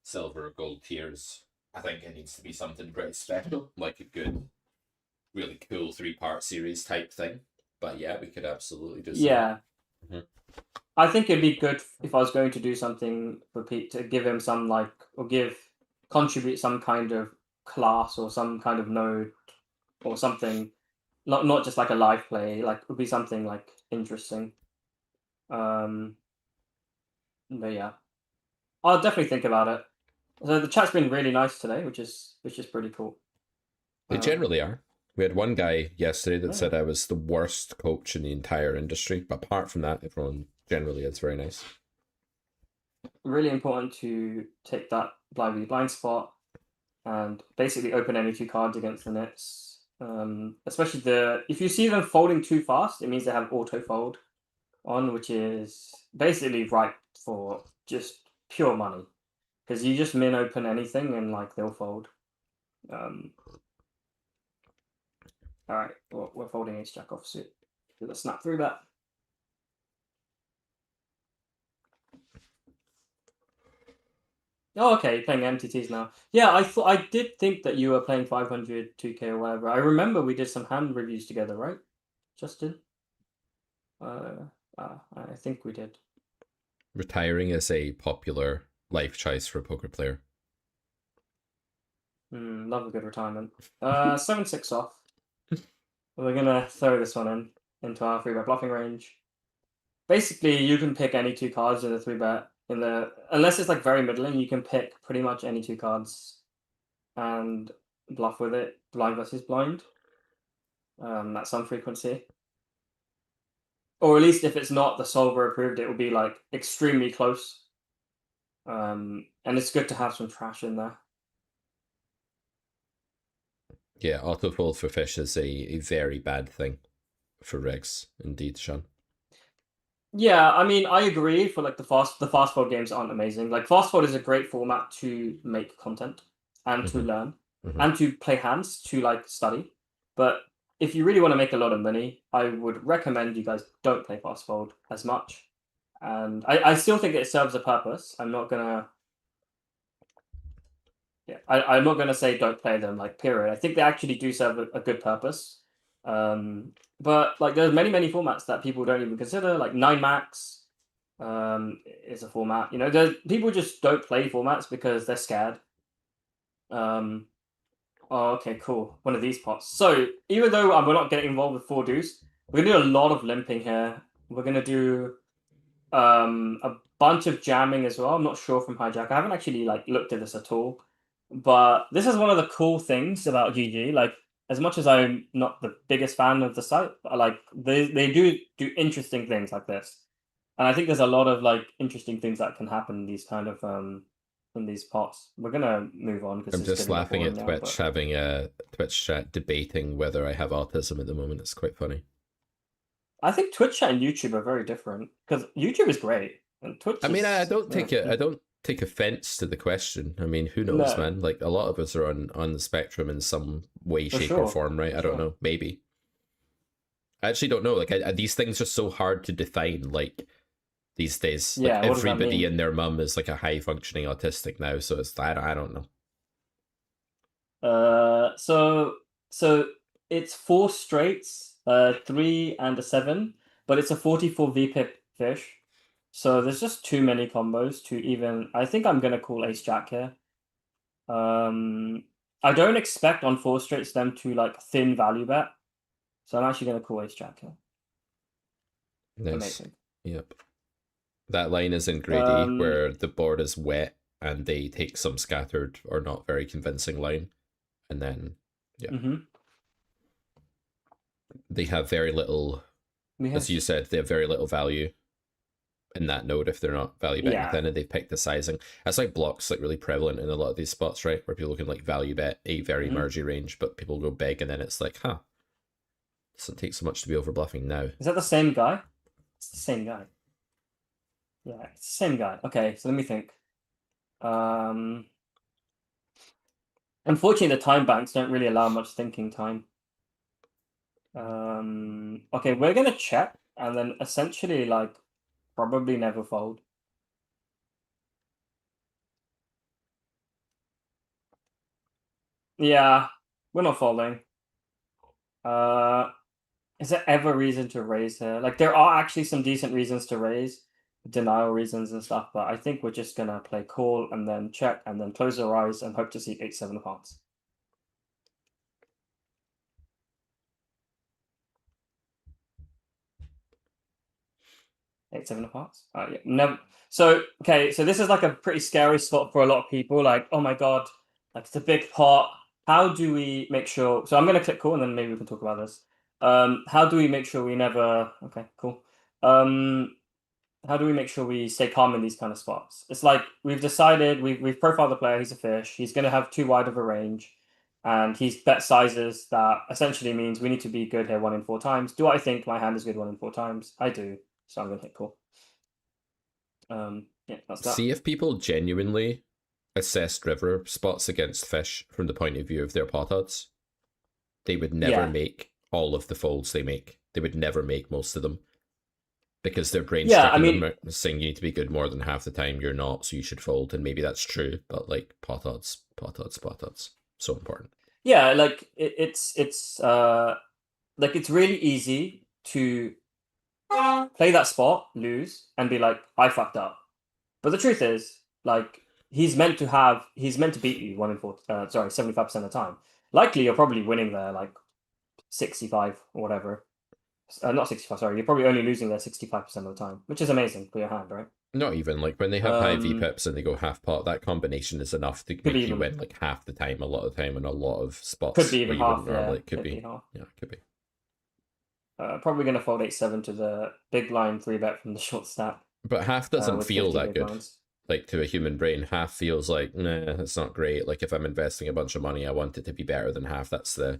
silver or gold tiers. I think it needs to be something pretty special, like a good, really cool 3-part series type thing. But yeah, we could absolutely do something. Yeah. I think it'd be good if I was going to do something for Pete, to give him some like, or contribute some kind of class or some kind of node or something, not just like a live play, like it would be something like interesting. But yeah, I'll definitely think about it. So the chat's been really nice today, which is pretty cool. They generally are. We had one guy yesterday that Yeah. said I was the worst coach in the entire industry, but apart from that, everyone generally is very nice. Really important to take that blind spot and basically open any 2 cards against the nets. Especially if you see them folding too fast, it means they have auto fold on, which is basically ripe for just pure money, because you just min open anything and like they'll fold. All right, well, we're folding ace jack offsuit. Do the snap through bet. Oh, okay, playing MTTs now. Yeah, I did think that you were playing 500, 2K or whatever. I remember we did some hand reviews together, right, Justin? I think we did. Retiring is a popular life choice for a poker player. Love a good retirement. 7-6 off. We're gonna throw this one into our 3-bet bluffing range. Basically, you can pick any 2 cards in the 3-bet. Unless it's like very middling, you can pick pretty much any 2 cards and bluff with it, blind versus blind. At some frequency. Or at least if it's not the solver approved, it will be like extremely close. And it's good to have some trash in there. Yeah, autofold for fish is a very bad thing for regs, indeed, Sean. Yeah, I mean, I agree. For like the fast fold games aren't amazing. Like fast fold is a great format to make content and to learn and to play hands to like study. But if you really want to make a lot of money, I would recommend you guys don't play fast fold as much. And I still think it serves a purpose. I'm not gonna I'm not gonna say don't play them, like, period. I think they actually do serve a good purpose. But like there's many formats that people don't even consider, like 9 max is a format. You know, people just don't play formats because they're scared. Oh, okay, cool. One of these pots. So even though we're not getting involved with 4 deuce, we're gonna do a lot of limping here. We're gonna do a bunch of jamming as well. I'm not sure from hijack. I haven't actually like looked at this at all. But this is one of the cool things about GG. Like, as much as I'm not the biggest fan of the site, but like they do interesting things like this. And I think there's a lot of like interesting things that can happen in these kind of in these pots. We're gonna move on because I'm just laughing at Twitch having a Twitch chat debating whether I have autism at the moment. It's quite funny. I think Twitch chat and YouTube are very different, because YouTube is great and Twitch. I mean, I don't take offense to the question. I mean, who knows, man? Like a lot of us are on the spectrum in some way, shape, or form, right? I don't know. Maybe. I actually don't know. Like these things are so hard to define. Like these days, like everybody and their mum is like a high functioning autistic now. So it's I don't know. So it's 4 straights, 3 and a 7, but it's a 44 VPIP fish. So there's just too many combos to even. I think I'm gonna call Ace Jack here. I don't expect on 4 straights them to like thin value bet, so I'm actually gonna call Ace Jack here. Nice. Amazing. Yep. That line is in greedy where the board is wet and they take some scattered or not very convincing line, and then they have very little. As you said, they have very little value in that node if they're not value betting thin, and they've picked the sizing. That's like blocks like really prevalent in a lot of these spots, right? Where people can like value bet a very mergy range, but people go big, and then it's like, doesn't take so much to be over bluffing now. Is that the same guy? It's the same guy. Yeah, it's the same guy. Okay, so let me think. Unfortunately, the time banks don't really allow much thinking time. Okay, we're gonna check and then essentially like probably never fold. Yeah, we're not folding. Is there ever reason to raise here? Like there are actually some decent reasons to raise, denial reasons and stuff, but I think we're just gonna play call and then check and then close our eyes and hope to see 8-7 of hearts. Eight, 7 of hearts. Yeah, never. So okay, so this is like a pretty scary spot for a lot of people. Like, oh my god, like it's a big pot. How do we make sure? So I'm gonna click call, and then maybe we can talk about this. How do we make sure we never? Okay, cool. How do we make sure we stay calm in these kind of spots? It's like we've decided we've profiled the player. He's a fish. He's gonna have too wide of a range, and he's bet sizes that essentially means we need to be good here 1 in 4 times. Do I think my hand is good 1 in 4 times? I do. So I'm gonna hit call. Yeah, that's that. See if people genuinely assessed river spots against fish from the point of view of their pot odds. They would never make all of the folds they make. They would never make most of them. Because their brain's tricking them, saying you need to be good more than half the time, you're not, so you should fold. And maybe that's true, but like pot odds. So important. Yeah, like it's really easy to play that spot, lose, and be like, I fucked up. But the truth is, like, he's meant to beat you 1 in 4, 75% of the time. Likely you're probably winning there like 65 or whatever. Not 65, sorry, you're probably only losing there 65% of the time, which is amazing for your hand, right? Not even, like, when they have high VPIPs and they go half pot, that combination is enough to make you win, like, half the time, a lot of the time, in a lot of spots. Could be even half, normally. Could be half. Yeah, could be. Probably going to fold 8-7 to the big line 3-bet from the short stack. But half doesn't feel that good. Lines. Like, to a human brain, half feels like, nah, it's not great. Like, if I'm investing a bunch of money, I want it to be better than half. That's the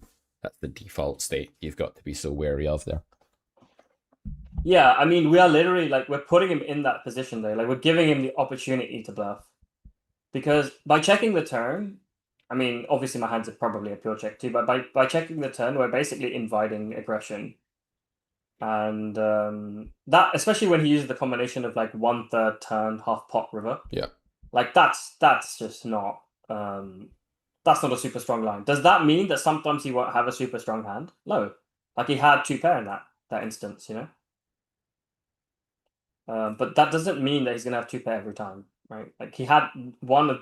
default state you've got to be so wary of there. Yeah, I mean, we are literally, like, we're putting him in that position, though. Like, we're giving him the opportunity to bluff. Because by checking the turn, I mean, obviously my hands are probably a pure check too, but by checking the turn, we're basically inviting aggression. And that, especially when he uses the combination of, like, 1/3 turn, half pot river. Yeah. Like, that's just not... that's not a super strong line. Does that mean that sometimes he won't have a super strong hand? No. Like, he had 2 pair in that instance, you know? But that doesn't mean that he's gonna have 2 pair every time, right? Like he had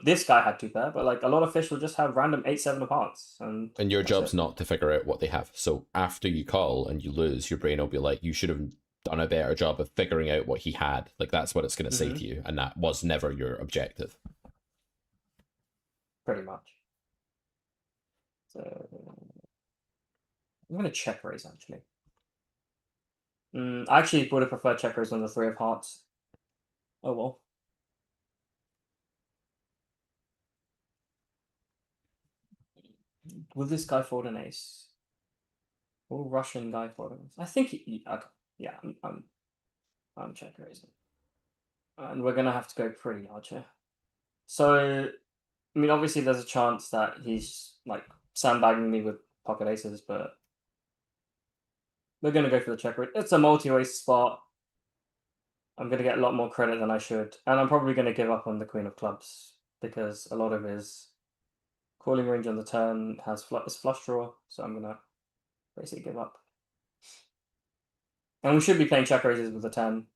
this guy had 2 pair, but like a lot of fish will just have random 8-7 of hearts, and your job's not to figure out what they have. So after you call and you lose, your brain will be like, you should have done a better job of figuring out what he had. Like that's what it's going to say to you, and that was never your objective. Pretty much. So I'm gonna check raise actually. I actually would have preferred check raise on the 3 of hearts. Oh well. Will this guy fold an ace? Will Russian guy fold an ace? I think he okay. Yeah, I'm check raising. And we're gonna have to go pretty large here. So I mean obviously there's a chance that he's like sandbagging me with pocket aces, but we're gonna go for the check raise. It's a multi-ace spot. I'm gonna get a lot more credit than I should. And I'm probably gonna give up on the Queen of Clubs because a lot of his Calling range on the turn has is flush draw, so I'm gonna basically give up. And we should be playing check raises with a 10.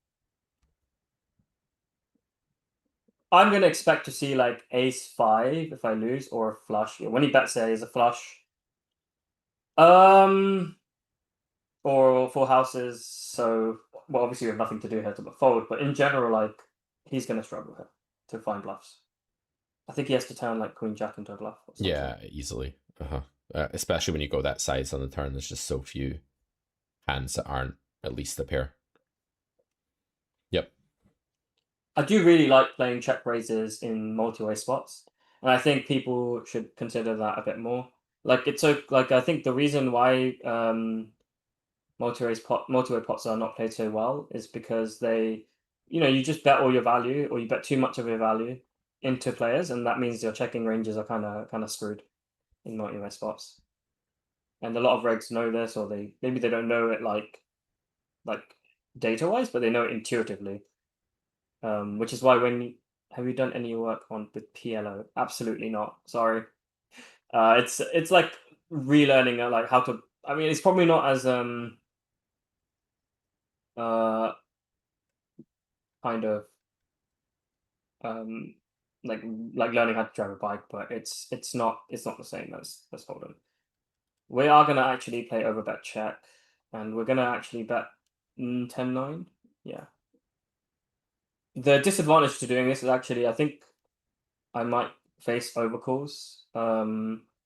I'm gonna expect to see like ace 5 if I lose, or a flush. When he bets there is a flush. Or full houses, so well obviously we have nothing to do here to but fold, but in general, like, he's gonna struggle here to find bluffs. I think he has to turn like Queen Jack into a bluff or something. Yeah, easily. Especially when you go that size on the turn, there's just so few hands that aren't at least a pair. Yep. I do really like playing check raises in multi-way spots, and I think people should consider that a bit more. Like, it's so like I think the reason why multi-way pots are not played so well is because they, you just bet all your value, or you bet too much of your value into players, and that means your checking ranges are kind of screwed in multi-way spots. And a lot of regs know this, or maybe they don't know it like data wise, but they know it intuitively. Which is why have you done any work on with PLO? Absolutely not. Sorry. It's like relearning like how to. I mean, it's probably not as kind of like learning how to drive a bike, but it's not the same as Hold'em. We are gonna actually play overbet check, and we're gonna actually bet 10-9. Yeah. The disadvantage to doing this is actually I think I might face overcalls,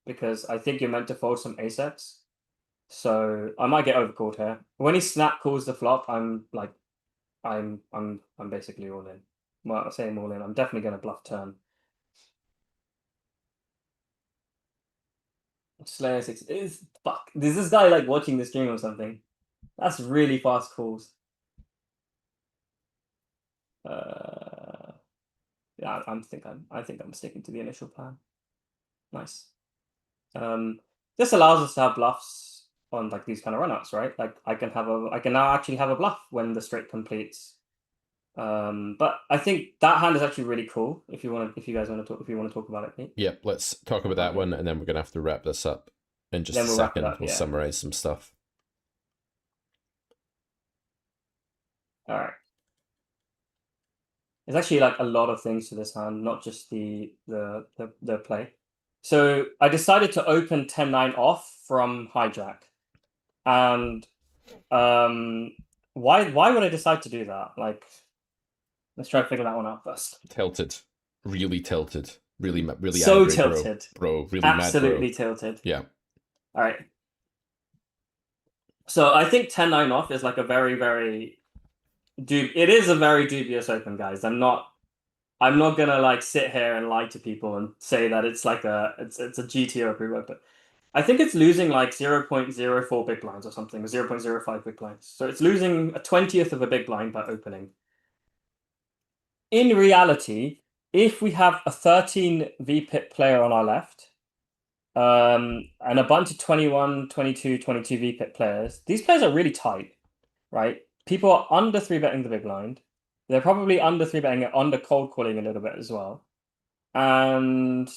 because I think you're meant to fold some ace-x. So I might get overcalled here. When he snap calls the flop, I'm like, I'm basically all in. Well, I say I'm all in. I'm definitely gonna bluff turn. Slayer 6 is fuck. Is this guy like watching the stream or something? That's really fast calls. Yeah, I think I'm sticking to the initial plan. Nice. This allows us to have bluffs on like these kind of runouts, right? Like I can now actually have a bluff when the straight completes. But I think that hand is actually really cool. If you guys want to talk about it, Pete. Yep, let's talk about that one, and then we're gonna have to wrap this up in just Then a we'll wrap it second. up, We'll yeah. summarize some stuff. All right. There's actually like a lot of things to this hand, not just the play. So I decided to open 10-9 off from hijack, and why would I decide to do that? Like, let's try to figure that one out first. Tilted, really tilted, really So angry, tilted, bro, really absolutely mad, bro. tilted. Yeah. All right. So I think 10-9 off is like a very, very it is a very dubious open, guys. I'm not gonna like sit here and lie to people and say that it's like it's a GTO pre-work, but I think it's losing like 0.04 big blinds or something, 0.05 big blinds. So it's losing a 20th of a big blind by opening. In reality, if we have a 13 VPIP player on our left, and a bunch of 21, 22, 22 VPIP players, these players are really tight, right? People are under 3-betting the big blind. They're probably under 3-betting it, under cold calling a little bit as well. And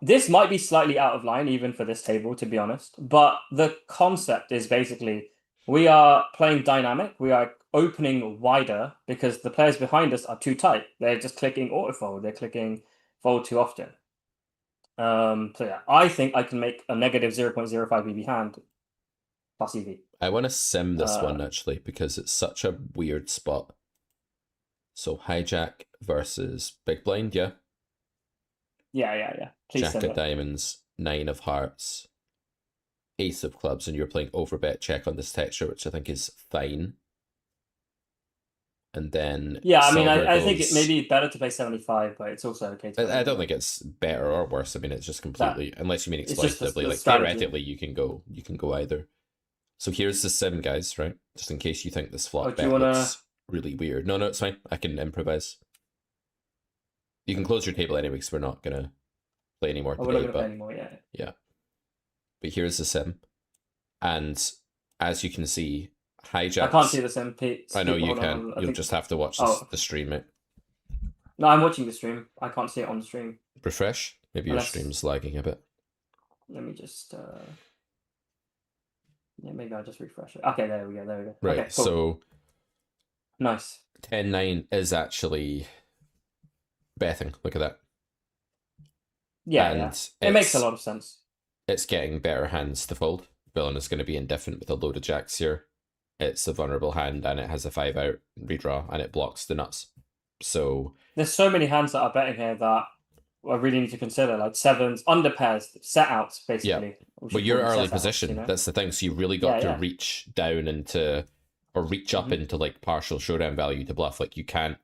this might be slightly out of line even for this table, to be honest. But the concept is basically we are playing dynamic. We are opening wider because the players behind us are too tight. They're just clicking autofold. They're clicking fold too often. So yeah, I think I can make a negative 0.05 EV hand plus EV. I want to sim this one actually because it's such a weird spot. So hijack versus big blind, yeah? Yeah. Please Jack of diamonds, 9 of hearts, ace of clubs, and you're playing overbet check on this texture, which I think is fine. And then yeah, I mean, I think it may be better to play 75, but it's also okay to I don't think it's better or worse. I mean, it's just completely unless you mean exploitatively. Like theoretically, you can go either. So here's the sim, guys. Right, just in case you think this flop bet looks really weird. No, it's fine. I can improvise. You can close your table anyway because we're not gonna play anymore today. We're not gonna play anymore, yeah. Yeah. But here's the sim, and as you can see, hijack. I can't see the sim, Pete. I know you can. You'll just have to watch the stream, mate. No, I'm watching the stream. I can't see it on the stream. Refresh. Maybe your stream's lagging a bit. Let me just yeah, maybe I'll just refresh it. Okay, there we go. Right. Okay, cool. So Nice. 10-9 is actually betting. Look at that. Yeah, And yeah. It makes a lot of sense. it's getting better hands to fold. Villain is going to be indifferent with a load of jacks here. It's a vulnerable hand and it has a 5-out redraw and it blocks the nuts. So there's so many hands that are betting here that I really need to consider, like sevens, under pairs, set outs, basically. yeah, but you're early position. You know? That's the thing. So you really got to Yeah. reach down into, or reach up into like partial showdown value to bluff. Like you can't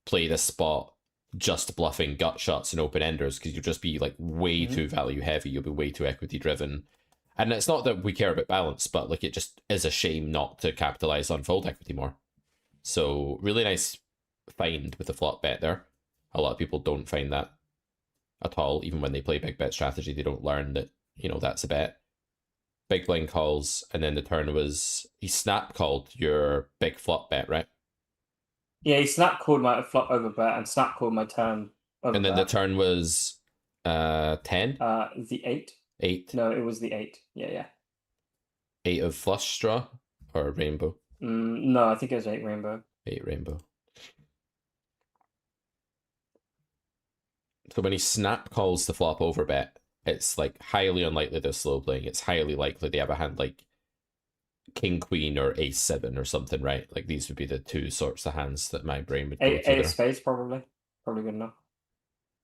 play this spot just bluffing gut shots and open enders because you'll just be like way too value heavy. You'll be way too equity driven. And it's not that we care about balance, but like it just is a shame not to capitalize on fold equity more. So really nice find with the flop bet there. A lot of people don't find that at all. Even when they play big bet strategy, they don't learn that, you know, that's a bet. Big blind calls, and then the turn was he snap called your big flop bet, right? Yeah, he snap called my flop over bet and snap called my turn over And then the turn was 10? The 8. 8. No, it was the 8. Yeah. 8 of flush draw or rainbow? No, I think it was 8 rainbow. 8 rainbow. So when he snap calls the flop over bet, it's like highly unlikely they're slow playing. It's highly likely they have a hand like king queen or ace 7 or something, right? Like these would be the two sorts of hands that my brain would go to. 8 of spades, probably good enough.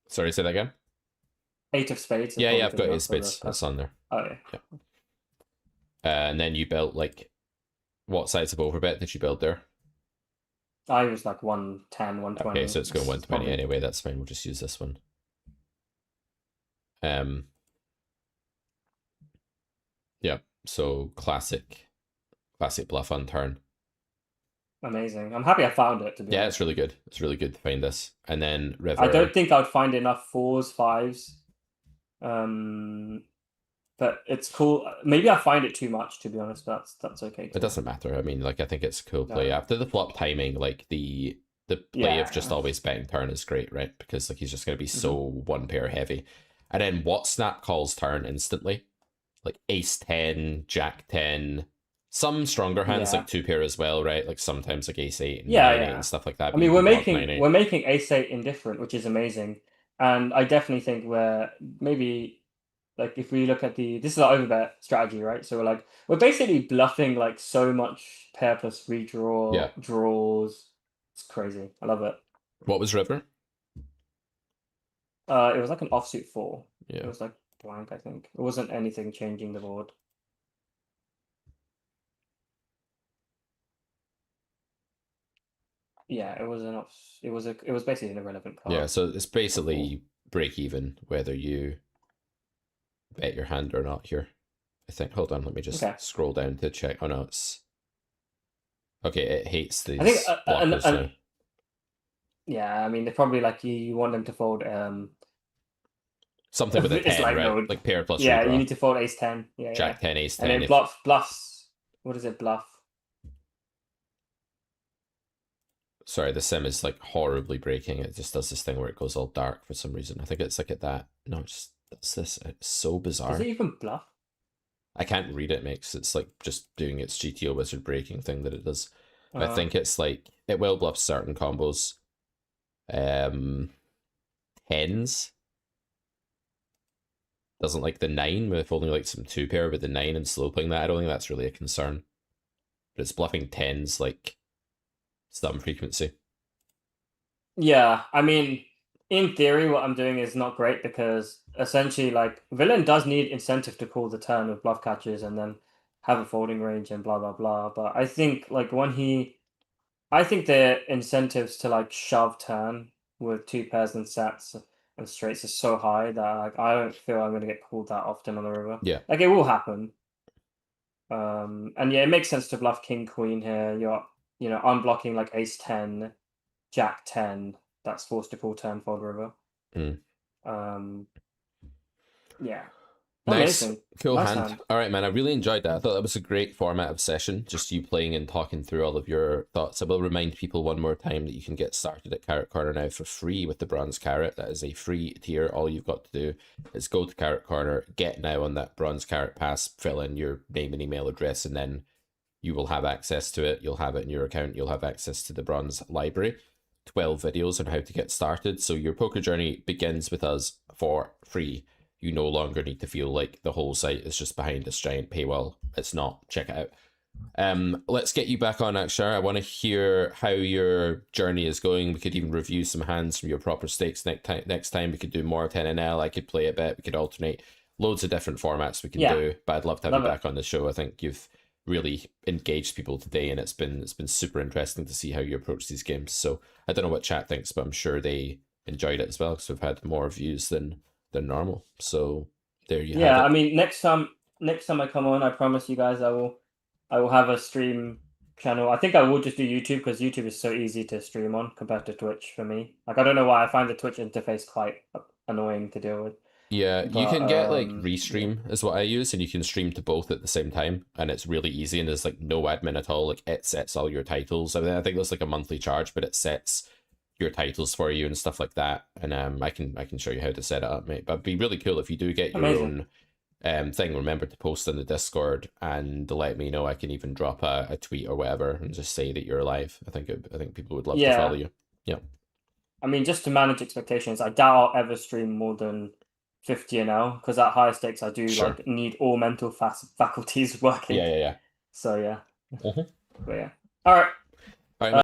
Sorry, say that again. 8 of spades. Yeah, I've got 8 of spades. That's on there. Oh yeah. And then you built like, what size of overbet did you build there? I was like 110, 120. Okay, so it's going 120 anyway. That's fine. We'll just use this one. Yeah. So classic bluff on turn. Amazing. I'm happy I found it, to be honest. It's really good. It's really good to find this. And then river. I don't think I'd find enough 4s, 5s. But it's cool. Maybe I find it too much, to be honest. But that's okay too. It doesn't matter. I mean, like I think it's a cool play. After the flop timing, like the play of just always betting turn is great, right? Because like he's just gonna be so one pair heavy. And then what snap calls turn instantly? Like ace 10, jack 10, some stronger hands like 2 pair as well, right? Like sometimes like ace 8 and 9 8 and stuff like that. I mean, we're making ace 8 indifferent, which is amazing. And I definitely think we're maybe like if we look at this is our overbet strategy, right? So we're basically bluffing like so much pair plus redraw draws. It's crazy. I love it. What was river? It was like an offsuit 4. Yeah. It was like blank, I think. It wasn't anything changing the board. Yeah, it was it was basically an irrelevant card. Yeah, so it's basically break even whether you bet your hand or not here. I think. Hold on, let me just scroll down to check. Oh no, it's okay. It hates these blockers now. Yeah, I mean they're probably like you want them to fold something with a 10, right? No, like pair plus yeah, redraw. You need to fold ace 10. Yeah, jack 10, ace 10. And then bluffs. What is it? Bluff. Sorry, the sim is like horribly breaking. It just does this thing where it goes all dark for some reason. I think it's like at that. No, it just does this. It's so bizarre. Does it even bluff? I can't read it, Makes it's like just doing its GTO wizard breaking thing that it does. I think it's like it will bluff certain combos. Tens. Doesn't like the 9 with only like some 2 pair with the 9 and slow playing that. I don't think that's really a concern. But it's bluffing 10s like some frequency. Yeah, I mean, in theory, what I'm doing is not great because essentially, like, villain does need incentive to call the turn with bluff catches and then have a folding range and blah blah blah. But I think like I think the incentives to like shove turn with 2 pairs and sets and straights is so high that like I don't feel I'm gonna get called that often on the river. Yeah, like it will happen. And yeah, it makes sense to bluff king queen here. You're unblocking like ace 10, jack 10. That's forced to call turn fold river. Yeah. Nice. Amazing. Cool Nice hand. hand. All right, man. I really enjoyed that. I thought that was a great format of session. Just you playing and talking through all of your thoughts. I will remind people one more time that you can get started at Carrot Corner now for free with the Bronze Carrot. That is a free tier. All you've got to do is go to Carrot Corner, get now on that Bronze Carrot pass, fill in your name and email address, and then you will have access to it. You'll have it in your account. You'll have access to the Bronze Library. 12 videos on how to get started. So your poker journey begins with us for free. You no longer need to feel like the whole site is just behind this giant paywall. It's not. Check it out. Let's get you back on, Akshar. I want to hear how your journey is going. We could even review some hands from your proper stakes next time. We could do more 10NL. I could play a bit. We could alternate. Loads of different formats we can do. But I'd love to have you back on the show. I think you've really engaged people today, and it's been super interesting to see how you approach these games. So I don't know what chat thinks, but I'm sure they enjoyed it as well because we've had more views than normal. So there you have it. Yeah, I mean, next time I come on, I promise you guys I will have a stream channel. I think I will just do YouTube because YouTube is so easy to stream on compared to Twitch for me. Like, I don't know why I find the Twitch interface quite annoying to deal with. Yeah, But, you can get like Restream is what I use, and you can stream to both at the same time, and it's really easy, and there's like no admin at all. Like, it sets all your titles. I mean, I think there's like a monthly charge, but it sets your titles for you and stuff like that. And I can show you how to set it up, mate. But it'd be really cool if you do get your own thing. Remember to post in the Discord and let me know. I can even drop a tweet or whatever and just say that you're alive. I think people would love to follow you. Yeah. I mean, just to manage expectations, I doubt I'll ever stream more than 50 NL because at higher stakes I do like need all mental faculties working. Yeah. So yeah. Mm-hmm. But yeah. All right.